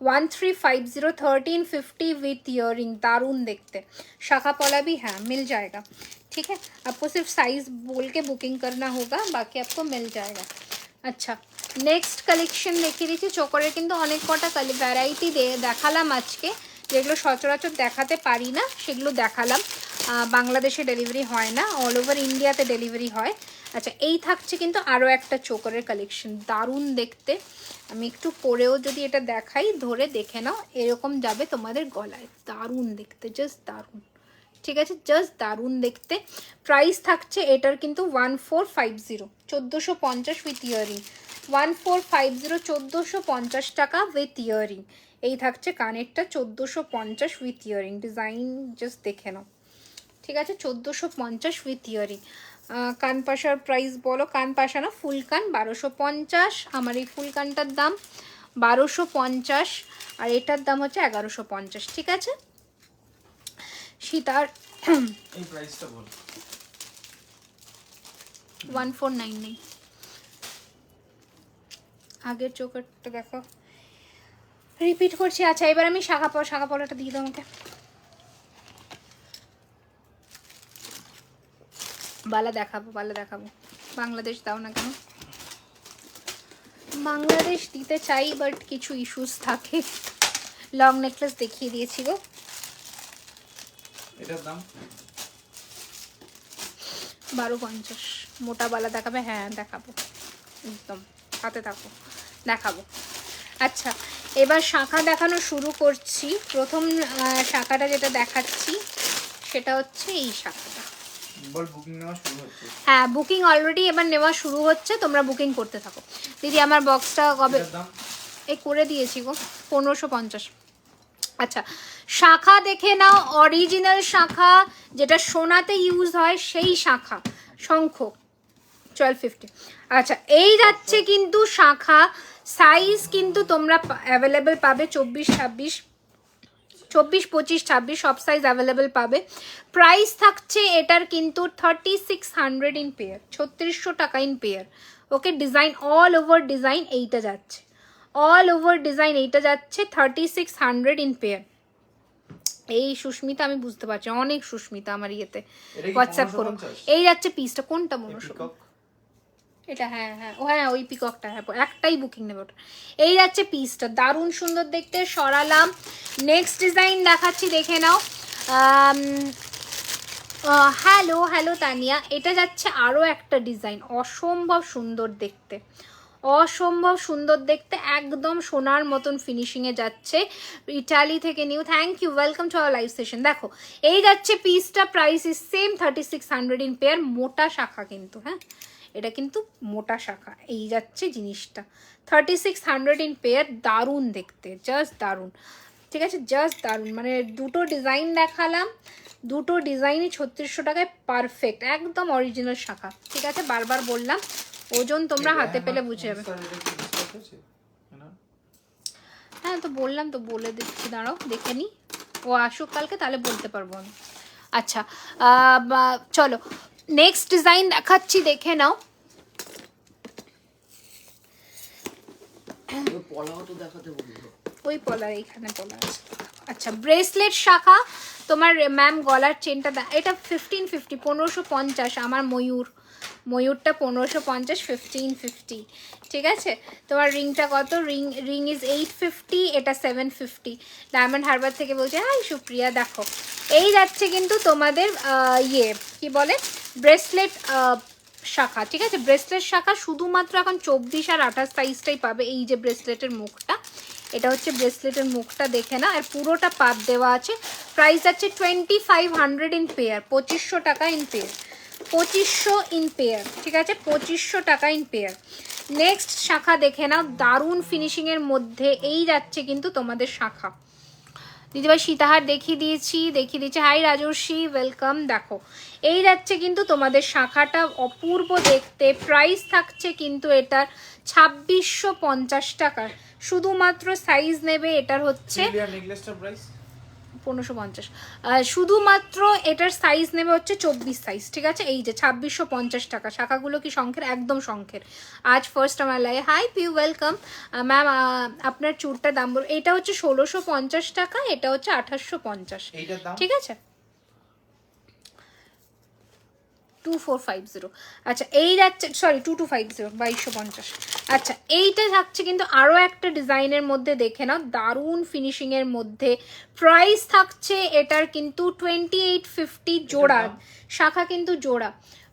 1350, 1350 with earring. दारुण देखते, शाखा पौला भी है, मिल जाएगा, ठीक है। आपको सिर्फ साइज बोल के बुकिंग करना होगा, बाकी आपको मिल जाएगा। আচ্ছা নেক্সট কালেকশন দেখিয়ে দিচ্ছি চোকারের, কিন্তু অনেক কটা ভ্যারাইটি দেখালাম আজকে, যেগুলো সচরাচর দেখাতে পারি না সেগুলো দেখালাম। বাংলাদেশে ডেলিভারি হয় না, অল ওভার ইন্ডিয়াতে ডেলিভারি হয়। আচ্ছা এই থাকছে কিন্তু আরও একটা চোকারের কালেকশন, দারুণ দেখতে। আমি একটু পরেও যদি এটা দেখাই, ধরে দেখে নাও, এরকম যাবে তোমাদের গলায়, দারুণ দেখতে, জাস্ট দারুণ, ঠিক আছে, জাস্ট দারুণ দেখতে। প্রাইস থাকছে এটার কিন্তু 1450, 1450 উইথ ইয়ারিং, 1450, 1450 টাকা উইথ ইয়ারিং। এই থাকছে কানেরটা 1450 উইথ ইয়ারিং। ডিজাইন জাস্ট দেখে নাও, ঠিক আছে, 1450 উইথ ইয়ারিং। কান পাশার প্রাইস বলো, কান পাশা না ফুল কান 1250, আমার এই ফুল কানটার দাম 1250, আর এটার দাম হচ্ছে 1150, ঠিক আছে। সীতার এই প্রাইসটা বল, 1499 নেই, আগের চোকারটা দেখো, রিপিট করছি। আচ্ছা এবার আমি শাখা পলাটা দিয়ে দাও আমাকে, বালা দেখাবো, বালা দেখাবো। বাংলাদেশ দাও না কেন, বাংলাদেশ দিতে চাই বাট কিছু ইস্যুস থাকে। লং নেকলেস দেখিয়ে দিয়েছি গো, এটার দাম 1250। মোটা বালা দেখাবে, হ্যাঁ দেখাবো, একদম হাতে থাকো, দেখাবো। আচ্ছা এবার শাখা দেখানো শুরু করছি। প্রথম শাখাটা যেটা দেখাচ্ছি সেটা হচ্ছে এই শাখাটা। হ্যাঁ বুকিং অলরেডি এবার নেওয়া শুরু হচ্ছে, তোমরা বুকিং করতে থাকো। দিদি আমার বক্সটা কবে এই করে দিয়েছি গো, 1550। আচ্ছা শাখা দেখে নাও, অরিজিনাল শাখা যেটা সোনাতে ইউজ হয় সেই শাখা, শঙ্খ 1250। আচ্ছা এই যাচ্ছে কিন্তু শাখা, সাইজ কিন্তু তোমরা অ্যাভেলেবেল পাবে 24, 26, 24, 25, 26 সব সাইজ অ্যাভেলেবেল পাবে। প্রাইস থাকছে এটার কিন্তু 3600 ইন পেয়ার, 3600 টাকা in pair. Okay, design all over design এইটা যাচ্ছে, অল ওভার ডিজাইন এইটা যাচ্ছে 3600 ইন পেয়ার। এই সুস্মিতা আমি বুঝতে পারছি, অনেক সুস্মিতা আমার ইয়েতে হোয়াটসঅ্যাপ করো। এই যাচ্ছে পিসটা, কোনটা মনে এটা, হ্যাঁ হ্যাঁ ও হ্যাঁ ওই পিককটা, হ্যাঁ একটাই বুকিং নেবে ওটা। এই যাচ্ছে পিসটা, দারুণ সুন্দর দেখতে। সরালাম, নেক্সট ডিজাইন দেখাচ্ছি, দেখে নাও। হ্যালো হ্যালো তানিয়া, এটা যাচ্ছে আরও একটা ডিজাইন, অসম্ভব সুন্দর দেখতে, অসম্ভব সুন্দর দেখতে, একদম সোনার মতন ফিনিশিংয়ে যাচ্ছে। ইটালি থেকে new, thank you, welcome to our live session. দেখো এই যাচ্ছে পিসটা, price is same 3600 in pair. মোটা শাখা কিন্তু, হ্যাঁ এটা কিন্তু মোটা শাখা। এই যাচ্ছে জিনিসটা 3600 ইন পেয়ার, দারুণ দেখতে, জাস্ট দারুণ, ঠিক আছে, জাস্ট দারুণ। মানে দুটো ডিজাইন দেখালাম, দুটো ডিজাইনই 3600 টাকায় পারফেক্ট, একদম অরিজিনাল শাখা, ঠিক আছে। বারবার বললাম, ওজন তোমরা হাতে পেলে বুঝে যাবে। হ্যাঁ তো বললাম তো, বলে দিচ্ছি, দাঁড়াও দেখে নি, ও আসুক কালকে তাহলে বলতে পারবো আমি। আচ্ছা চলো নেক্সট ডিজাইন দেখাচ্ছি, দেখে নাও। পলাও তো দেখাতে বললো, ওই পলার এইখানে পলা আছে। আচ্ছা ব্রেসলেট শাখা তোমার ম্যাম গলার চেনটা এটা 1550 1550 আমার ময়ূরটা 1550 1550 ঠিক আছে। তোমার রিংটা কত? রিং ইজ 850, এটা 750। ডায়মন্ড হারবার থেকে বলছে হাই সুপ্রিয়া। দেখো এই যাচ্ছে কিন্তু তোমাদের ইয়ে কি বলে ব্রেসলেট শাখা, ঠিক আছে। ব্রেসলেট শাখা শুধুমাত্র এখন 24 আর 28 সাইজটাই পাবে। এই যে ব্রেসলেটের মুখটা, এটা হচ্ছে ব্রেসলেটের মুখটা, দেখে না। আর পুরোটা পাত দেওয়া আছে। প্রাইস আছে 2500 ইন পেয়ার, 2500 টাকা ইন পেয়ার, 2500 ইন পেয়ার, ঠিক আছে, 2500 টাকা ইন পেয়ার। নেক্সট শাখা দেখে নাও, দারুণ ফিনিশিংয়ের মধ্যে এই যাচ্ছে কিন্তু তোমাদের শাখা। দিদিভাই সীতাহার দেখিয়ে দিয়েছি। হাই রাজর্ষি, ওয়েলকাম। দেখো এই যাচ্ছে কিন্তু তোমাদের শাখাটা, অপূর্ব দেখতে। প্রাইস থাকছে কিন্তু এটার 2650 টাকা। শুধুমাত্র সাইজ নেবে এটার হচ্ছে 1550, শুধুমাত্র এটার সাইজ নেবে হচ্ছে 24 সাইজ, ঠিক আছে। এই যে 2650 টাকা। শাখাগুলো কি শঙ্খের? একদম শঙ্খের। আজ ফার্স্ট আমার লাগে। Hi Piu, welcome ma'am. আপনার চুরটার দাম বল। এটা হচ্ছে 1650 টাকা, এটা হচ্ছে 2850, ঠিক আছে। 2450। আচ্ছা এই যাচ্ছে, সরি 2250, 2250। আচ্ছা এইটা থাকছে কিন্তু আরও একটা ডিজাইনের মধ্যে, দেখে নাও, দারুণ ফিনিশিংয়ের মধ্যে। প্রাইস থাকছে এটার কিন্তু 2850 জোড়া। শাখা কিন্তু জোড়া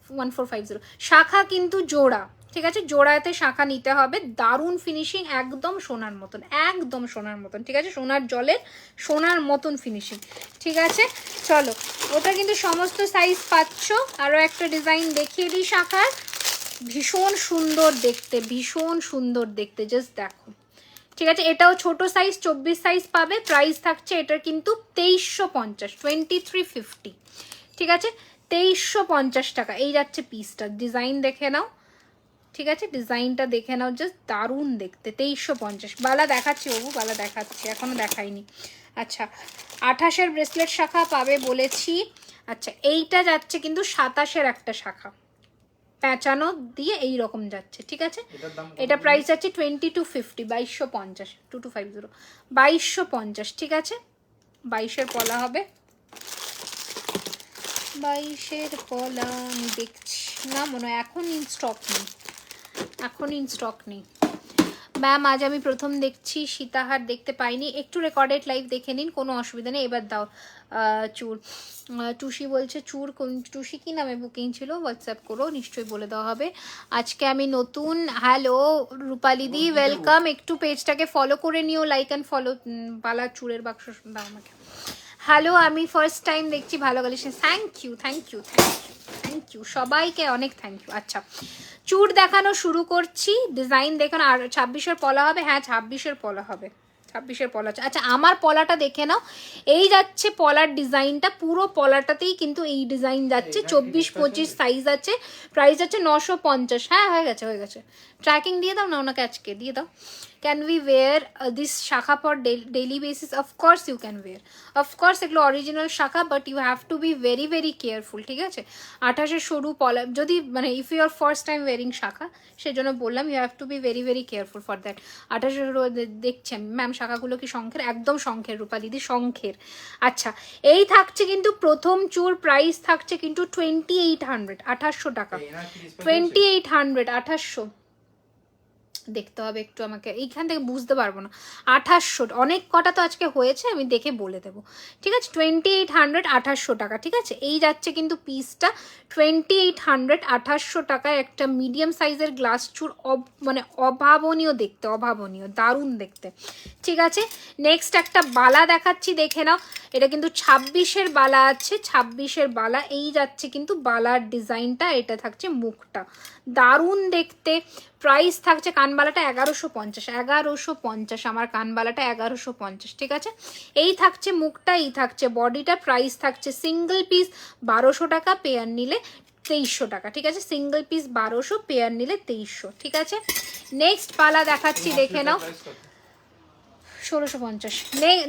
1450, শাখা কিন্তু জোড়া, ঠিক আছে। জোড়াতে শাখা নিতে হবে। দারুণ ফিনিশিং, একদম সোনার মতন, একদম সোনার মতন, ঠিক আছে। সোনার জলের সোনার মতন ফিনিশিং, ঠিক আছে। চলো ওটা কিন্তু সমস্ত সাইজ পাচ্ছ। আরও একটা ডিজাইন দেখিয়ে দিই শাখার। ভীষণ সুন্দর দেখতে, ভীষণ সুন্দর দেখতে, জাস্ট দেখো, ঠিক আছে। এটাও ছোট সাইজ, 24 সাইজ পাবে। প্রাইস থাকছে এটার কিন্তু 2350, 2350, ঠিক আছে, 2350 টাকা। এই যাচ্ছে পিসটা, ডিজাইন দেখে নাও, ঠিক আছে, ডিজাইনটা দেখে নাও, জাস্ট দারুণ দেখতে। 2350। বালা দেখাচ্ছি বাবু, বালা দেখাচ্ছি, এখনো দেখাইনি। আচ্ছা 28-এর ব্রেসলেট শাখা পাবে বলেছি। আচ্ছা এইটা যাচ্ছে কিন্তু 27-এর একটা শাখা, পেঁচানো দিয়ে এই রকম যাচ্ছে, ঠিক আছে। এটা প্রাইস আছে 2250, 2250, 2250, 2250, ঠিক আছে। 22-এর পলা হবে, 22-এর পলা আমি দেখছি না, মনে হয় এখন ইন স্টক নেই, এখন ইন স্টক নেই। ম্যাম আজ আমি প্রথম দেখছি, সীতাহার দেখতে পাইনি। একটু রেকর্ডেড লাইভ দেখে নিন, কোনো অসুবিধা নেই। এবার দাও চুর। টুসি বলছে চুর কোন টুসি, কি নামে বুকিং ছিল? হোয়াটসঅ্যাপ করো, নিশ্চয়ই বলে দেওয়া হবে। আজকে আমি নতুন। হ্যালো রূপালিদি, ওয়েলকাম। একটু পেজটাকে ফলো করে নিও, লাইক অ্যান্ড ফলো। বালা চুরের বাক্স দাও আমাকে। হ্যালো, আমি ফার্স্ট টাইম দেখছি, ভালো collection. Thank you, thank you, thank you, thank you সবাইকে, অনেক থ্যাংক ইউ। আচ্ছা চুর দেখানো শুরু করছি। ডিজাইন দেখুন। আর 26-এর পলা হবে, হ্যাঁ 26-এর পলা হবে, 26-এর পলা। আচ্ছা আমার পলাটা দেখে নাও। এই যাচ্ছে পলার ডিজাইনটা, পুরো পলাটাতেই কিন্তু এই ডিজাইন যাচ্ছে। 24-25 সাইজ আছে। প্রাইস আছে 950। হ্যাঁ হয়ে গেছে, হয়ে গেছে। ট্র্যাকিং দিয়ে দাও না ওনাকে, আজকে দিয়ে দাও। Can we wear this shakha for daily basis? Of course you can wear, of course এগুলো original shakha, but you have to be very very careful, ঠিক আছে। 28-এর সরু পলা, যদি মানে if you are first time wearing shakha, সেজন্য বললাম you have to be very very careful for that. 28-এর দেখছি আমি, ম্যাম শাখাগুলো কি শঙ্খের? একদম শঙ্খের রূপা দিদি, শঙ্খের। আচ্ছা এই থাকছে কিন্তু প্রথম চুর। প্রাইস থাকছে কিন্তু 2800, 2800 টাকা, 2800, 2800। দেখতে হবে একটু, আমাকে এইখান থেকে বুঝতে পারবো না। 2800, অনেক কটা তো আজকে হয়েছে, আমি দেখে বলে দেবো, ঠিক আছে। 2800, 2800 টাকা, ঠিক আছে। এই যাচ্ছে কিন্তু পিসটা 2800, 2800 টাকায় একটা মিডিয়াম সাইজের গ্লাস চুর, মানে অভাবনীয় দেখতে, অভাবনীয়, দারুণ দেখতে, ঠিক আছে। নেক্সট একটা বালা দেখাচ্ছি, দেখে নাও। এটা কিন্তু 26-এর বালা আছে, 26-এর বালা। এই যাচ্ছে কিন্তু বালার ডিজাইনটা, এটা থাকছে মুখটা, দারুণ দেখতে। প্রাইস থাকছে, কানবালাটা 1150, 1150, আমার কানবালাটা 1150, ঠিক আছে। এই থাকছে মুখটা, এই থাকছে বডিটা। প্রাইস থাকছে সিঙ্গেল পিস 1200 টাকা, পেয়ার নিলে 2300 টাকা, ঠিক আছে। সিঙ্গেল পিস 1200, পেয়ার নিলে 2300, ঠিক আছে। নেক্সট পালা দেখাচ্ছি, দেখে নাও। 1650।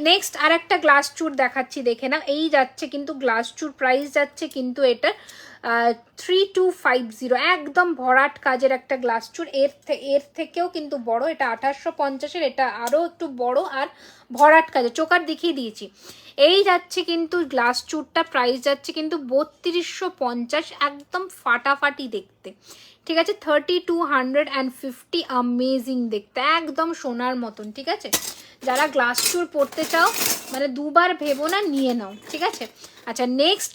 নেক্সট আর একটা গ্লাস চুর দেখাচ্ছি, দেখে না। এই যাচ্ছে কিন্তু গ্লাস চুর, প্রাইস যাচ্ছে কিন্তু এটা 3250, একদম ভরাট কাজের একটা গ্লাস চুর। এর থেকেও কিন্তু বড়, এটা 1850-এর, এটা আরও একটু বড় আর ভরাট কাজের, চোকার দেখিয়ে দিয়েছি। এই যাচ্ছে কিন্তু গ্লাস চুরটা, প্রাইস যাচ্ছে কিন্তু 3250, একদম ফাটাফাটি দেখতে, ঠিক আছে। 3250, অ্যামেজিং দেখতে, একদম সোনার মতন, ঠিক আছে। যারা গ্লাস চুর পরতে চাও মানে দুবার ভেবো না, নিয়ে নাও, ঠিক আছে। আচ্ছা নেক্সট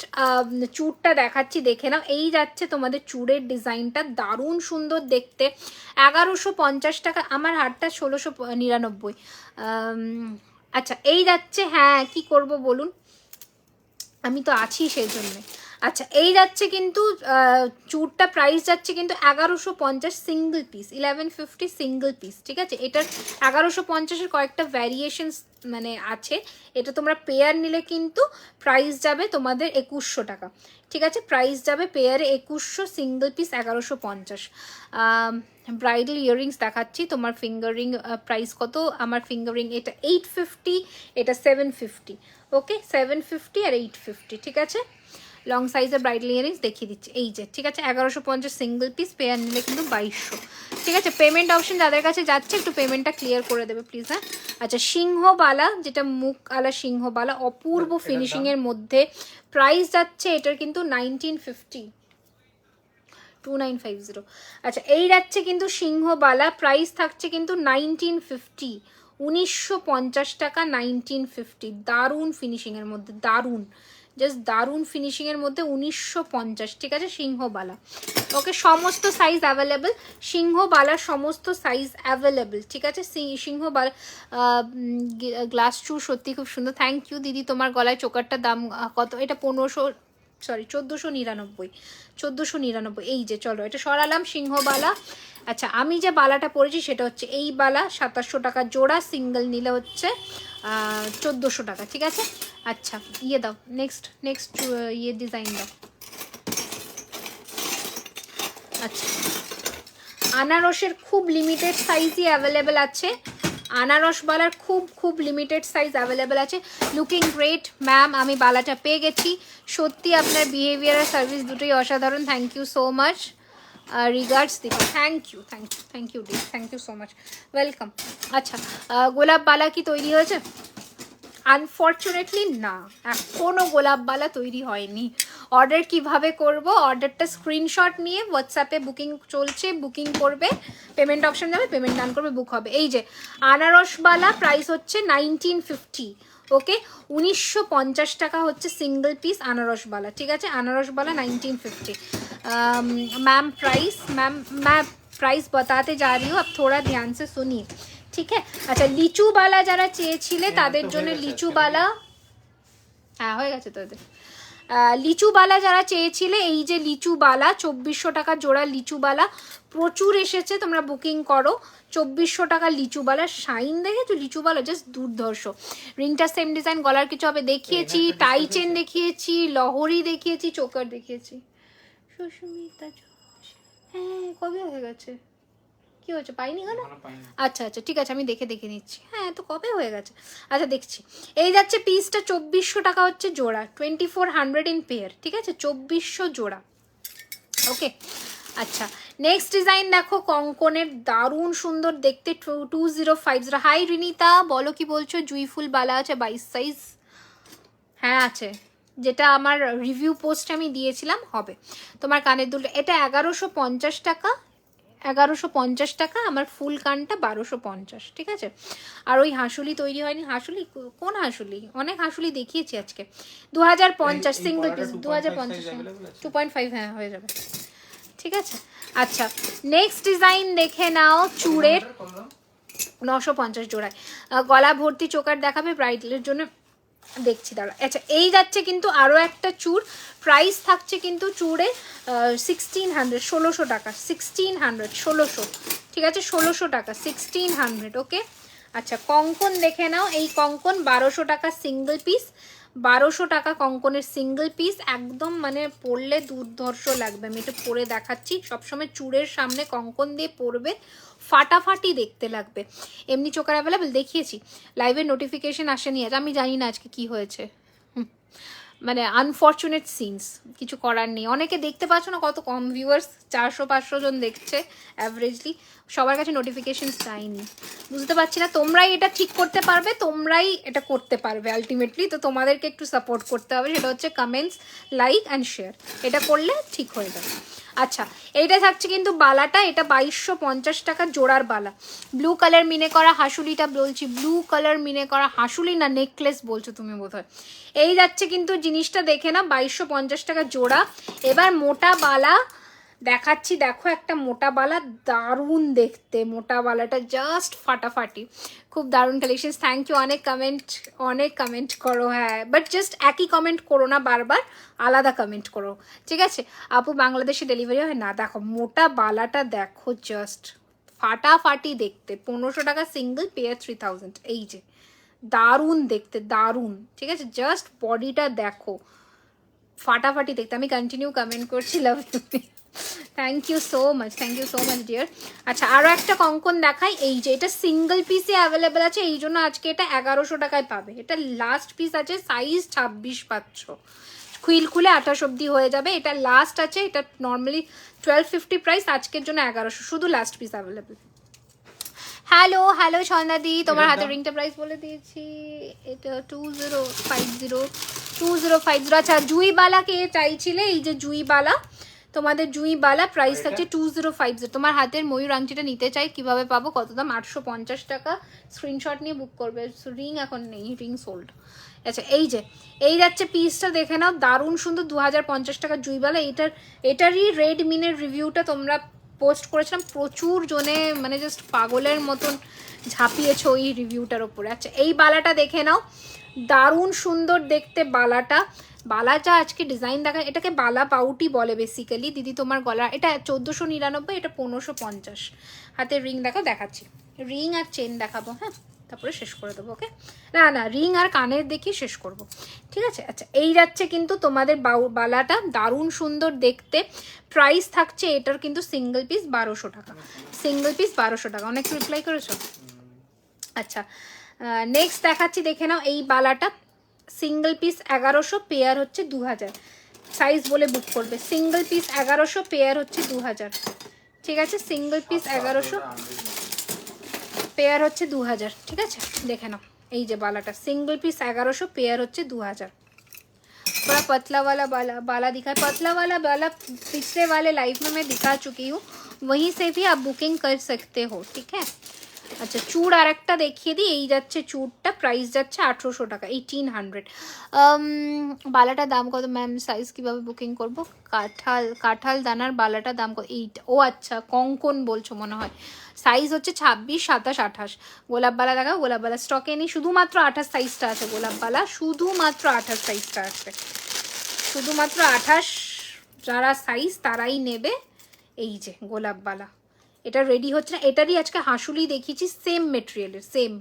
চুরটা দেখাচ্ছি, দেখে নাও। এই যাচ্ছে তোমাদের চুরের ডিজাইনটা, দারুণ সুন্দর দেখতে, 1150 টাকা। আমার হারটা 1699। আচ্ছা এই যাচ্ছে, হ্যাঁ কি করব বলুন, আমি তো আছি সেই জন্যে। আচ্ছা এই যাচ্ছে কিন্তু চুরটা, প্রাইস যাচ্ছে কিন্তু 1150 সিঙ্গল পিস, 1150 সিঙ্গল পিস, ঠিক আছে। এটার 1150-এর কয়েকটা ভ্যারিয়েশনস মানে আছে, এটা তোমরা পেয়ার নিলে কিন্তু প্রাইস যাবে তোমাদের 2100 টাকা, ঠিক আছে। প্রাইস যাবে পেয়ারে 2100, সিঙ্গল পিস 1150। ব্রাইডাল ইয়াররিংস দেখাচ্ছি, তোমার ফিঙ্গার রিং প্রাইস কত, আমার ফিঙ্গার রিং এটা 850, এটা 750, ওকে 750 আর 850, ঠিক আছে। লং সাইজের ব্রাইডাল ইয়ারিংস দেখিয়ে দিচ্ছি, এই যে, ঠিক আছে। 1150 সিঙ্গল পিস, পেয়ার নিলে কিন্তু 2200, ঠিক আছে। পেমেন্ট অপশন যাদের কাছে যাচ্ছে একটু পেমেন্টটা ক্লিয়ার করে দেবে প্লিজ, হ্যাঁ। আচ্ছা সিংহবালা, যেটা মুখ আলা সিংহবালা, অপূর্ব ফিনিশিংয়ের মধ্যে, প্রাইস যাচ্ছে এটার কিন্তু 1950, 2950। আচ্ছা এই যাচ্ছে কিন্তু সিংহবালা, প্রাইস থাকছে কিন্তু 1950, 1950 টাকা, 1950। দারুণ ফিনিশিংয়ের মধ্যে, দারুণ, জাস্ট দারুণ ফিনিশিংয়ের মধ্যে, 1950, ঠিক আছে। সিংহবালা, ওকে। সমস্ত সাইজ অ্যাভেলেবেল, সিংহবালার সমস্ত সাইজ অ্যাভেলেবেল, ঠিক আছে। সিংহবালা গ্লাস চুর সত্যি খুব সুন্দর, থ্যাংক ইউ দিদি। তোমার গলায় চোকারটার দাম কত? এটা 1499, 1499। এই যে, চলো এটা সরালাম, সিংহবালা। আচ্ছা আমি যে বালাটা পরেছি সেটা হচ্ছে এই বালা, 2700 টাকা জোড়া, সিঙ্গেল নিলে হচ্ছে 1400 টাকা, ঠিক আছে। আচ্ছা ইয়ে দাও, নেক্সট ইয়ে ডিজাইন দাও। আচ্ছা আনারসের খুব লিমিটেড সাইজই অ্যাভেলেবেল আছে, আনারস বালার খুব লিমিটেড সাইজ অ্যাভেলেবেল আছে। লুকিং গ্রেট ম্যাম, আমি বালাটা পেয়ে গেছি, সত্যি আপনার বিহেভিয়ার আর সার্ভিস দুটোই অসাধারণ, thank you so much, regards দিদি, থ্যাংক ইউ ডি, thank you so much, welcome. আচ্ছা গোলাপ বালা কি তৈরি হয়েছে? আনফর্চুনেটলি না, এখনও গোলাপ বালা তৈরি হয়নি। অর্ডার কিভাবে করব? অর্ডারটা স্ক্রিনশট নিয়ে হোয়াটসঅ্যাপে বুকিং চলছে, বুকিং করবে, পেমেন্ট অপশন যাবে, পেমেন্ট ডান করবে, বুক হবে। এই যে আনারসবালা, প্রাইস হচ্ছে 1950, ওকে। 1950 টাকা হচ্ছে সিঙ্গল পিস আনারসবালা, ঠিক আছে। আনারসবালা 1950। मैम प्राइस बताते जा रही हूँ, अब थोड़ा ध्यान से सुनिए, ঠিক আছে। আচ্ছা লিচু বালা যারা চেয়েছিলে তাদের জন্য লিচু বালা, হ্যাঁ হয়ে গেছে তোদের। লিচু বালা যারা চেয়েছিলে, এই যে লিচু বালা 2400 টাকা জোড়া, লিচু বালা প্রচুর এসেছে, তোমরা বুকিং করো। 2400 টাকা লিচু বালা, শাইন দেখেছো লিচু বালা, জাস্ট দুর্ধর্ষ। রিংটা সেম ডিজাইন, গলার কিছু হবে দেখিয়েছি, টাই চেন দেখিয়েছি, লহরি দেখিয়েছি, চোকার দেখিয়েছি। সুস্মিতা, হ্যাঁ কবে হয়ে গেছে, কি হয়েছে পাইনি কেন? আচ্ছা ঠিক আছে, আমি দেখে নিচ্ছি। হ্যাঁ তো কবে হয়ে গেছে, আচ্ছা দেখছি। এই যাচ্ছে পিসটা 2400 টাকা হচ্ছে জোড়া, 2400 ইন পেয়ার, ঠিক আছে। 2400 জোড়া, ওকে। আচ্ছা নেক্সট ডিজাইন দেখো, কঙ্কনের, দারুণ সুন্দর দেখতে, 2050। হাই রিনিতা, বলো কি বলছো? জুইফুল বালা আছে 22 সাইজ, হ্যাঁ আছে, যেটা আমার রিভিউ পোস্টে আমি দিয়েছিলাম হবে। তোমার কানের দুলটা, এটা 1150 টাকা, 1150 টাকা। আমার ফুল কানটা 1250, ঠিক আছে। আর ওই হাঁসুলি তৈরি হয়নি, হাঁসুলি কোন হাঁসুলি? অনেক হাঁসুলি দেখিয়েছি আজকে। 2050 সিঙ্গল পিস, 2050, 2.5, হ্যাঁ হয়ে যাবে, ঠিক আছে। আচ্ছা নেক্সট ডিজাইন দেখে নাও, চুড়ের 950 জোড়ায়, গলা ভর্তি চোকার দেখাবে ব্রাইডালের জন্য, দেখছি দাঁড়া। আচ্ছা এই যাচ্ছে কিন্তু আরও একটা চুড়, প্রাইস থাকছে কিন্তু চুড়ে 1600, 1600 টাকা, 1600, 1600, ঠিক আছে। 1600 টাকা, 1600, ওকে। আচ্ছা কঙ্কন দেখে নাও, এই কঙ্কন 1200 টাকা সিঙ্গল পিস, 1200 টাকা কঙ্কনের সিঙ্গেল পিস, একদম মানে পরলে দুর্ধর্ষ লাগবে। আমি এটা পরে দেখাচ্ছি, সবসময় চূড়ের সামনে কঙ্কন দিয়ে পরবে, ফাটাফাটি দেখতে লাগবে। এমনি চোকার অ্যাভেলেবেল দেখিয়েছি, লাইভের নোটিফিকেশন আসেনি আজ, আমি জানি না আজকে কি হয়েছে, মানে আনফর্চুনেট সিনস, কিছু করার নেই। অনেকে দেখতে পাচ্ছ না কত কম ভিউয়ার্স, 400-500 জন দেখছে অ্যাভারেজলি, সবার কাছে নোটিফিকেশনস যায়নি। বুঝতে পারছি না, তোমরাই এটা ঠিক করতে পারবে, তোমরাই এটা করতে পারবে আলটিমেটলি। তো তোমাদেরকে একটু সাপোর্ট করতে হবে, সেটা হচ্ছে কমেন্টস, লাইক অ্যান্ড শেয়ার, এটা করলে ঠিক হয়ে যাবে। আচ্ছা, এইটা থাকছে কিন্তু বালাটা, এটা 2250 টাকা জোড়ার বালা, ব্লু কালার মিনে করা হাসুলিটা বলছি, ব্লু কালার মিনে করা হাসুলি না নেকলেস বলছো তুমি বোধহয়। এই যাচ্ছে কিন্তু জিনিসটা দেখে না, 2250 টাকা জোড়া। এবার মোটা বালা দেখাচ্ছি, দেখো একটা মোটা বালা, দারুণ দেখতে মোটা বালাটা, জাস্ট ফাটাফাটি, খুব দারুণ কালেকশন। থ্যাংক ইউ, অনেক কমেন্ট করো, হ্যাঁ বাট জাস্ট একই কমেন্ট করো না, বারবার আলাদা কমেন্ট করো, ঠিক আছে? আপু বাংলাদেশে ডেলিভারি হয় না? দেখো মোটা বালাটা দেখো, জাস্ট ফাটাফাটি দেখতে, 1500 টাকা সিঙ্গেল, পেয়ার 3000। এই যে দারুণ দেখতে, দারুণ, ঠিক আছে? জাস্ট বডিটা দেখো, ফাটাফাটি দেখতে। আমি কন্টিনিউ কমেন্ট করছি, love you, thank you so much dear. আচ্ছা, আরও একটা কঙ্কন দেখাই, এই যে এটা সিঙ্গেল পিসে অ্যাভেলেবেল আছে, এই জন্য আজকে এটা 1100 টাকায় পাবে। এটা লাস্ট পিস আছে, সাইজ 26 পাচ্ছ, খুইল খুলে 28 অব্দি হয়ে যাবে। এটা লাস্ট আছে, এটা নর্মালি 1250 প্রাইস, আজকের জন্য 1100, শুধু লাস্ট পিস অ্যাভেলেবেল। হ্যালো ছন্দাদি, তোমার হাতে রিংটা প্রাইস বলে দিয়েছি, এটা 2050। আচ্ছা, জুইবালা কে চাইছিলে? এই যে জুইবালা, তোমাদের জুইবালা, প্রাইস থাকছে 2050। তোমার হাতের ময়ূর আংটিটা নিতে চাই, কিভাবে পাবো, কত দাম? 850 টাকা, স্ক্রিনশট নিয়ে বুক করবে। রিং এখন নেই, রিং সোল্ড। আচ্ছা, এই যাচ্ছে পিসটা, দেখে নাও, দারুণ সুন্দর, 2050 টাকা জুইবালা। এটারই রেড মিনের রিভিউটা তোমরা পোস্ট করেছিলাম, প্রচুর জনে মানে জাস্ট পাগলের মতন ঝাঁপিয়েছে ওই রিভিউটার ওপরে। আচ্ছা, এই বালাটা দেখে নাও, দারুণ সুন্দর দেখতে বালাটা। বালাটা আজকে ডিজাইন দেখা, এটাকে বালা পাউটি বলে বেসিক্যালি। দিদি তোমার গলা, এটা 1499, এটা 1550। হাতে রিং দেখাচ্ছি, রিং আর চেন দেখাবো, হ্যাঁ তারপরে শেষ করে দেবো, ওকে? না রিং আর কানের দেখি শেষ করব, ঠিক আছে? আচ্ছা, এই যাচ্ছে কিন্তু তোমাদের বালাটা, দারুণ সুন্দর দেখতে। প্রাইস থাকছে এটার কিন্তু সিঙ্গেল পিস 1200 টাকা, সিঙ্গেল পিস 1200 টাকা। অনেক রিপ্লাই করেছো? আচ্ছা, নেক্সট দেখাচ্ছি, দেখে নাও এই বালাটা, সিঙ্গেল পিস 1100, পেয়ার হচ্ছে 2000। সাইজ বলে বুক করবে, সিঙ্গেল পিস 1100, পেয়ার হচ্ছে 2000, ঠিক আছে? সিঙ্গেল পিস 1100, পেয়ার হচ্ছে 2000, ঠিক আছে? দেখে নাও এই যে বালাটা, সিঙ্গল পিস 1100, পেয়ার হচ্ছে 2000। थोड़ा पतला वाला बाला दिखा, पतला वाला बाला पिछले वाले लाइव में मैं दिखा चुकी हूँ, वहीं से भी आप बुकिंग कर सकते हो, ठीक है? আচ্ছা, চুড় আর একটা দেখিয়ে দিই, এই যাচ্ছে চুড়টা, প্রাইস যাচ্ছে 1800 টাকা, 1800। বালাটার দাম কত ম্যাম? সাইজ কিভাবে বুকিং করব? কাঁঠাল দানার বালাটার দাম কত? এইটা, ও আচ্ছা কঙ্কন বলছো মনে হয়। সাইজ হচ্ছে 26, 27, 28। গোলাপ বালা দেখাও, গোলাপ বালা স্টকে নেই, শুধুমাত্র 28 সাইজটা আছে গোলাপ বালা, শুধুমাত্র 28 সাইজটা আছে, শুধুমাত্র 28 যারা সাইজ তারাই নেবে। এই যে গোলাপ বালা, এটা রেডি হচ্ছে না, এটারই আজকে হাসুলি দেখিয়েছি, সেম মেটেরিয়ালের, সেম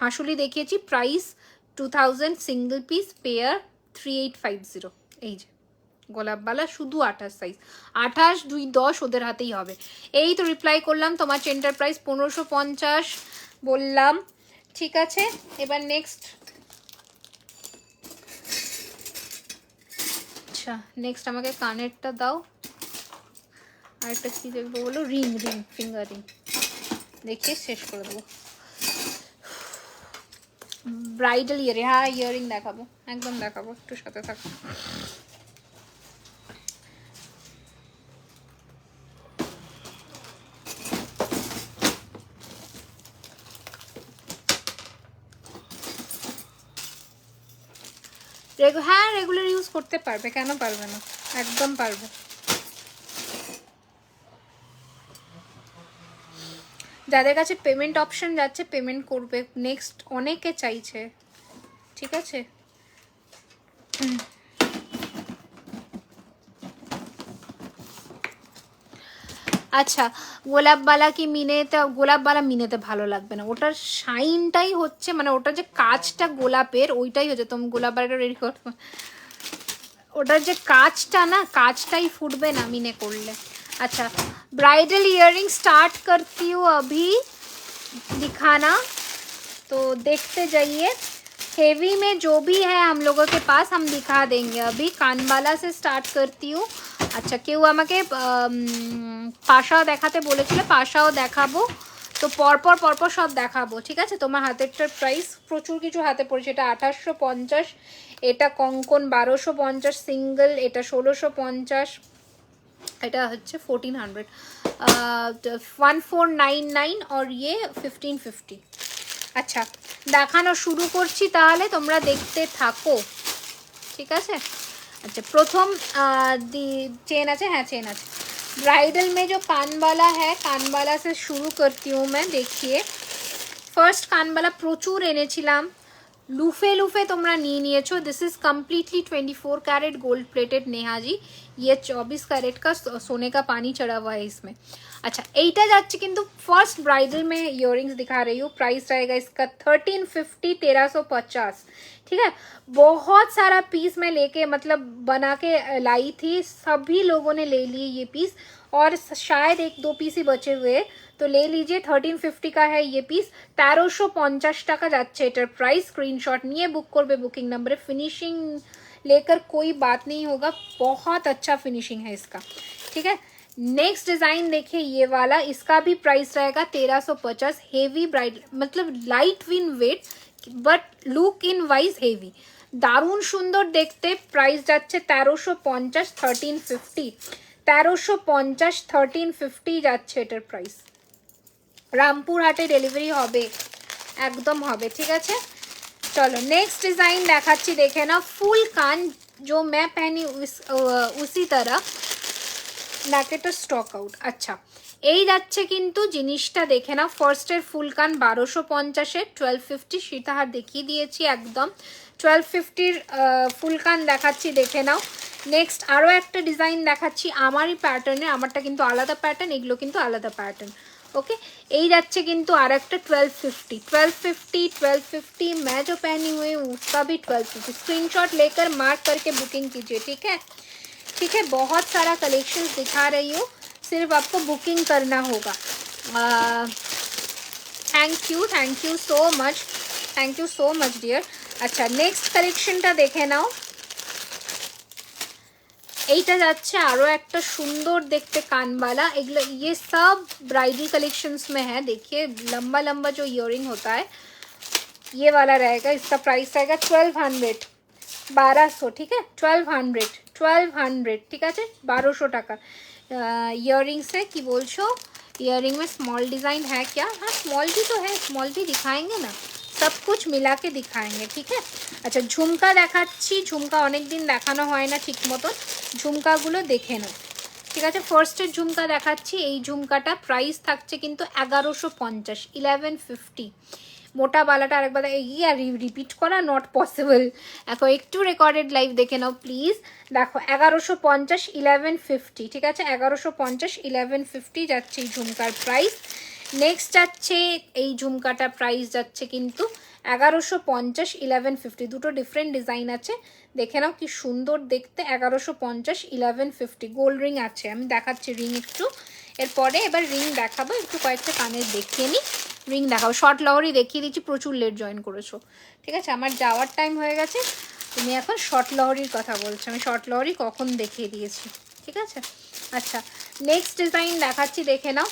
হাসুলি দেখিয়েছি, প্রাইস 2000, সিঙ্গেল পিস, পেয়ার 3850। এই যে গোলাপ বালা, শুধু 28 সাইজ, 28, 2, 10 ওদের হাতেই হবে। এই তো রিপ্লাই করলাম, তোমার চেনটার প্রাইস 1550 বললাম, ঠিক আছে? এবার নেক্সট, আচ্ছা নেক্সট আমাকে কানেরটা দাও, আরেকটা কি দেখবো বলো? রিং, ফিঙ্গার রিং দেখিয়ে শেষ করে দেবো। ব্রাইডাল ইয়ারিং, হ্যাঁ ইয়ারিং দেখাবো, একদম দেখাবো, একটু সাথে থাকো। হ্যাঁ রেগুলার ইউজ করতে পারবে, কেন পারবে না, একদম পারবে। যাদের কাছে পেমেন্ট অপশন যাচ্ছে পেমেন্ট করবে, নেক্সট অনেকে চাইছে, ঠিক আছে? আচ্ছা, গোলাপবালা কি মিনেতে, গোলাপবালা মিনেতে ভালো লাগবে না, ওটার শাইনটাই হচ্ছে মানে ওটা যে কাজটা গোলাপের ওইটাই হচ্ছে। তুমি গোলাপবালাটা রেডি করো, ওটার যে কাজটা না, কাজটাই ফুটবে না মিনে করলে। अच्छा, ब्राइडल इयररिंग स्टार्ट करती हूँ अभी दिखाना, तो देखते जाइए। हेवी में जो भी है हम लोगों के पास हम दिखा देंगे। अभी कानबाला से स्टार्ट करती हूँ। আচ্ছা, কেউ আমাকে পাশাও দেখাতে বলেছিল, পাশাও দেখাবো, তো পরপর সব দেখাবো, ঠিক আছে। তোমার হাতেরটার প্রাইস প্রচুর কিছু হাতে পড়েছে। এটা 2850, এটা কঙ্কন 1250 সিঙ্গেল, এটা 1650, এটা হচ্ছে 1400, 1499 और ये 1550। আচ্ছা, দেখানো শুরু করছি, তাহলে তোমরা দেখতে থাকো, ঠিক আছে। अच्छा, प्रथम चेन আছে, হ্যাঁ চেন আছে। ब्राइडल में जो कानबाला है, कानबाला से शुरू करती हूँ मैं। देखिए, ফার্স্ট কানবালা প্রচুর এনেছিলাম, लूफे लूफे তোমরা নিয়ে নিয়েছো। This is completely 24 carat gold plated Neha ji, ये 24 कैरेट का सोने का पानी चढ़ा हुआ है इसमें। अच्छा, এইটা যাচ্ছে কিন্তু फर्स्ट ब्राइडल में इयररिंग्स दिखा रही हूँ। प्राइस रहेगा इसका 1350, 1350, ठीक है। बहुत सारा पीस मैं लेके मतलब बना के लाई थी, सभी लोगों ने ले लिए ये पीस, और शायद 1-2 पीस ही बचे हुए, तो ले लीजिए। 1350 का है ये पीस, 1350 টাকা যাচ্ছে এটার প্রাইস। স্ক্রিনশট নিয়ে বুক করবে বুকিং नंबर। फिनिशिंग लेकर कोई बात नहीं होगा, बहुत अच्छा फिनिशिंग है इसका, ठीक है। नेक्स्ट डिजाइन देखिए ये वाला, इसका भी प्राइस रहेगा 1350। हेवी ब्राइडल मतलब light in weight, but look in wise heavy, দারুণ সুন্দর দেখতে। প্রাইস যাচ্ছে 1350, 1350, 1350, 1350 যাচ্ছে এটার প্রাইস। রামপুরহাটে ডেলিভারি হবে, একদম হবে, ঠিক আছে। চলো নেক্সট ডিজাইন দেখাচ্ছি, দেখে না। ফুল কান जो मैं पहनी उसी तरह ন্যাকেটের স্টক আউট। আচ্ছা, এই যাচ্ছে কিন্তু জিনিসটা দেখে না। ফার্স্টের ফুল কান 1250-এর 1250, সীতাহার দেখিয়ে দিয়েছি একদম। 1250-র ফুল কান দেখাচ্ছি, দেখে নাও। নেক্সট আরও একটা ডিজাইন দেখাচ্ছি আমারই প্যাটার্নে, আমারটা কিন্তু আলাদা প্যাটার্ন, এগুলো কিন্তু আলাদা প্যাটার্ন, ओके। এই যাচ্ছে কিন্তু আর একটা 1250, 1250, 1250। मैं जो पहनी हुई हूँ उसका भी 1250। स्क्रीनशॉट लेकर मार्क करके बुकिंग कीजिए, ठीक है, ठीक है। बहुत सारा कलेक्शंस दिखा रही हूँ, सिर्फ आपको बुकिंग करना होगा। Thank you so much dear. अच्छा, नेक्स्ट कलेक्शनটা দেখে নাও। এইটা যাচ্ছে আরও একটা সুন্দর দেখতে কানবালা। এগুলো ये सब ब्राइडल कलेक्शंस में है। देखिए, लंबा लंबा जो इयररिंग होता है ये वाला रहेगा। इसका प्राइस रहेगा 1200, 1200, ठीक है। 1200, ঠিক আছে, 1200 টাকা। इयररिंग से কি বলছো, इयररिंग में स्मॉल डिज़ाइन है क्या? हाँ, स्मॉल भी तो है, स्मॉल भी दिखाएंगे ना, सब कुछ मिला के दिखाएंगे, ठीक है। আচ্ছা, ঝুমকা দেখাচ্ছি। ঝুমকা অনেক দিন দেখানো হয় না ঠিক মতন, ঝুমকাগুলো দেখে নাও, ঠিক আছে। ফার্স্টের ঝুমকা দেখাচ্ছি। এই ঝুমকাটা প্রাইস থাকছে কিন্তু 1150, 1150। মোটা বালাটা আরেকবার এই আর রিপিট করা নট পসিবল, এখন একটু রেকর্ডেড লাইভ দেখে নাও প্লিজ। দেখো 1150, 1150, ঠিক আছে। 1150, 1150 যাচ্ছে এই ঝুমকার প্রাইস। নেক্সট যাচ্ছে এই ঝুমকাটা প্রাইস যাচ্ছে কিন্তু 1150, 1150। দুটো ডিফারেন্ট ডিজাইন আছে, দেখে নাও কি সুন্দর দেখতে। 1150, 1150। গোল্ড রিং আছে, আমি দেখাচ্ছি রিং একটু এরপরে। এবার রিং দেখাবো, একটু কয়েকটা কানের দেখিয়ে নিই, রিং দেখাবো। শর্ট লহরি দেখিয়ে দিচ্ছি, প্রচুর লেট জয়েন করেছো, ঠিক আছে। আমার যাওয়ার টাইম হয়ে গেছে, তুমি এখন শর্ট লহরির কথা বলছো, আমি শর্ট লহরি কখন দেখিয়ে দিয়েছি, ঠিক আছে। আচ্ছা, নেক্সট ডিজাইন দেখাচ্ছি, দেখে নাও।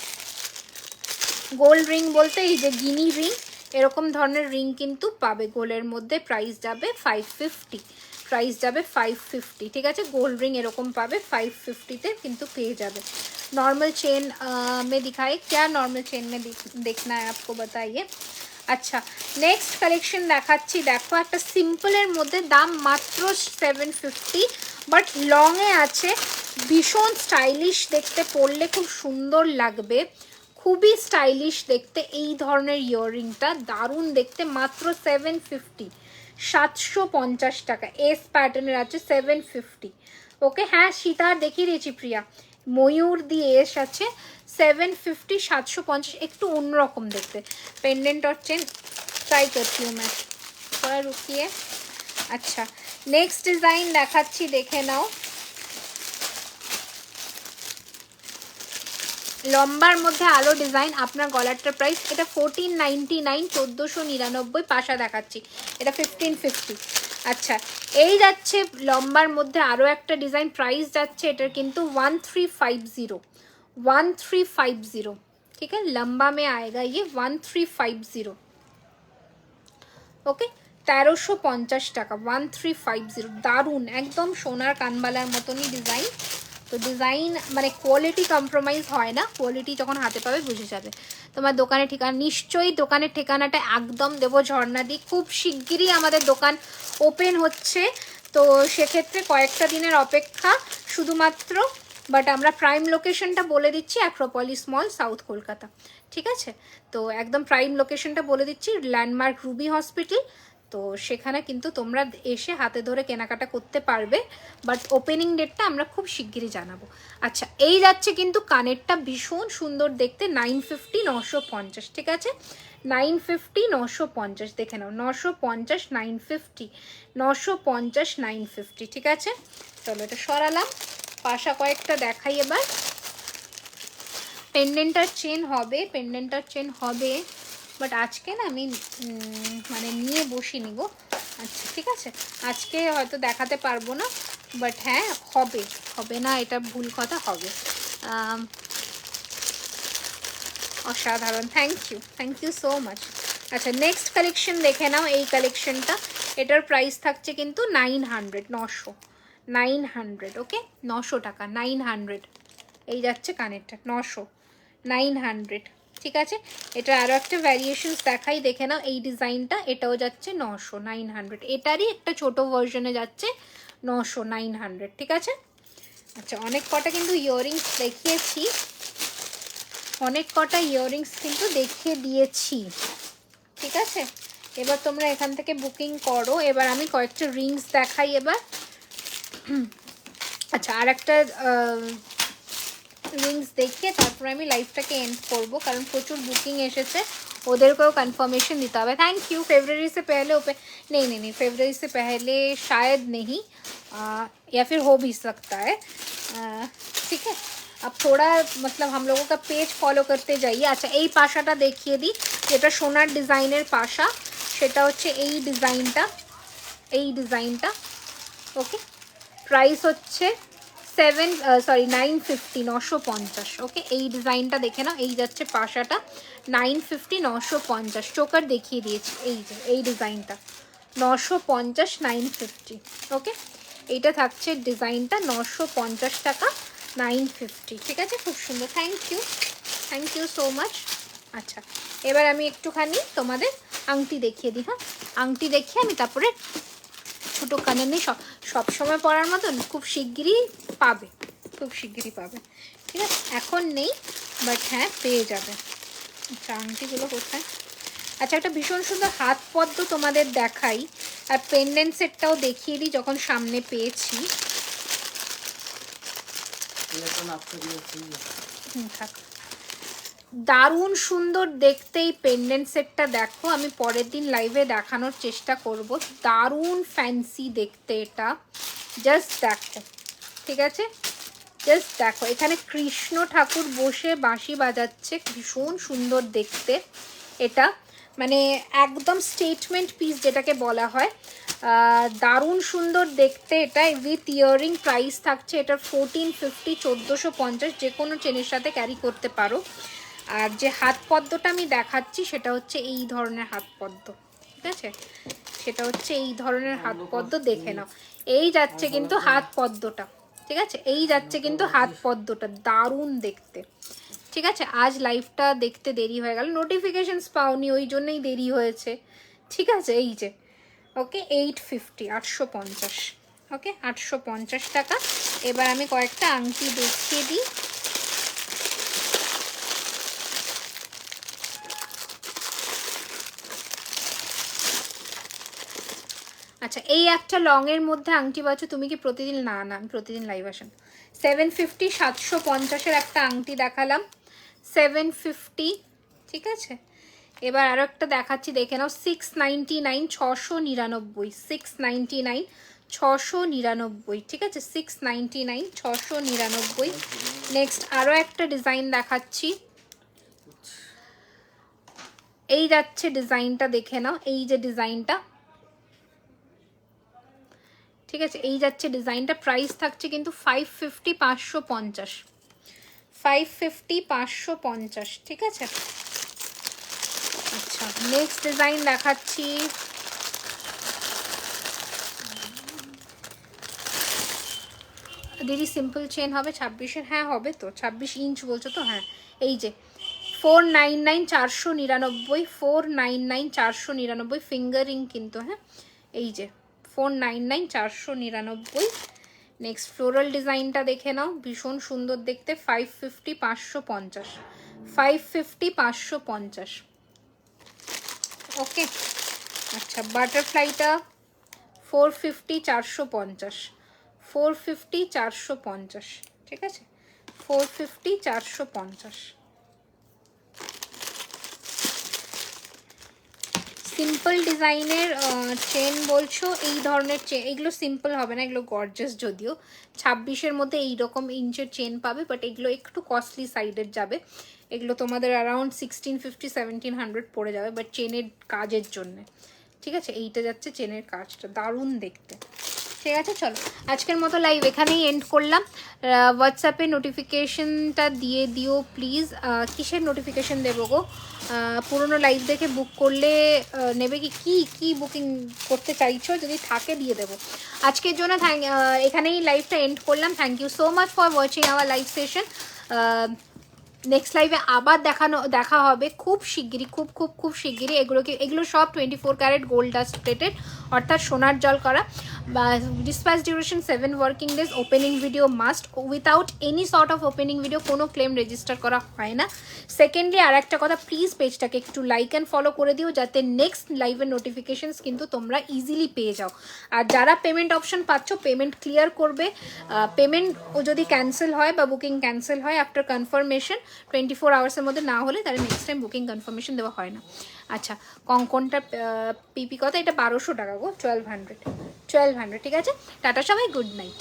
গোল্ড রিং বলতে এই যে গিনি রিং, এরকম ধরনের রিং কিন্তু পাবে গোলের মধ্যে। প্রাইস যাবে 550, প্রাইস যাবে 550, ঠিক আছে। গোল্ড রিং এরকম পাবে 550-তে কিন্তু পেয়ে যাবে। नॉर्मल चेन में दिखाए क्या, नॉर्मल चेन में देखना है आपको, बताइए। अच्छा, नेक्स्ट कलेक्शन দেখাচ্ছি। দেখো, একটা সিম্পলের মধ্যে, দাম মাত্র 750, বাট লংয়ে আছে, ভীষণ স্টাইলিশ দেখতে, পরলে খুব সুন্দর লাগবে, খুবই স্টাইলিশ দেখতে। এই ধরনের ইয়াররিংটা দারুণ দেখতে, মাত্র 750, 750 টাকা। এস প্যাটার্নের আছে 750, ওকে। হ্যাঁ, সীতার দেখিয়ে দিয়েছি প্রিয়া, ময়ূর দিয়ে এসেছে 750 750, একটু অন্যরকম দেখতে पेंडेंट और चेन ट्राई करती हूँ मैं थोड़ा रुकिए। अच्छा नेक्स्ट डिजाइन দেখাচ্ছি দেখে নাও। লম্বার মধ্যে আলো ডিজাইন, আপনার গলারটার প্রাইস এটা 1499, 1499 পাশা দেখাচ্ছি, এটা 1550। আচ্ছা এই যাচ্ছে লম্বার মধ্যে আরও একটা ডিজাইন, প্রাইস যাচ্ছে এটার কিন্তু 1350, 1350, ঠিক আছে লম্বা में आएगा ये 1350, ওকে 1350 টাকা 1350। দারুণ একদম সোনার কানবালার মতনই ডিজাইন। তো ডিজাইন মানে কোয়ালিটি কম্প্রোমাইজ হয় না, কোয়ালিটি যখন হাতে পাবে বুঝে যাবে। তোমার দোকানের ঠিকানা নিশ্চয়ই, দোকানের ঠিকানাটা একদম দেবো ঝর্ণাদি। খুব শিগগিরই আমাদের দোকান ওপেন হচ্ছে, তো সেক্ষেত্রে কয়েকটা দিনের অপেক্ষা শুধুমাত্র। বাট আমরা প্রাইম লোকেশনটা বলে দিচ্ছি, অ্যাক্রোপলিস মল, সাউথ কলকাতা, ঠিক আছে। তো একদম প্রাইম লোকেশনটা বলে দিচ্ছি, ল্যান্ডমার্ক রুবি হসপিটাল। তো সেখানে কিন্তু তোমরা এসে হাতে ধরে কেনাকাটা করতে পারবে, বাট ওপেনিং ডেটটা আমরা খুব শিগগিরই জানাবো। আচ্ছা এই যাচ্ছে কিন্তু কানেরটা ভীষণ সুন্দর দেখতে, 950 950, ঠিক আছে 950 950, দেখে নাও 950 950 950 950, ঠিক আছে। চলো এটা সরালাম, পাশা কয়েকটা দেখাই এবার। পেন্ডেন্টার চেন হবে, পেন্ডেন্টার চেন হবে, বাট আজকে না আমি মানে নিয়ে বসিনি গো। আচ্ছা ঠিক আছে আজকে হয়তো দেখাতে পারবো না, বাট হ্যাঁ হবে, হবে না এটা ভুল কথা, হবে। অসাধারণ, থ্যাংক ইউ সো মাচ। আচ্ছা নেক্সট কালেকশন দেখে নাও, এই কালেকশনটা এটার প্রাইস থাকছে কিন্তু 900, 900, ওকে 900 টাকা 900। এই যাচ্ছে কানেরটা 900, 900, ঠিক আছে। এটা আরও একটা ভ্যারিয়েশনস দেখাই, দেখে নাও এই ডিজাইনটা, এটাও যাচ্ছে 900, 900, এটারই একটা ছোট ভার্জনে যাচ্ছে 900, 900, ঠিক আছে। আচ্ছা অনেক কটা কিন্তু ইয়াররিংস দেখিয়েছি, অনেক কটা ইয়াররিংস কিন্তু দেখিয়ে দিয়েছি, ঠিক আছে। এবার তোমরা এখান থেকে বুকিং করো। এবার আমি কয়েকটা রিংস দেখাই এবার। আচ্ছা আর একটা রিংস দেখিয়ে তারপরে আমি লাইভটাকে এন্ড করবো, কারণ প্রচুর বুকিং এসেছে, ওদেরকেও কन्फर्मेशन देता है। Thank you. फरवरी से पहले नहीं फरवरी से पहले शायद नहीं, या फिर हो भी सकता है, ठीक है। अब थोड़ा मतलब हम लोगों का पेज फॉलो करते जाइए। अच्छा এই পাশাটা দেখিয়ে দিই, যেটা সোনার ডিজাইনের পাশা, সেটা হচ্ছে এই ডিজাইনটা, এই ডিজাইনটা, ওকে প্রাইস হচ্ছে 950, 950, ওকে। এই ডিজাইনটা দেখে নাও, এই যাচ্ছে পাশাটা 950 950, চোকার দেখিয়ে দিয়েছি, এই যে এই ডিজাইনটা 950 950, ওকে। এইটা থাকছে ডিজাইনটা 950 টাকা 950, ঠিক আছে খুব সুন্দর, থ্যাংক ইউ সো মাচ। আচ্ছা এবার আমি একটুখানি তোমাদের আংটি দেখিয়ে দিই, হ্যাঁ আংটি দেখিয়ে আমি তারপরে ছোটো কানে নেই, সব সময় পরার মতন খুব শিগগিরই পাবে, খুব শিগগিরই পাবে, ঠিক আছে এখন নেই, বাট হ্যাঁ পেয়ে যাবে। আচ্ছা আংটিগুলো কোথায়? আচ্ছা একটা ভীষণ সুন্দর হাত পদ্ম তোমাদের দেখাই, আর পেন্ডেন্ট সেটটাও দেখিয়ে দিই যখন সামনে পেয়েছি। থাক, দারুণ সুন্দর দেখতে এই পেন্ডেন্ট সেটটা, দেখো আমি পরের দিন লাইভে দেখানোর চেষ্টা করব, দারুণ ফ্যান্সি দেখতে এটা, জাস্ট দেখো, ঠিক আছে জাস্ট দেখো, এখানে কৃষ্ণ ঠাকুর বসে বাঁশি বাজাচ্ছে, ভীষণ সুন্দর দেখতে এটা, মানে একদম স্টেটমেন্ট পিস যেটাকে বলা হয়, দারুণ সুন্দর দেখতে এটা, উইথ ইয়াররিং। প্রাইস থাকছে এটার 1450, 1450, যে কোনো চেনের সাথে ক্যারি করতে পারো। আর যে হাত পদ্মটা আমি দেখাচ্ছি সেটা হচ্ছে এই ধরনের হাত পদ্ম, ঠিক আছে সেটা হচ্ছে এই ধরনের হাত পদ্ম, দেখে নাও এই যাচ্ছে কিন্তু হাত পদ্মটা, ঠিক আছে এই যাচ্ছে কিন্তু হাত পদ্মটা, দারুণ দেখতে, ঠিক আছে। আজ লাইভটা দেখতে দেরি হয়ে গেল, নোটিফিকেশনস পাওনি ওই জন্যই দেরি হয়েছে, ঠিক আছে। এই যে ওকে 850, 850, ওকে 850 টাকা। এবার আমি কয়েকটা আংটি দেখিয়ে দিই। আচ্ছা এই একটা লং এর মধ্যে আংটি পাচ্ছ, তুমি কি প্রতিদিন? না আমি প্রতিদিন লাইভ আসেন, 750 750-এর একটা আংটি দেখালাম, 750, ঠিক আছে। এবার আরো একটা দেখাচ্ছি, দেখে নাও, 699 699, 699 699, ঠিক আছে, 699 699। নেক্সট আরো একটা ডিজাইন দেখাচ্ছি, এই যাচ্ছে ডিজাইনটা, দেখে নাও, এই যে ডিজাইনটা, ঠিক আছে, এই যাচ্ছে ডিজাইনটা। প্রাইস থাকছে কিন্তু 550 550, 550 550, ঠিক আছে। আচ্ছা, নেক্সট ডিজাইন দেখাচ্ছি, দিদি সিম্পল চেন হবে 26-এর? হ্যাঁ হবে তো, 26 ইঞ্চ বলছো তো, হ্যাঁ। এই যে 499 499, 499 499, ফিঙ্গারিং কিন্তু, হ্যাঁ, এই যে 499 499। নেক্সট ফ্লোরাল ডিজাইনটা দেখে নাও, ভীষণ সুন্দর দেখতে, 550 550, 550 550, ওকে। আচ্ছা, বাটারফ্লাইটা 450 450, 450 450, ঠিক আছে, 450 450। সিম্পল ডিজাইনের চেন বলছো, এই ধরনের চেন, এগুলো সিম্পল হবে না, এগুলো গর্জাস, যদিও 26-এর মধ্যে এইরকম ইঞ্চের চেন পাবে, বাট এগুলো একটু কস্টলি সাইডের যাবে, এগুলো তোমাদের অ্যারাউন্ড 1650 1700 পড়ে যাবে, বাট চেনের কাজের জন্যে, ঠিক আছে। এইটা যাচ্ছে চেনের কাজটা, দারুণ দেখতে, ঠিক আছে। চলো আজকের মতো লাইভ এখানেই এন্ড করলাম। হোয়াটসঅ্যাপে নোটিফিকেশনটা দিয়ে দিও প্লিজ। কিসের নোটিফিকেশন দেবো গো? পুরোনো লাইভ দেখে বুক করলে নেবে কি কি বুকিং করতে চাইছো, যদি থাকে দিয়ে দেবো। আজকের জন্য এখানেই লাইভটা এন্ড করলাম। Thank you so much for watching our live session. Next লাইভে আবার দেখা হবে খুব শিগগিরই, খুব শিগগিরই। এগুলো সব 24 ক্যারেট গোল্ড ডাস্ট প্লেটেড, অর্থাৎ সোনার জল করা। Dispatch duration 7 working days. Opening video must, without any sort of opening video কোনো ক্লেম রেজিস্টার করা হয় না। সেকেন্ডলি আর একটা কথা, প্লিজ পেজটাকে একটু লাইক অ্যান্ড ফলো করে দিও, যাতে নেক্সট লাইভের নোটিফিকেশনস কিন্তু তোমরা ইজিলি পেয়ে যাও। আর যারা পেমেন্ট অপশন পাচ্ছ, পেমেন্ট ক্লিয়ার করবে। পেমেন্ট যদি ক্যান্সেল হয় বা বুকিং ক্যান্সেল হয় আফটার কনফার্মেশন 24 আওয়ার্সের মধ্যে না হলে, তাহলে নেক্সট টাইম বুকিং কনফার্মেশন দেওয়া হয় না। আচ্ছা, কঙ্কনটা পিপি কথা, এটা 1200 টাকা গো, 1200, ঠিক আছে। টাটা সবাই, গুড নাইট।